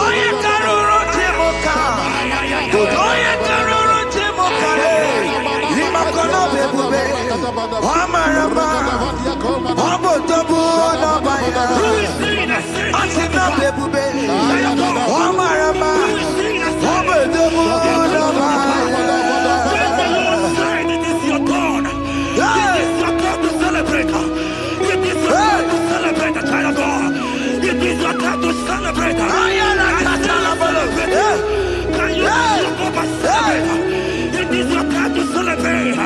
[SPEAKER 2] Onya Karuro Timoka. Onya Karuro Timoka. Limakono Bebube. Amarama. Obotobu Nabaya. Asina Bebube. Amarama. Obotobu Nabaya.
[SPEAKER 1] It is your turn. It is your turn to celebrate. It is your turn to celebrate, child of God. It is your turn to celebrate. Can you celebrate? It is your turn to celebrate.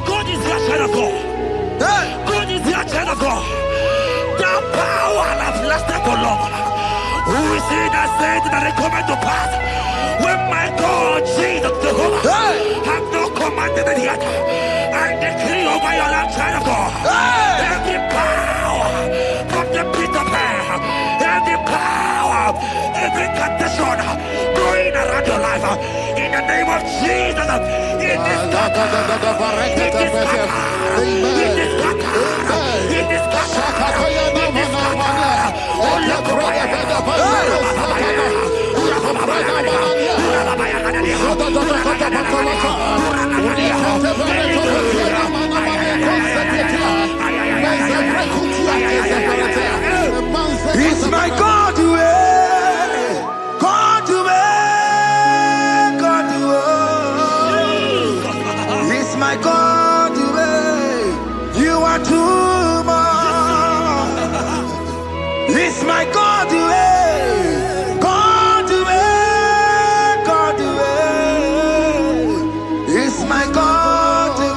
[SPEAKER 1] God is your child of God. God is your child of God. The power that lasted for long. Who is he that said that it coming to pass? When my God, Jesus, Jehovah, have not commanded it yet. I decree over your life, child of God. Every power from of Jesus, it is scattered. It is scattered. It is scattered. It is scattered. It is scattered. Only
[SPEAKER 2] It's my God to God to God to It's my God to you are too much. It's my God to God to God to It's my God to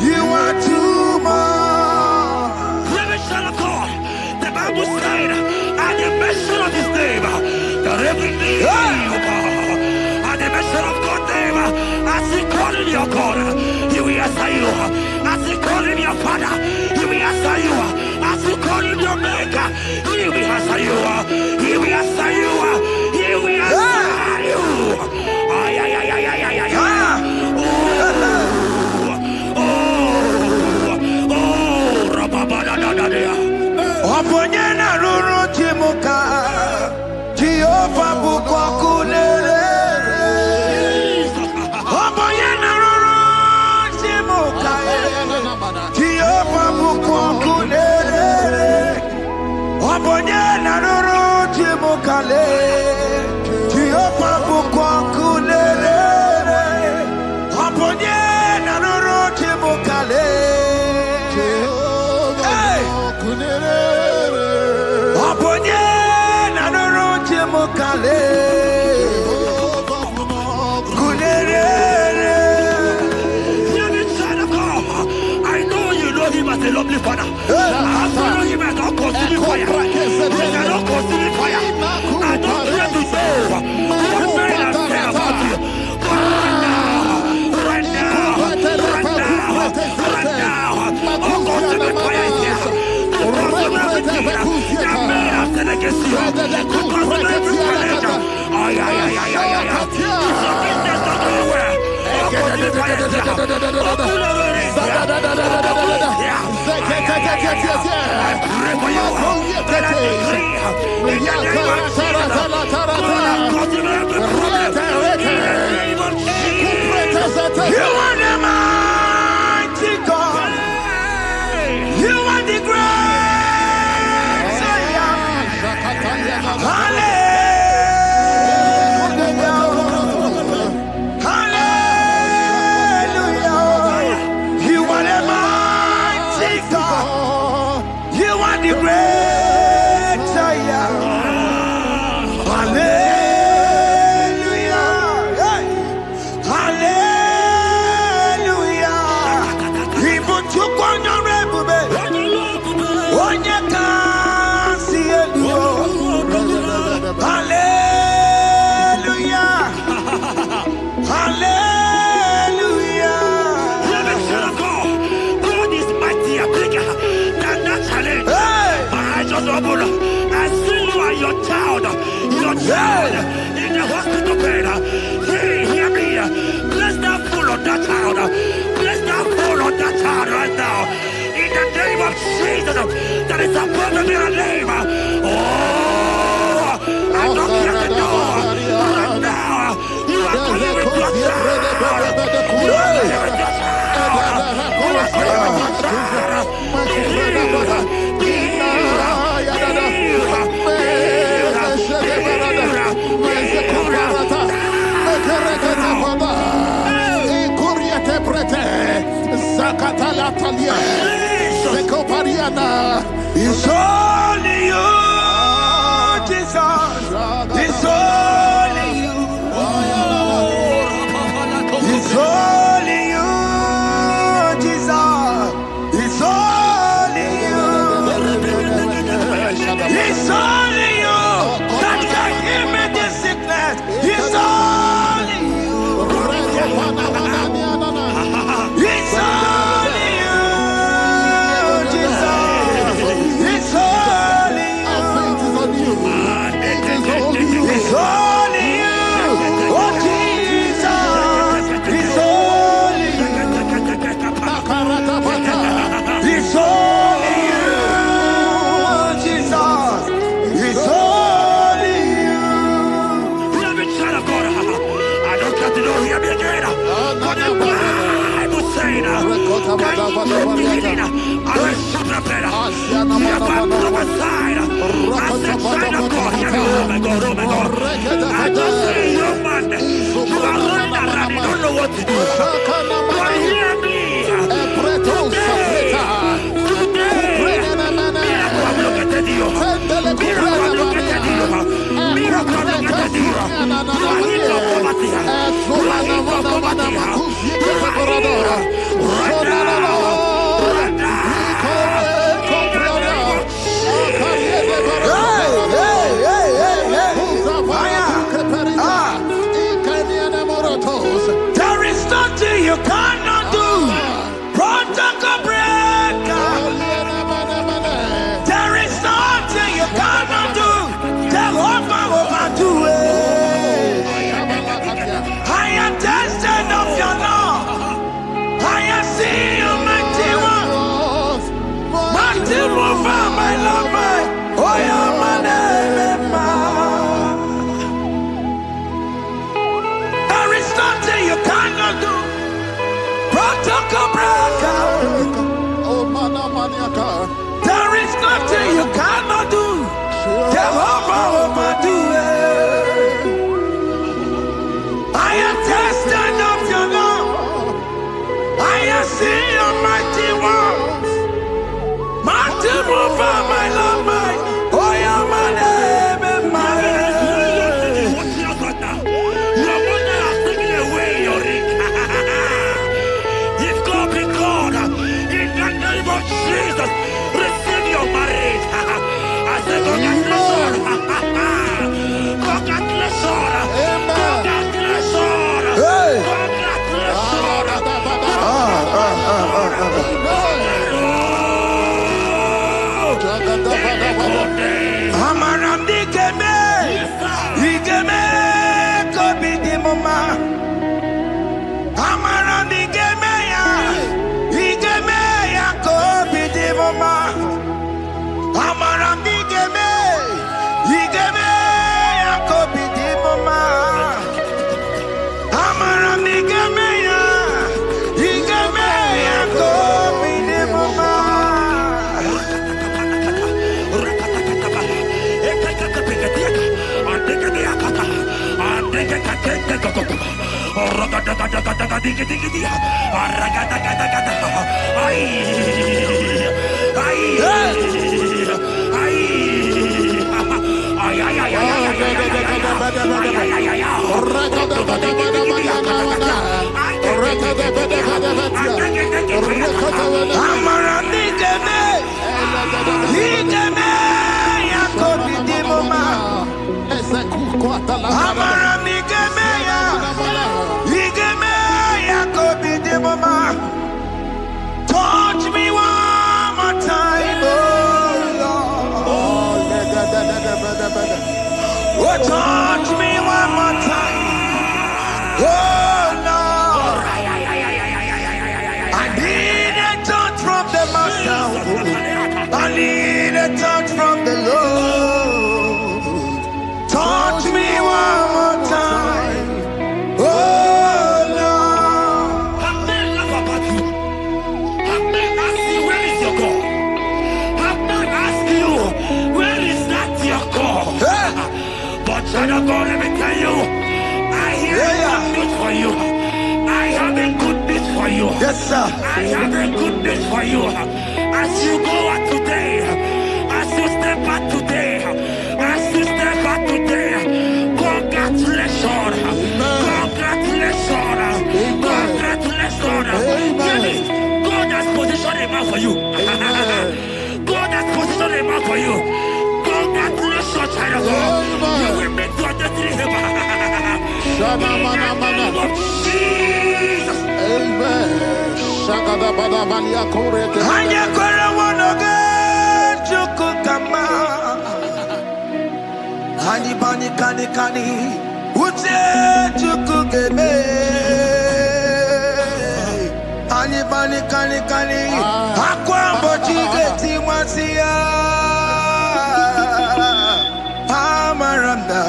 [SPEAKER 2] you are too much.
[SPEAKER 1] revelation of God. The Bible said, at the mention of His name, that every knee will bow. At the mention of God's name, as He call in your God, He will answer you. As He call in your Father, He will answer you. As He call in your Maker, He will answer you. He will answer you. He will answer you. Ay, ay, ay, ay, ay, ay, ay, ay.
[SPEAKER 2] Oponyena ruru chimuka Jehova bukwa kulele Oponyena ruru chimuka Jehova bukwa kulele Oponyena ruru chimuka le Jehova bukwa kulele Oponyena ruru chimuka le Aponye na nuru chimukale kunere.
[SPEAKER 1] I know you know Him as a lovely Father. I follow Him as a consuming fire. He cannot consuming fire. I don't try to know what men have said about you. But right now, oh, consuming fire is here.
[SPEAKER 2] You are the mighty God. You are the great Savior. Hallelujah. Hallelujah. You are the mighty God. You are the great Savior. Hallelujah.
[SPEAKER 1] In the hospital bed, hear me. Bless that fool on that child. Bless that fool on that child right now. In the name of Jesus, that is above the name. Oh, I don't hear the door. Right now, you are coming with your child. You are coming with your child. You are coming with your child.
[SPEAKER 2] It's only you, Jesus. It's only you. It's only you, Jesus. It's only you. It's only you that can heal me this sickness. It's only you. It's only you, Jesus. It's only
[SPEAKER 1] healing? Can you get the healing? I will suppress. You have prophesied. I said, sign of God. Oh my God, oh my God. I just see you, man. You are running around. You don't know what to do. But hear me.
[SPEAKER 2] There is nothing you cannot do. Protocol breaker. There is nothing you cannot do. Jehovah overdo it. I am tested of your law. I have seen you, mighty one. Mighty mover, my love, my. Oh, yeah, my name, there is nothing you cannot do. Protocol breaker. There is nothing you cannot do. Jehovah overdo it. I am tested of your love. I have seen your mighty ones. Mighty mover, my love, my. Oh, yeah, my name and my name.
[SPEAKER 1] Your mother has taken away your ring. If God be God, in the name of Jesus, receive your marriage. I say congratulations. Congratulations. Congratulations.
[SPEAKER 2] Hey.
[SPEAKER 1] Congratulations.
[SPEAKER 2] Amaram digeme, digeme, kobi di mama. Amaram digeme ya kobi di mama. Amaram digeme ya kobi di mama. Amaram digeme ya kobi di mama. Touch me one more time, oh Lord. Oh, touch me one more time, oh Lord. I need a touch from the Master. I need a touch from the Lord. Touch me one more time, oh Lord.
[SPEAKER 1] Have men laugh about you. Have men ask you, where is your God? Have men ask you, where is that your God? But child of God, let me tell you, I hear good news for you. I have a good news for you.
[SPEAKER 2] Yes, sir.
[SPEAKER 1] I have a good news for you. As you go out today, as you step out today, as you step out today, congratulations. Congratulations. Congratulations. Jenny, God has positioned a man for you. God has positioned a man for you. Congratulations, child of God. You will make your destiny helper. In the name of Jesus.
[SPEAKER 3] Amen.
[SPEAKER 2] Hanya kwara wanoge chukukama. Hani bani kani ute chukukeme. Hani bani kani akwambo chigeti mwasiya. Amaranda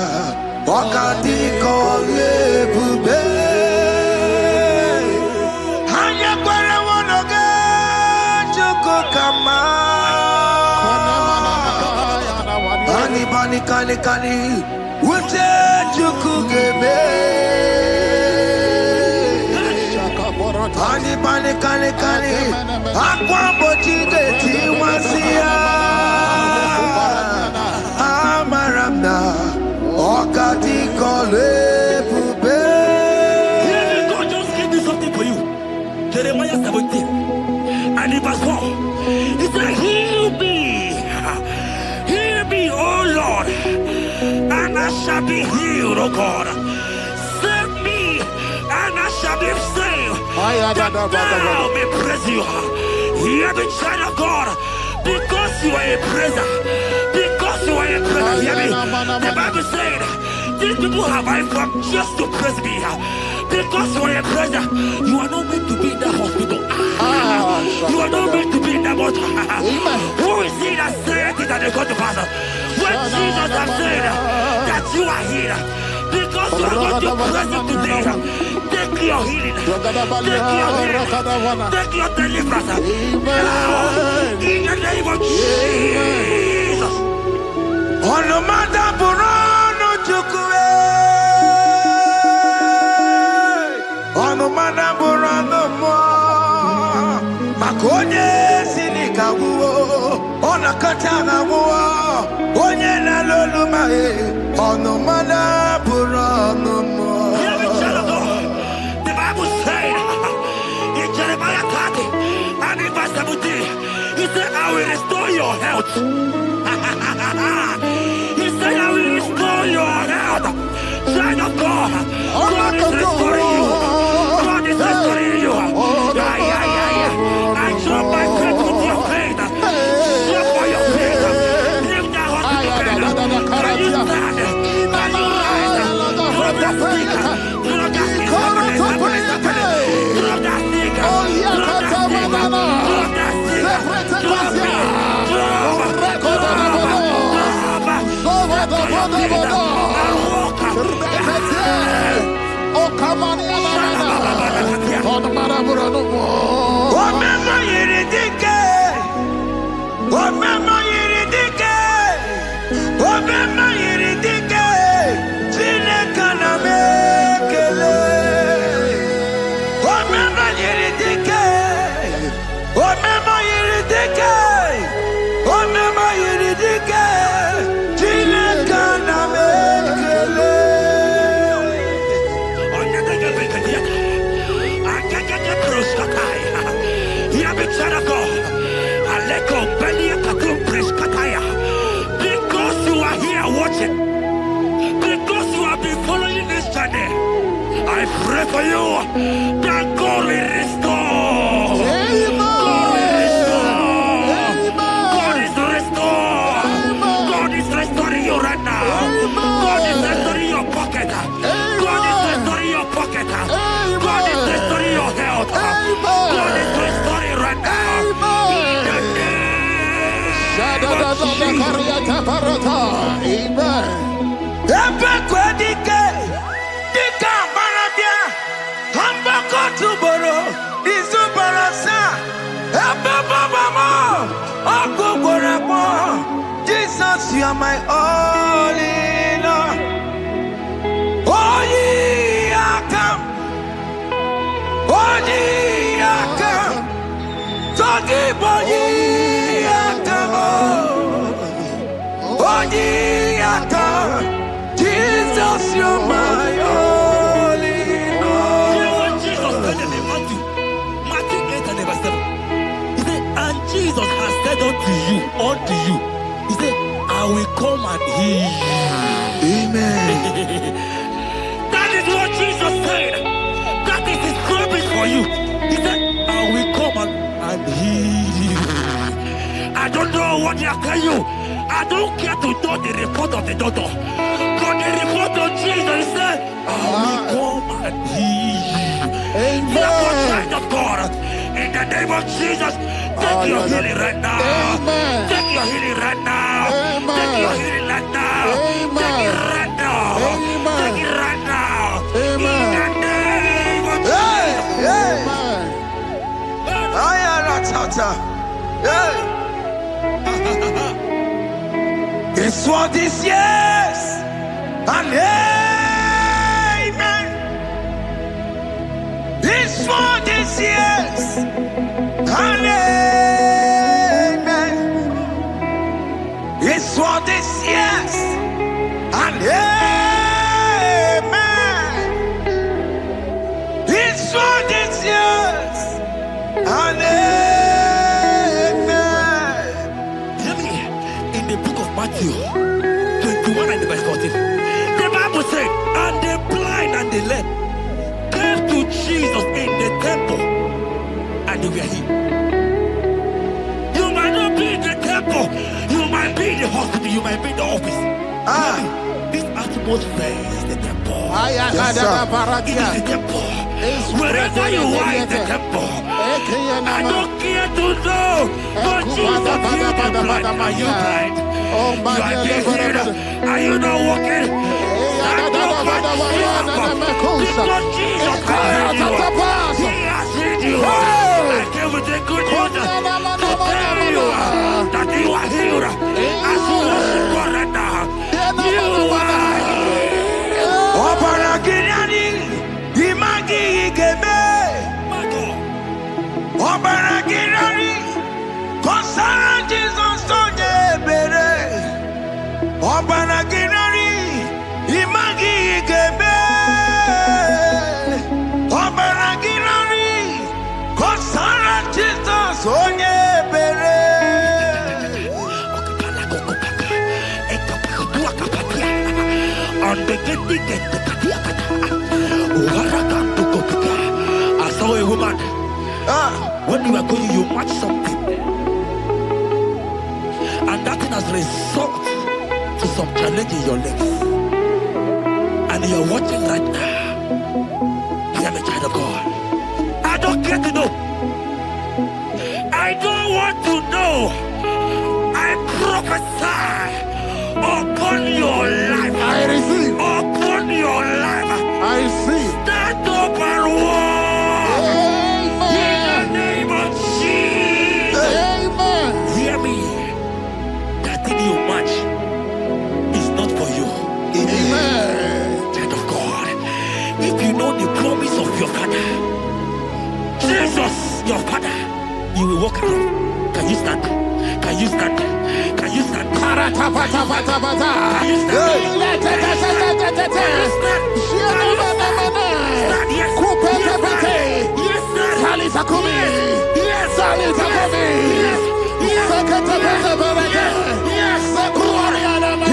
[SPEAKER 2] wakati kole bube. Hanya kwara kani. Ute chukugebe. Kani. Akwambo chigeti wasia. Amaramna. Okati kole pube.
[SPEAKER 1] God just gave me something for you. Jeremiah 17 and in verse 4. He said, heal me, oh Lord, and I shall be healed, oh God. Save me, and I shall be saved. That thou may praise you. Hear me, child of God, because you are a praiser. Because you are a praiser, hear me. The Bible said, these people have I come just to praise me. Because you are a praiser, you are not meant to be in that hospital. You are not meant to be in that water. Who is he that said it and they go to pass? When Jesus has said that you are healed, because you are going to praise him today, take your healing, take your deliverance. In the name of Jesus.
[SPEAKER 2] On the matter Burano Chukwe. On the matter Burano Mo. Makonye Sinikawo. On a Katana War. Onye Nalolumae. On the matter Burano Mo.
[SPEAKER 1] The Bible said in Jeremiah 30 and in verse 17, he said, I will restore your health. He said, I will restore your health. Child of God, God is restoring you. God is restoring you. I drop my faith with your faith. Drop for your faith. Leave that hospital bed. Can you stand? Can you rise? Drop that stick. Drop that stick. Drop that stick. Because you are here watching, because you have been following this journey, I pray for you that God will restore. God will restore. God is restoring. God is restoring you right now. God is restoring your pocket. God is restoring your pocket. God is restoring your health. God is restoring right now.
[SPEAKER 2] Jesus, you are my all in all. Oh, ye are come. Oh, ye are come. Talking about ye are come. Oh, ye are come. Jesus, you are my all in all.
[SPEAKER 1] You know what Jesus said in Matthew 8 and verse 7? He said, and Jesus has said unto you, he said, I will come and heal you.
[SPEAKER 2] Amen.
[SPEAKER 1] That is what Jesus said. That is his promise for you. He said, I will come and heal you. I don't know what they are telling you. I don't care to know the report of the doctor. But the report of Jesus said, I will come and heal you. Therefore, child of God, in the name of Jesus, take your healing right now. Take your healing right now. Take your healing right now. Take it right now. Take it right now. In the name of Jesus.
[SPEAKER 2] His word is yes and amen. His word is yes and amen. His word is yes and amen. His word is yes and amen.
[SPEAKER 1] Hear me. In the book of Matthew 21 and verse 14, the Bible said, and the blind and the lame came to Jesus in the temple, and they were healed. You might not be in the temple, you might be in the hospital, you might be in the office. This atmosphere is the temple.
[SPEAKER 2] Yes,
[SPEAKER 1] It is the temple. Wherever you are in the temple, I don't care to know, but Jesus healed the blind. Are you blind? You are being healed. Are you not walking? Stand up and because Jesus has healed you. He has healed you. I came with the good news to tell you that you are healed. As you worship God right now, you are healed.
[SPEAKER 2] Obaragirani, imagi igebe.
[SPEAKER 1] My God.
[SPEAKER 2] Obaragirani, kosara Jesus onye ebere. Obaragirani, imagi igebe. Obaragirani, kosara Jesus onye ebere.
[SPEAKER 1] I saw a woman. When you are going, you match something, and that thing has resulted to some challenge in your legs, and you are watching right now. Hear me, child of God. I don't care to know. I don't want to know. I prophesy upon your life.
[SPEAKER 3] I receive.
[SPEAKER 1] Upon your life.
[SPEAKER 3] I receive.
[SPEAKER 1] Stand up and walk. In the name of Jesus.
[SPEAKER 3] Amen.
[SPEAKER 1] Hear me. That thing you match is not for you.
[SPEAKER 3] Amen.
[SPEAKER 1] Child of God. If you know the promise of your father, Jesus, your father, you will walk around. Can you stand? Can you stand? Can you stand?
[SPEAKER 3] Paratapatapatapata. Kupetepete. Salisa kumi. Salisa kumi. Seketepetepete. Sekuariana mama.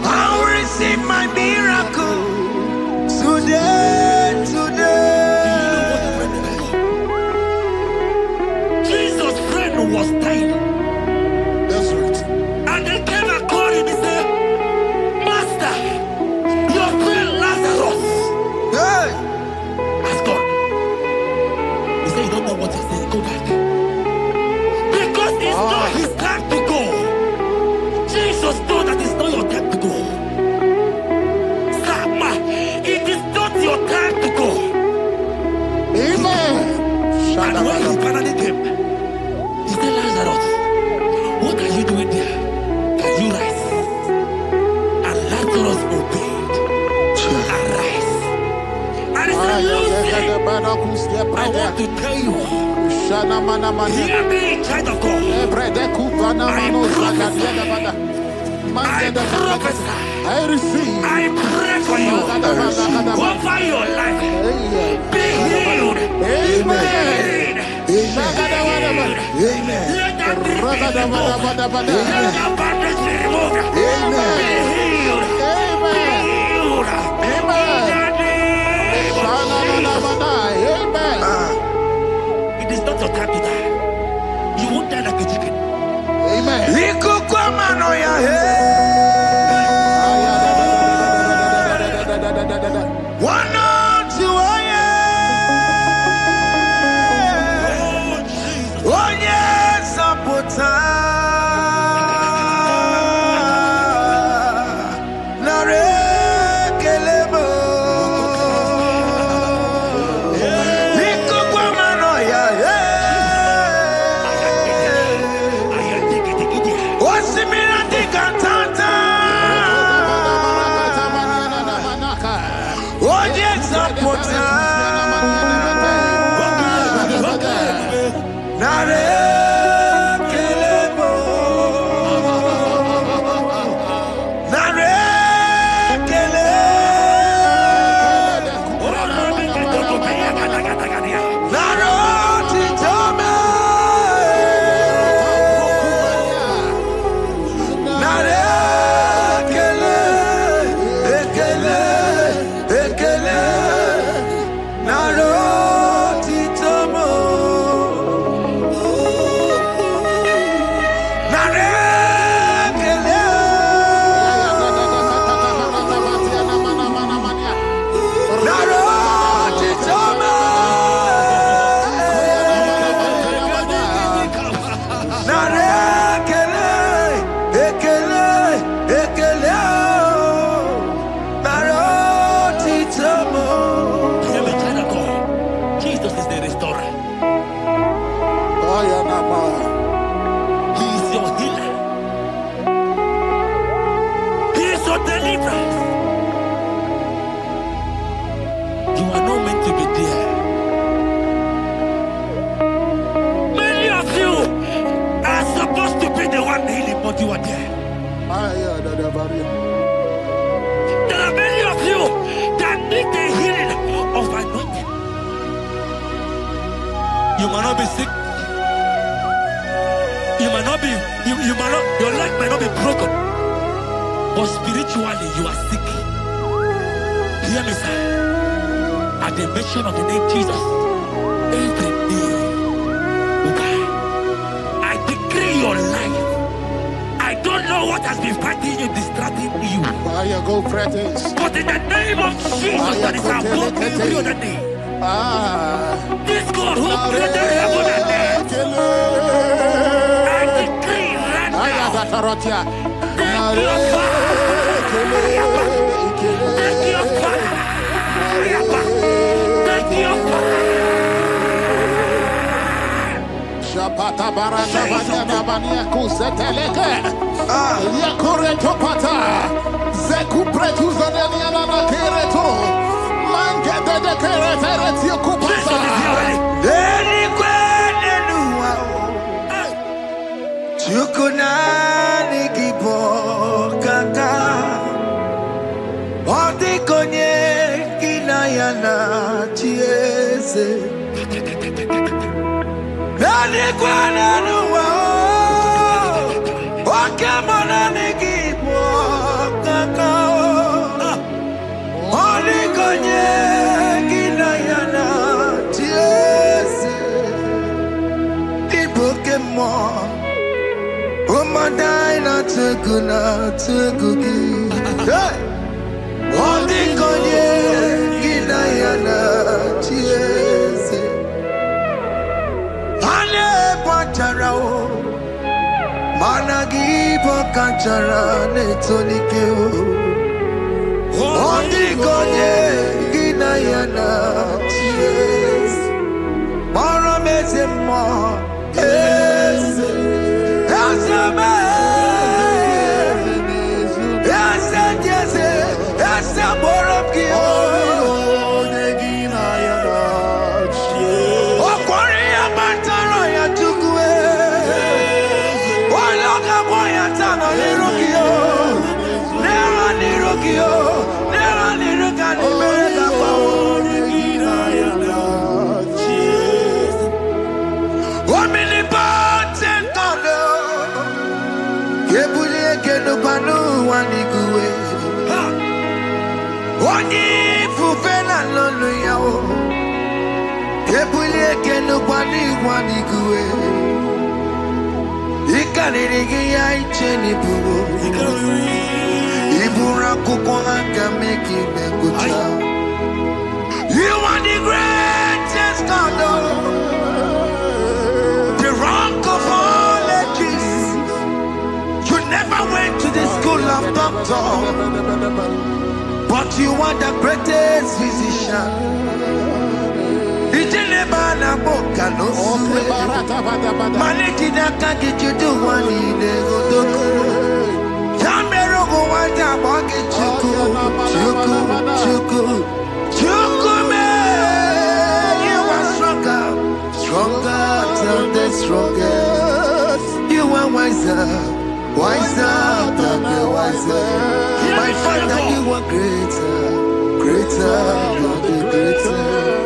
[SPEAKER 2] I'll receive my miracle today, today.
[SPEAKER 1] Jesus' friend was dying.
[SPEAKER 3] That's right.
[SPEAKER 1] And they came and called him and said, Master, your friend Lazarus
[SPEAKER 2] Hey.
[SPEAKER 1] has gone. He said, you don't know what he said. Go back. Because it's not his time to go. Jesus knows that it's not your time to go. Sama, it is not your time to go.
[SPEAKER 3] Amen.
[SPEAKER 1] And when he finally came, he said, Lazarus, what are you doing there? Can you rise? And Lazarus obeyed and rise. And he said, Lucy, I want to tell you, hear me, child of God. I
[SPEAKER 3] receive.
[SPEAKER 1] I pray for you. Over your life. Be healed.
[SPEAKER 3] Amen.
[SPEAKER 2] Amen.
[SPEAKER 1] Let that be removed. Let that bandage be removed. Be healed. Be healed.
[SPEAKER 3] Amen.
[SPEAKER 1] It is not your time to die. You won't die like a chicken.
[SPEAKER 3] Amen.
[SPEAKER 2] One on two, oh yes,
[SPEAKER 1] You might not be sick. You might not be, you might not, your leg might not be broken. But spiritually, you are sick. Hear me, sir. At the mention of the name Jesus, every day will die. I decree your life. I don't know what has been fighting you, distracting you. But in the name of Jesus, that is above every other name. This God who created heaven and earth, I decree right now, take your fire, take your fire, take your fire.
[SPEAKER 3] Shapata baranda banana bania kuseteleke. Yakure topata. Zeku pretu zaneliana na kereto. Mangete de keretere kupasa.
[SPEAKER 2] Deni kwene nuwa. Chukunani kipo kaka. Oti konye kinayana chiese. Deni kwene nuwa. Pokemon. Oh my dina tugugi. Hey! All the konye ginayana chiese. Ane pacharao. Managi pokachara netonike. All the konye ginayana chiese. Mara mezemo. Yes. You are the greatest God, the rock of all ages. You never went to the school of doctor, but you are the greatest physician. You do one in the you are stronger than the strongest. You are wiser than the wiser. My Father, you are greater than the greater.